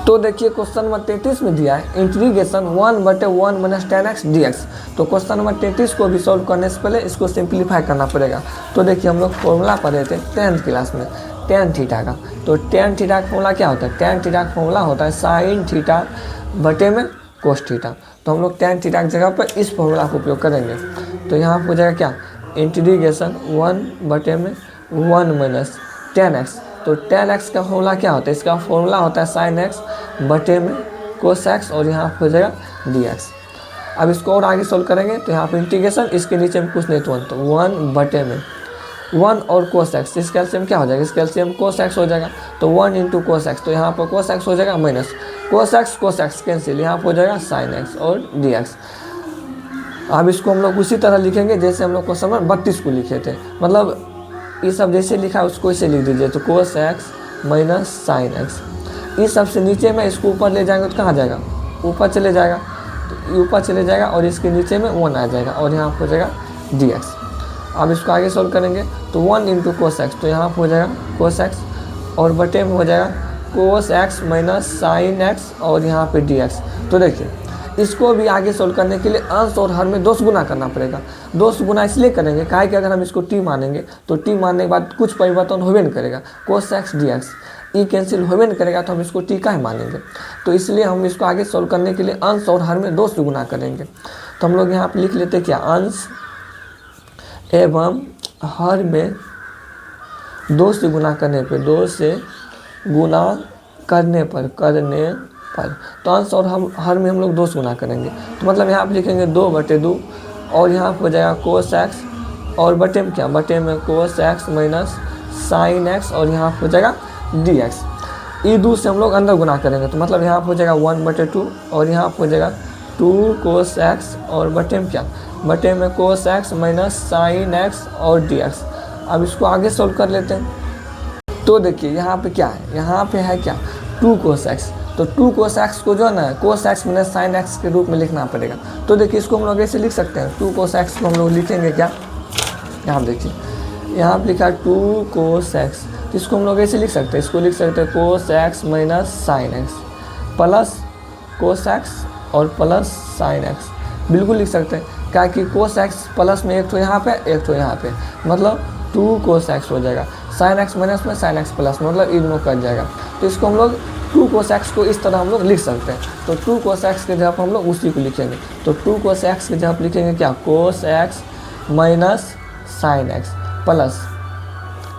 तो देखिए क्वेश्चन नंबर 33 में दिया है integration 1/1 minus tan x dx। तो क्वेश्चन नंबर 33 को भी सॉल्व करने से पहले इसको सिंप्लीफाई करना पड़ेगा। तो देखिए हम लोग फॉर्मूला पढ़े थे 10th क्लास में tan थीटा का। तो tan थीटा का फॉर्मूला क्या होता है, tan थीटा का फॉर्मूला होता है साइन थीटा बटे में कोस थीटा। तो हम लोग tan थीटा की जगह पर इस फॉर्मूला का उपयोग करेंगे। तो यहाँ पर हो जाएगा क्या, इंटीग्रेशन 1/1 माइनस tan x। तो tan x का फॉर्मूला क्या होता है, इसका फॉर्मूला होता है साइन एक्स बटे में कोस एक्स और यहाँ पर हो जाएगा dx। अब इसको और आगे सोल्व करेंगे तो यहाँ पर इंटीग्रेशन, इसके नीचे में कुछ नहीं तो 1/1 और कोस एक्स, इसका एलसीएम क्या हो जाएगा, इसका एलसीएम कोस एक्स हो जाएगा। तो 1 इंटू कोस एक्स, तो यहाँ पर कोस एक्स हो जाएगा माइनस कोस एक्स कैंसिल, यहाँ पर हो जाएगा साइन एक्स और dx। अब इसको हम लोग उसी तरह लिखेंगे जैसे हम लोग क्वेश्चन नंबर 32 को लिखे थे, मतलब ये सब जैसे लिखा है उसको इसे लिख दीजिए। तो cos X minus sine x, इस सबसे नीचे में इसको ऊपर ले जाएंगे तो कहाँ जाएगा, ऊपर चले जाएगा, तो ऊपर चले जाएगा और इसके नीचे में 1 आ जाएगा और यहाँ पर हो जाएगा dx। अब इसको आगे सोल्व करेंगे तो 1 इंटू कोस एक्स, तो यहाँ पर हो जाएगा कोस एक्स और बटे में हो जाएगा कोस एक्स माइनस साइन एक्स और यहाँ पे dx। तो देखिए इसको भी आगे सोल्व करने के लिए अंश और हर में 2 से गुना करना पड़ेगा। 2 से गुना इसलिए करेंगे काहे कि अगर हम इसको t मानेंगे तो t मानने के बाद कुछ परिवर्तन होबे नहीं करेगा, कोस एक्स dx ई कैंसिल होबे नहीं करेगा, तो हम इसको t काहे मानेंगे। तो इसलिए हम इसको आगे सोल्व करने के लिए अंश और हर में 2 से गुना करेंगे। तो हम लोग यहाँ पर लिख लेते क्या, अंश एवं हर में 2 से गुना करने पर, 2 से गुना करने पर तो अंश और हम हर में हम लोग 2 से गुना करेंगे। तो मतलब यहाँ पर लिखेंगे 2/2 और यहाँ पर हो जाएगा कोस एक्स और बटे में क्या, बटे में कोस एक्स माइनस साइन एक्स और यहाँ पर हो जाएगा dx। ई 2 से हम लोग अंदर गुना करेंगे तो मतलब यहाँ पर हो जाएगा 1/2 और यहाँ पर हो जाएगा 2 कोस एक्स और बटे में क्या, बटे में कोस एक्स माइनस साइन एक्स और dx। अब इसको आगे सोल्व कर लेते हैं। तो देखिए यहाँ पे क्या है, यहाँ पे है क्या 2 कोस एक्स। तो 2 कोस एक्स को जो है ना कोस एक्स माइनस साइन एक्स के रूप में लिखना पड़ेगा। तो देखिए इसको हम लोग ऐसे लिख सकते हैं, 2 कोस एक्स को हम लोग लिखेंगे क्या, यहाँ देखिए यहाँ पर लिखा 2 cos x, तो इसको हम लोग ऐसे लिख सकते हैं, इसको लिख सकते हैं cos x minus sine X plus cos x और प्लस साइन एक्स, बिल्कुल लिख सकते हैं। क्या कि cos x प्लस में एक तो यहाँ पे एक तो यहाँ पे, मतलब 2 cos x हो जाएगा, साइन एक्स माइनस में साइन एक्स प्लस में, मतलब इग्नोर कर जाएगा। तो इसको हम लोग 2 cos x को इस तरह हम लोग लिख सकते हैं। तो 2 cos x के जगह पर हम लोग उसी को लिखेंगे। तो 2 cos x के जगह पर लिखेंगे क्या, cos x minus sine X plus,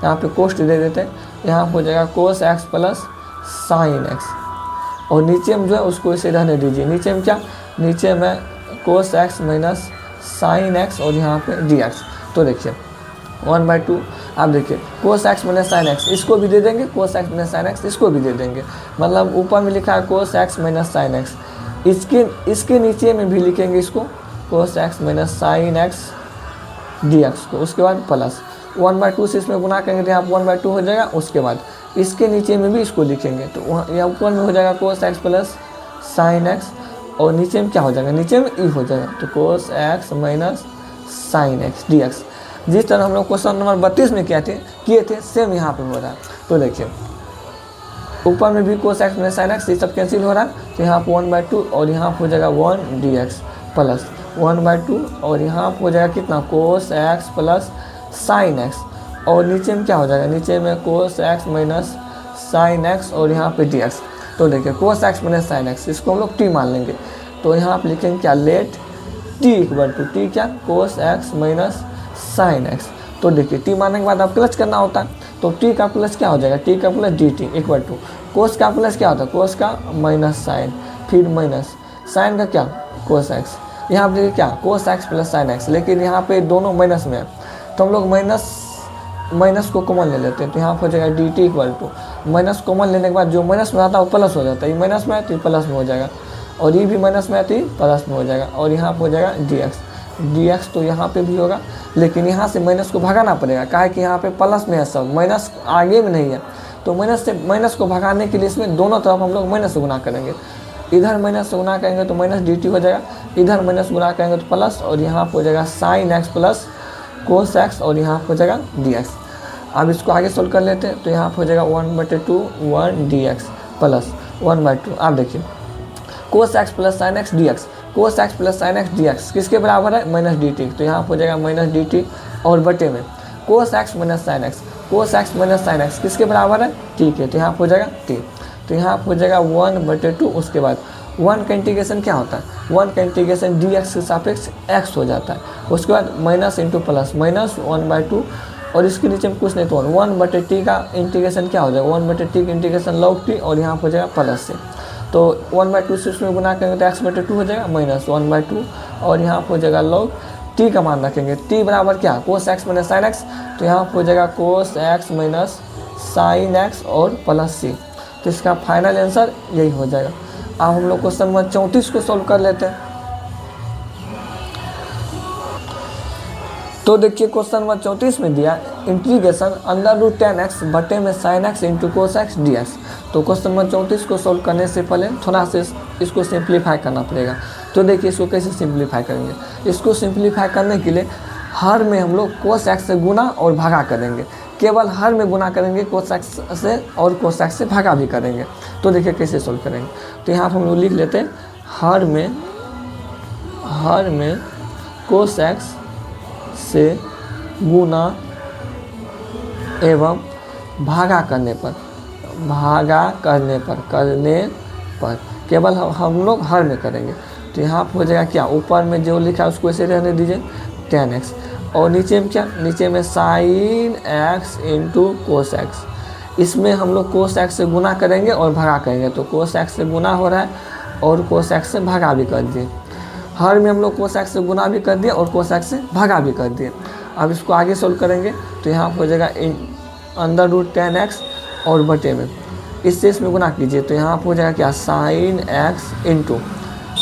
यहाँ पे कोष्ट दे देते हैं, यहाँ हो जाएगा cos x plus sine X, और नीचे में जो है उसको इसे रहने दीजिए। नीचे में क्या, नीचे में cos x minus sine X और यहाँ पे dx। तो देखिए 1/2, आप देखिए cos x minus sine x, इसको भी दे देंगे, cos x minus sine x इसको भी दे देंगे, मतलब ऊपर में लिखा है cos x minus sine x, इसके नीचे में भी लिखेंगे इसको cos x minus sine x dx को, उसके बाद प्लस 1/2 से इसमें गुना करेंगे तो यहाँ 1/2 हो जाएगा। उसके बाद इसके नीचे में भी इसको लिखेंगे, तो यहाँ ऊपर में हो जाएगा cos x plus sine X, और नीचे में क्या हो जाएगा, नीचे में ई हो जाएगा, तो cos x minus sine x dx। जिस तरह हम लोग क्वेश्चन नंबर 32 में किए थे सेम यहाँ पे हो रहा है। तो देखिए ऊपर में भी cos x minus sine x, ये सब कैंसिल हो रहा है, तो यहाँ पर 1/2 और यहाँ पर हो जाएगा 1 dx प्लस 1/2, और यहाँ पर हो जाएगा कितना, cos x plus sine X, और नीचे में क्या हो जाएगा, नीचे में cos x minus sine X और यहाँ पे dx। तो देखिए cos x minus sine x, इसको हम लोग t मान लेंगे, तो यहाँ पे लिखेंगे क्या, let t equal to t क्या, cos x minus sine x. तो देखिए t मानने के बाद आप प्लस करना होता है, तो t का प्लस क्या हो जाएगा, t का plus dt equal to cos का प्लस क्या होता है, cos का माइनस साइन, फिर माइनस साइन का क्या, cos x। यहाँ पे देखिए क्या, cos x plus sine x, लेकिन यहाँ पे दोनों माइनस में है, तो हम लोग माइनस को कॉमन ले लेते हैं, तो यहाँ पर हो जाएगा dt equal to, minus common लेने के बाद जो माइनस में आता है वो प्लस हो जाता है, ये माइनस में है तो ये प्लस में हो जाएगा, और ये भी माइनस में है तो ये प्लस में हो जाएगा, और यहाँ पर हो जाएगा dx, तो यहाँ पे भी होगा, लेकिन यहाँ से माइनस को भगाना पड़ेगा, काहे कि यहाँ पे प्लस में है सब, माइनस आगे में नहीं है, तो माइनस को भगाने के लिए इसमें दोनों तरफ हम लोग माइनस से गुना करेंगे, इधर माइनस से गुना करेंगे तो माइनस dt हो जाएगा, इधर माइनस गुना करेंगे तो प्लस, और यहाँ पर हो जाएगा sign X plus cos x, और यहाँ पर हो जाएगा dx। अब इसको आगे सोल्व कर लेते हैं, तो यहाँ पर हो जाएगा 1/2 1 dx प्लस 1/2। आप देखिए cos x plus sine x dx, cos x plus sine x dx किसके बराबर है, माइनस dt, तो यहाँ पर हो जाएगा माइनस dt, और बटे में cos x minus sine x, cos x minus sine x किसके बराबर है, ठीक है, तो यहाँ पर हो जाएगा t, तो यहाँ पर हो जाएगा 1/2। उसके बाद 1 का इंटीग्रेशन क्या होता है, 1 का इंटीग्रेशन dx के सापेक्ष x हो जाता है, उसके बाद माइनस इंटू प्लस माइनस 1/2, और इसके नीचे में कुछ नहीं तो 1/t का इंटीग्रेशन क्या हो जाएगा, 1/t का इंटीग्रेशन log t, और यहाँ पर हो जाएगा प्लस से, तो 1/2 से उसमें गुना करेंगे तो x/2 हो जाएगा माइनस 1/2, और यहाँ पर हो जाएगा log t का मान रखेंगे, t बराबर क्या, cos x minus sine x, तो यहाँ पर हो जाएगा cos x minus sine X और प्लस c, तो इसका फाइनल आंसर यही हो जाएगा। अब हम लोग क्वेश्चन नंबर 34 को सॉल्व कर लेते हैं। तो देखिए क्वेश्चन नंबर 34 में दिया इंटीग्रेशन √10x बटे में sin x into cos x dx। तो क्वेश्चन नंबर 34 को सॉल्व करने से पहले थोड़ा से इसको सिंप्लीफाई करना पड़ेगा। तो देखिए इसको कैसे सिंप्लीफाई करेंगे, इसको सिंप्लीफाई करने के लिए हर में हम लोग cos x से गुना और भागा करेंगे, केवल हर में गुना करेंगे cos x से, और cos x से भागा भी करेंगे। तो देखिए कैसे सॉल्व करेंगे, तो यहाँ पर हम लोग लिख लेते हैं हर में cos x से गुना एवं भागा करने पर केवल हम लोग हर में करेंगे। तो यहाँ पर हो जाएगा क्या, ऊपर में जो लिखा है उसको ऐसे रहने दीजिए 10x, और नीचे में क्या, नीचे में sin x into cos x, इसमें हम लोग cos x से गुना करेंगे और भागा करेंगे। तो cos x से गुना हो रहा है और cos x से भागा भी कर दिए, हर में हम लोग cos x से गुना भी कर दिए और cos x से भागा भी कर दिए। अब इसको आगे सोल्व करेंगे तो यहाँ हो जाएगा √10x और बटे में इससे इसमें गुना कीजिए, तो यहाँ हो जाएगा क्या, sin x into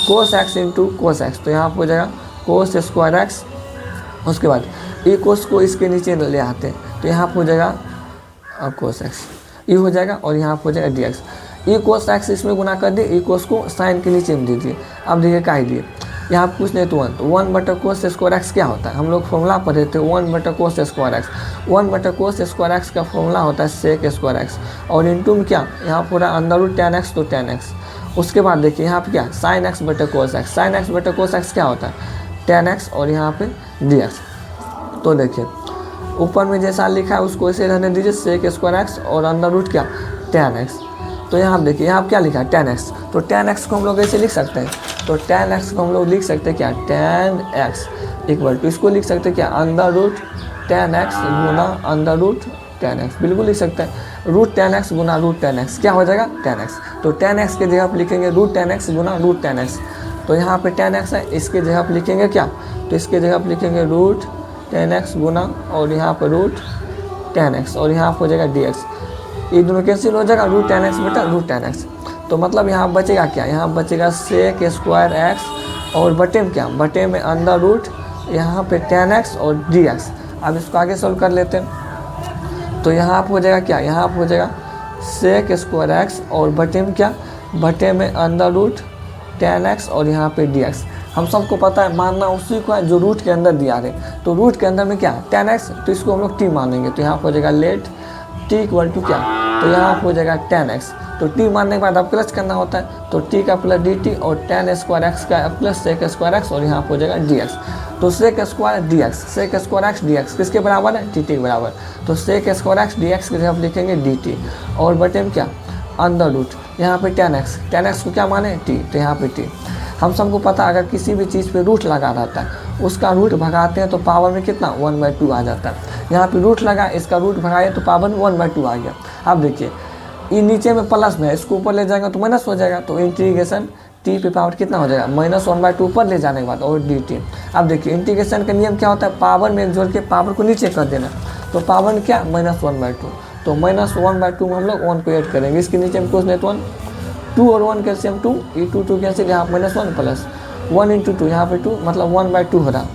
cos x into cos x, तो यहाँ हो जाएगा cos स्क्वायर x। उसके बाद ये cos को इसके नीचे ले आते हैं तो यहाँ हो जाएगा अब cos x, ये हो जाएगा और यहाँ हो जाएगा dx। ये cos x इसमें गुना कर दिए, ये cos को sin के नीचे में दीजिए। अब देखिए क्या दिए, यहाँ पूछ नहीं तो 1, तो 1/cos स्क्वायर एक्स क्या होता है, हम लोग फॉर्मूला पढ़े थे 1/cos square x. 1/cos square x का फॉर्मूला होता है सेक स्क्वायर एक्स, और इंटू में क्या यहाँ पूरा अंडर tan x, तो tan x। उसके बाद देखिए यहाँ पे क्या sin x/cos x, sin x/cos x क्या होता है tan x, और यहाँ पे dx। तो देखिए ऊपर में जैसा लिखा है उसको ऐसे रहने दीजिए, सेक स्क्वायर एक्स और अंडर क्या tan x। तो यहाँ देखिए यहाँ क्या लिखा है tan x, तो tan x को हम लोग ऐसे लिख सकते हैं, तो tan x को हम लोग लिख सकते हैं क्या tan x इक्वल टू, इसको लिख सकते हैं क्या √tan x गुना √tan x, बिल्कुल लिख सकते हैं √tan x गुना √tan x, क्या हो जाएगा tan x। तो tan x के जगह आप लिखेंगे √tan x गुना √tan x, तो यहाँ पे tan x है, इसके जगह आप लिखेंगे क्या, तो इसके जगह आप लिखेंगे √tan x गुना और यहाँ पर √tan x, और यहाँ पर हो जाएगा dx। ये दोनों कैंसिल हो जाएगा √tan x बेटा √tan x। तो मतलब यहाँ बचेगा क्या, यहाँ बचेगा सेक स्क्वायर एक्स और बटे में क्या, बटे में अंडर रूट यहाँ पे tan x और dx। अब इसको आगे सॉल्व कर लेते हैं, तो यहाँ पर हो जाएगा क्या, यहाँ पर हो जाएगा सेक स्क्वायर एक्स और बटे में क्या, बटे में अंडर रूट tan x और यहाँ पे dx। हम सबको पता है मानना उसी को है जो रूट के अंदर दिया है, तो रूट के अंदर में क्या tan x, तो इसको हम लोग t मानेंगे, तो यहाँ पर हो जाएगा लेट t इक्वल टू क्या, तो यहाँ पर हो जाएगा tan x। तो t मानने के बाद आप प्लस करना होता है, तो t का प्लस dt और tan स्क्वायर एक्स का प्लस सेक स्क्वायर एक्स, और यहाँ पर हो जाएगा dx। तो sec square dx, sec square x dx किसके बराबर है, dt के बराबर। तो सेक स्क्वायर एक्स dx के जगह आप लिखेंगे dt, और बटे में क्या अंडर रूट यहाँ पे tan x को क्या माने t, तो यहाँ पे t। हम सबको पता है अगर किसी भी चीज़ पे रूट लगा रहता है उसका रूट भगाते हैं तो पावर में कितना 1/2 आ जाता है। यहाँ पे रूट लगा, इसका रूट भगाए तो पावर में 1/2 आ गया। अब देखिए ये नीचे में प्लस में है, इसको ऊपर ले जाएगा तो माइनस हो जाएगा, तो इंटीग्रेशन t पे पावर कितना हो जाएगा -1/2 ऊपर ले जाने के बाद और dt। अब देखिए इंटीग्रेशन का नियम क्या होता है, पावर में एक जोड़ के पावर को नीचे कर देना, तो पावर में क्या -1/2, तो -1/2 में हम लोग 1 को ऐड करेंगे, इसके नीचे में कुछ नहीं तो 2 और 1 कैल्शियम 2, ये 2 कैंसिल, यहाँ -1 प्लस 1 × 2 यहाँ पे 2 मतलब 1/2 हो रहा,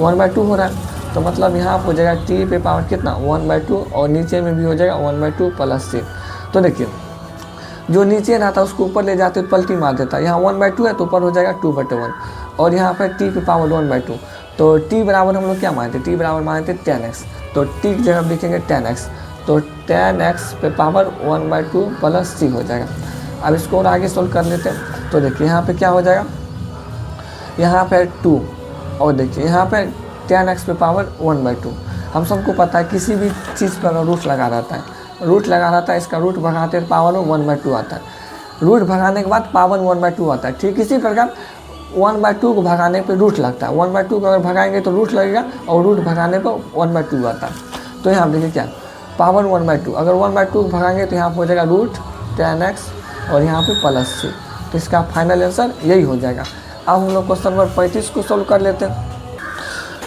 1/2 हो रहा है। तो मतलब यहाँ पर हो जाएगा t पे पावर कितना 1/2, और नीचे में भी हो जाएगा 1/2 प्लस c। तो देखिए जो नीचे रहता है उसको ऊपर ले जाते तो पलटी मार देता है, यहाँ 1/2 है तो ऊपर हो जाएगा 2/1, और यहाँ पर t पे पावर 1/2। तो t बराबर हम लोग क्या मानते, t बराबर मानते tan x, तो t की जगह हम लिखेंगे tan x, तो tan x पे पावर 1/2 प्लस c हो जाएगा। अब इसको और आगे सोल्व कर लेते हैं, तो देखिए यहाँ पे क्या हो जाएगा, यहाँ पे 2, और देखिए यहाँ पे tan x पे पावर 1/2। हम सबको पता है किसी भी चीज़ पर अगर रूट लगा रहता है, इसका रूट भगाते पावर में 1/2 आता है, रूट भगाने के बाद पावर 1/2 आता है। ठीक इसी प्रकार 1/2 को भगाने पे रूट लगता है, 1/2 को अगर भगाएंगे तो रूट लगेगा, और रूट भगाने पर 1/2 आता है। तो यहाँ देखिए क्या पावर 1/2, अगर 1/2 को भगाएंगे तो यहाँ पर हो जाएगा √tan x और यहाँ पे प्लस c, तो इसका फाइनल आंसर यही हो जाएगा। अब हम लोग क्वेश्चन नंबर 35 को सॉल्व कर लेते हैं।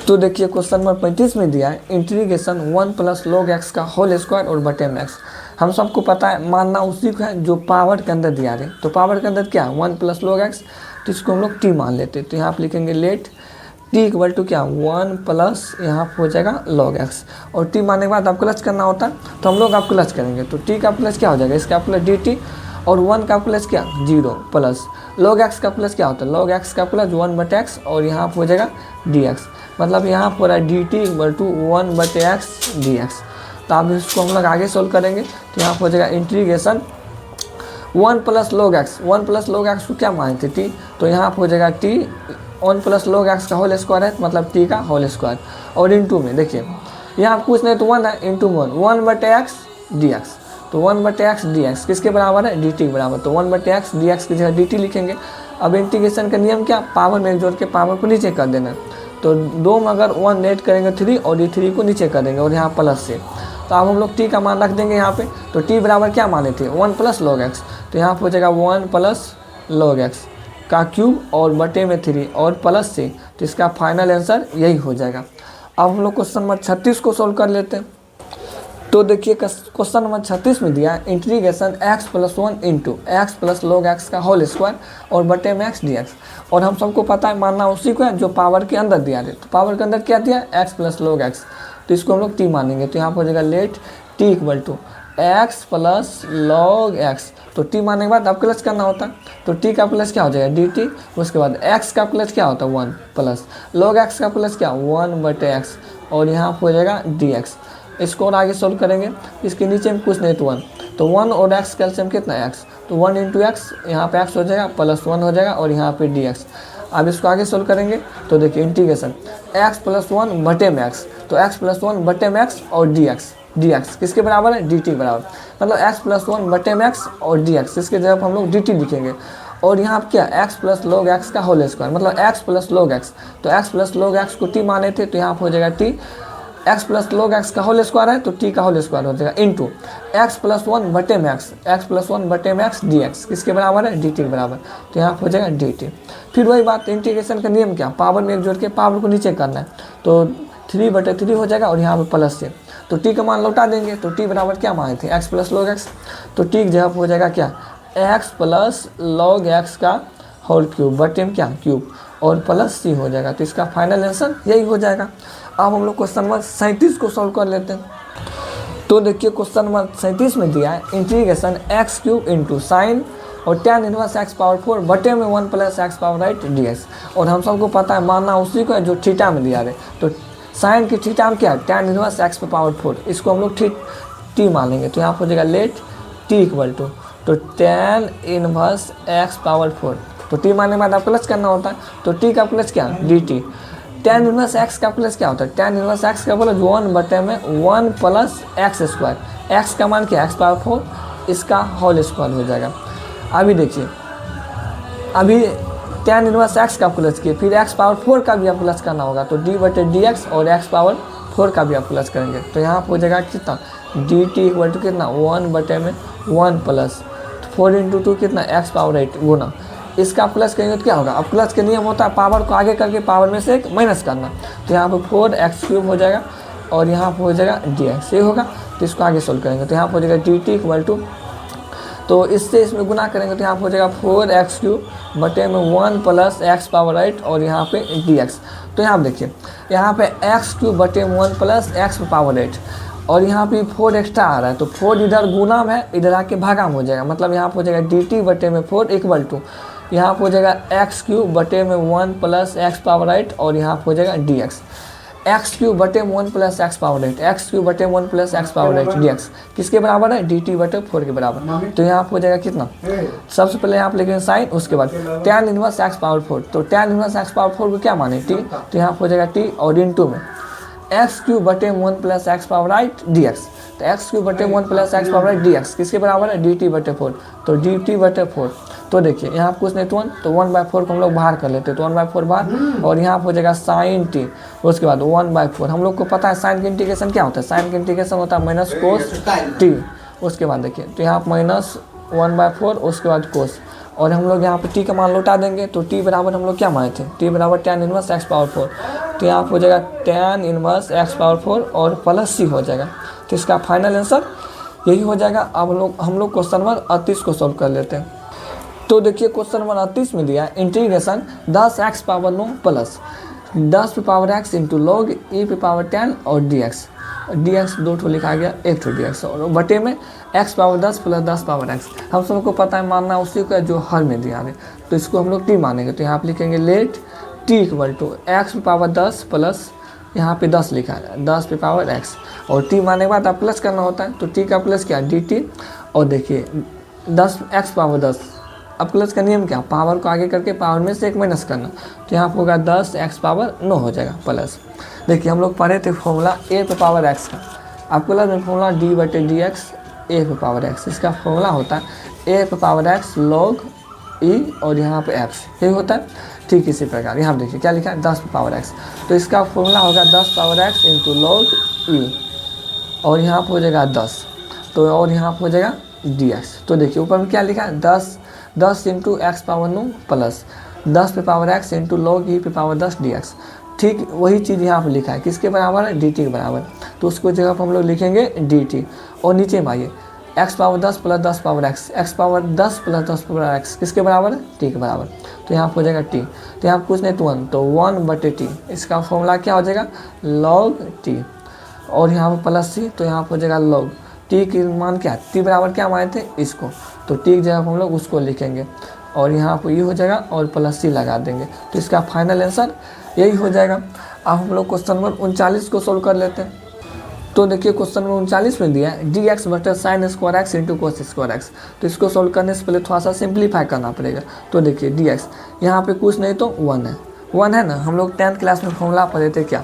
तो देखिए क्वेश्चन नंबर 35 में दिया है इंटीग्रेशन 1 + log x का होल स्क्वायर और बटे में x। हम सबको पता है मानना उसी को है जो पावर के अंदर दिया है, तो पावर के अंदर क्या 1 + log x, तो इसको हम लोग t मान लेते हैं। तो यहाँ पर लिखेंगे लेट t इक्वल टू क्या 1 प्लस यहाँ पर हो जाएगा log x, और t मानने के बाद आपको प्लस करना होता है, तो हम लोग आपको प्लस करेंगे, तो t का प्लस क्या हो जाएगा, इसका प्लस dt, और 1 का प्लस क्या 0 प्लस log x का प्लस क्या होता है, log x का प्लस 1/x, और यहाँ पर हो जाएगा dx, मतलब यहाँ पर है dt equal to 1/x dx। तो अब इसको हम लोग आगे सोल्व करेंगे, तो यहाँ पर हो जाएगा integration 1 + log x, 1 + log x को क्या मानते t, तो यहाँ पर हो जाएगा t 1 + log x का होल स्क्वायर है, मतलब t का होल स्क्वायर, और इंटू में देखिए यहाँ कुछ नहीं तो 1 है, इंटू 1/x dx, तो 1/x dx किसके बराबर है dt के बराबर, तो 1/x dx की जगह dt लिखेंगे। अब इंटीग्रेशन का नियम क्या, पावर में एक जोड़ के पावर को नीचे कर देना, तो 2 में अगर 1 ऐड करेंगे 3, और ये 3 को नीचे कर देंगे, और यहाँ प्लस से, तो अब हम लोग t का मान रख देंगे यहाँ पे, तो t बराबर क्या माने थे 1 + log x, तो यहाँ पर हो जाएगा 1 + log x का क्यूब और बटे में 3 और प्लस से, तो इसका फाइनल आंसर यही हो जाएगा। अब हम लोग क्वेश्चन नंबर 36 को सॉल्व कर लेते हैं। तो देखिए क्वेश्चन नंबर 36 में दिया है integration x + 1 into x + log x का होल स्क्वायर और बटे में x dx, और हम सबको पता है मानना उसी को है जो पावर के अंदर दिया है, तो पावर के अंदर क्या दिया x + log x, तो इसको हम लोग t मानेंगे, तो यहाँ पर हो जाएगा let t equal to x plus log x, तो टी मानने के बाद अब प्लस करना होता है, तो टी का प्लस क्या हो जाएगा डी टी, उसके बाद एक्स का प्लस क्या होता है 1 प्लस लॉग एक्स का प्लस क्या 1/x, और यहाँ हो जाएगा डी एक्स। इसको और आगे सोल्व करेंगे, इसके नीचे में कुछ नहीं तो 1, तो 1 और x कैल्शियम कितना x, तो 1 × x, यहाँ पे x हो जाएगा प्लस 1 हो जाएगा और यहाँ पे dx। अब इसको आगे सोल्व करेंगे तो देखिए इंटीग्रेशन x + 1 बटे में x, तो x + 1 बटे में x और dx किसके बराबर है dt बराबर, मतलब x + 1 बटे में x और dx, इसके जगह हम लोग dt लिखेंगे। और यहाँ पे क्या x + log x का होल स्क्वायर, मतलब x + log x, तो x + log x को t माने थे तो यहाँ पे हो जाएगा t, x + log x का होल स्क्वायर है तो t का होल स्क्वायर हो जाएगा इंटू x + 1 बटे में x dx किसके बराबर है dt के बराबर, तो यहाँ हो जाएगा dt। फिर वही बात, इंटीग्रेशन का नियम क्या, पावर में एक जोड़ के पावर को नीचे करना है, तो 3/3 हो जाएगा और यहाँ पे प्लस से, तो t का मान लौटा देंगे, तो t बराबर क्या माने थे x + log x, तो t की जगह हो जाएगा क्या x + log x का होल क्यूब बटे में क्या क्यूब और प्लस c हो जाएगा, तो इसका फाइनल आंसर यही हो जाएगा। अब हम लोग क्वेश्चन नंबर 37 को सॉल्व कर लेते हैं। तो देखिए क्वेश्चन नंबर 37 में दिया है इंटीग्रेशन x³ इंटू साइन और tan इनवर्स x⁴ बटे में 1 + x⁻8 dx, और हम सबको पता है मानना उसी को है जो थीटा में दिया है, तो साइन की थीटा में क्या है tan इनवर्स x⁴, इसको हम लोग t मान लेंगे, तो यहाँ पर हो जाएगा लेट t = तो tan इनवर्स x⁴, तो t मानने के बाद आप प्लस करना होता है, तो t का प्लस क्या dt, tan इनवर्स x का प्लस क्या होता है tan इनवर्स x का प्लस 1 बटे में 1 + x², x का मान क्या x⁴, इसका होल स्क्वायर हो जाएगा। अभी देखिए, अभी tan इनवर्स x का प्लस किए, फिर x⁴ का भी आप प्लस करना होगा, तो d/dx और x⁴ का भी आप प्लस करेंगे, तो यहाँ हो जाएगा कितना dt = कितना 1 बटे में 1 प्लस 4 × 2 कितना x⁻8 गुना, इसका प्लस करेंगे तो क्या होगा, अब प्लस के नियम होता है पावर को आगे करके पावर में से एक माइनस करना, तो यहाँ पे 4x³ हो जाएगा और यहाँ पे हो जाएगा dx, ये होगा, तो इसको आगे सोल्व करेंगे, तो यहाँ पे हो जाएगा dt = तो इससे इसमें गुना करेंगे तो यहाँ पे हो जाएगा 4x³ बटे में 1 + x⁻8 और यहाँ पे dx। तो यहाँ देखिए, यहाँ पे x³ बटे 1 + x⁻8 और यहाँ पे 4 एक्स्ट्रा आ रहा है, तो 4 इधर गुना में है, इधर आके भागा में हो जाएगा, मतलब यहाँ पे हो जाएगा dt बटे में 4 = यहाँ पे हो जाएगा x³ बटे में 1 + x⁻8 और यहाँ पे हो जाएगा dx, x³ बटे 1 + x⁻8, x³ बटे 1 + x⁻8 dx किसके बराबर है dt/4 के बराबर, तो यहाँ पे हो जाएगा कितना, सबसे पहले यहाँ पे लिखेंगे साइन, उसके बाद tan इनवर्स x⁴, तो tan इनवर्स x⁴ को क्या माने t, तो यहाँ पे हो जाएगा t और इंटू में x³ बटे 1 + x⁻8 dx, तो x³ बटे 1 + x⁻8 dx किसके बराबर है dt/4, तो dt/4। तो देखिए यहाँ कुछ नहीं तो 1/4 को हम लोग बाहर कर लेते हैं, तो 1/4 बाहर और यहाँ हो जाएगा साइन t, उसके बाद 1/4, हम लोग को पता है साइन की इंटीग्रेशन क्या होता है, साइन की इंटीग्रेशन होता है माइनस कोस t, उसके बाद देखिए तो यहाँ -1/4 उसके बाद कोस, और हम लोग यहाँ पे t का मान लौटा देंगे, तो t बराबर हम लोग क्या माने थे t बराबर tan इनवर्स x⁴, तो यहाँ हो जाएगा tan इनवर्स x⁴ और प्लस c हो जाएगा, तो इसका फाइनल आंसर यही हो जाएगा। अब हम लोग क्वेश्चन नंबर 38 को सॉल्व कर लेते हैं। तो देखिए क्वेश्चन नंबर 38 में दिया integration 10x⁻9 plus 10⁻x into log e⁻10 और dx दो ठो लिखा गया, एक ठो dx और बटे में x⁻10 प्लस 10⁻x, हम सबको पता है मानना उसी का जो हर में दिया है, तो इसको हम लोग t मानेंगे, तो यहाँ पे लिखेंगे लेट t = x⁻10 प्लस यहाँ पे 10 लिखा है 10⁻x, और t मानने के बाद आप प्लस करना होता है, तो t का प्लस क्या dt, और देखिए 10x⁻10, अब प्लस का नियम क्या, पावर को आगे करके पावर में से एक माइनस करना, तो यहाँ होगा 10x⁻9 हो जाएगा प्लस। देखिए हम लोग पढ़े थे फॉर्मूला a⁻x का, आपको लगा फॉर्मूला d/dx a⁻x, इसका फॉर्मूला होता है a⁻x log e और यहाँ पे x, यही होता है। ठीक इसी प्रकार यहाँ देखिए क्या लिखा है 10⁻x, तो इसका फॉर्मूला होगा 10⁻x इंटू log e और यहाँ पे हो जाएगा 10, तो और यहाँ पे हो जाएगा dx। तो देखिए ऊपर में क्या लिखा है 10 × x⁻9 plus 10⁻x into log e⁻10 dx, ठीक वही चीज़ यहाँ पे लिखा है, किसके बराबर है dt के बराबर, तो उसको जगह पर हम लोग लिखेंगे dt, और नीचे में आइए x⁻10 plus 10⁻x, x⁻10 plus 10⁻x किसके बराबर है t के बराबर, तो यहाँ हो जाएगा t, तो यहाँ कुछ नहीं तो 1/t, इसका फॉर्मूला क्या हो जाएगा log t, और यहाँ पर प्लस c, तो यहाँ हो जाएगा log, टी की मान क्या है, टी बराबर क्या माने थे इसको, तो टी की जगह हम लोग उसको लिखेंगे और यहाँ पर ये हो जाएगा और प्लस सी लगा देंगे, तो इसका फाइनल आंसर यही हो जाएगा। अब हम लोग क्वेश्चन नंबर 39 को सोल्व कर लेते हैं। तो देखिए क्वेश्चन नंबर 39 में दिया है डी एक्स बटे sign square x into cos square x. तो इसको सोल्व करने से पहले थोड़ा सा सिंप्लीफाई करना पड़ेगा। तो देखिए डी एक्स यहाँ पे कुछ नहीं तो 1 है ना, हम लोग 10th क्लास में फॉर्मूला पढ़े थे क्या,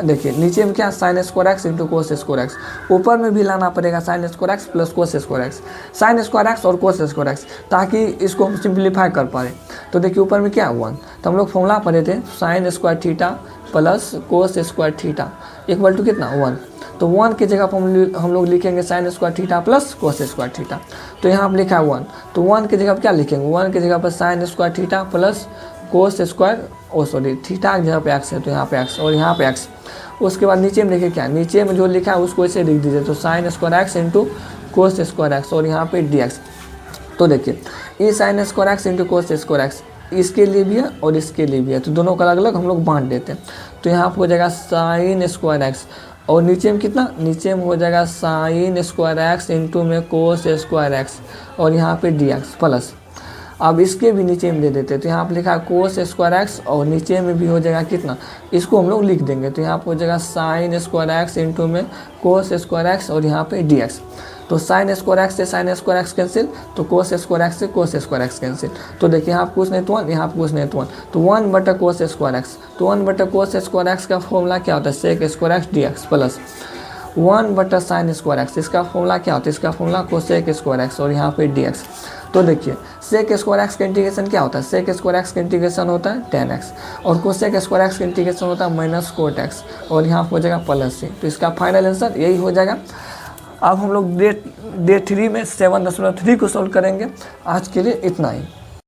देखिए नीचे में क्या sign square x into cos square x, ऊपर में भी लाना पड़ेगा sign square x plus cos square x, sign square x और कोस स्क्वायर एक्स, ताकि इसको हम सिंप्लीफाई कर पाए। तो देखिए ऊपर में क्या 1, तो हम लोग फॉर्मूला पढ़े थे sine square theta plus cos square theta equal to कितना 1। तो 1 की जगह पर हम लोग लिखेंगे sign square theta plus cos square theta. तो यहाँ पर लिखा है 1, तो 1 की जगह पर क्या लिखेंगे, 1 की जगह पर sign square theta plus cos square theta की जगह पे एक्स है तो यहाँ पे एक्स और यहाँ पे एक्स। उसके बाद नीचे में देखिए क्या, नीचे में जो लिखा है उसको ऐसे लिख दीजिए, तो sign square x into cos square x और यहाँ पे डी एक्स। तो देखिए ये sign square x into cos square x इसके लिए भी है और इसके लिए भी है, तो दोनों को अलग अलग हम लोग बांट देते हैं। तो यहाँ पर हो जाएगा साइन स्क्वायर एक्स और नीचे में कितना, नीचे में हो जाएगा साइन स्क्वायर एक्स इंटू में कोस स्क्वायर एक्स और यहाँ पे डी एक्स प्लस, अब इसके भी नीचे में दे देते हैं, तो यहाँ पर लिखा है कोस स्क्वायर एक्स और नीचे में भी हो जाएगा कितना, इसको हम लोग लिख देंगे, तो यहाँ पर हो जाएगा साइन स्क्वायर एक्स इंटू में कोस स्क्वायर एक्स और यहाँ पे डी एक्स। तो साइन स्क्वायर एक्स से साइन स्क्वायर एक्स कैंसिल, तो कोस स्क्वायर एक्स से कोस स्क्वायर एक्स कैंसिल। तो देखिए यहाँ पर कुछ नहीं तो 1, यहाँ पर कुछ नहीं तो 1, तो 1 बटा कोस स्क्वायर एक्स, तो 1 बटा कोस स्क्वायर एक्स का फॉर्मूला क्या होता है sec square x D x plus 1 बटा साइन स्क्वायर एक्स, इसका फॉर्मूला क्या होता है, इसका फॉर्मूला कोसेक स्क्वायर एक्स और यहाँ पे डी एक्स। तो देखिए सेक स्क्वायर एक्स का इंटीग्रेशन क्या होता है, सेक स्क्वायर एक्स का इंटीग्रेशन होता है tan x और कोसेक स्क्वायर एक्स का इंटीग्रेशन होता है माइनस कोट एक्स और यहाँ हो जाएगा प्लस सी। तो इसका फाइनल आंसर यही हो जाएगा। अब हम लोग डे 3 में 7.3 को सोल्व करेंगे। आज के लिए इतना ही।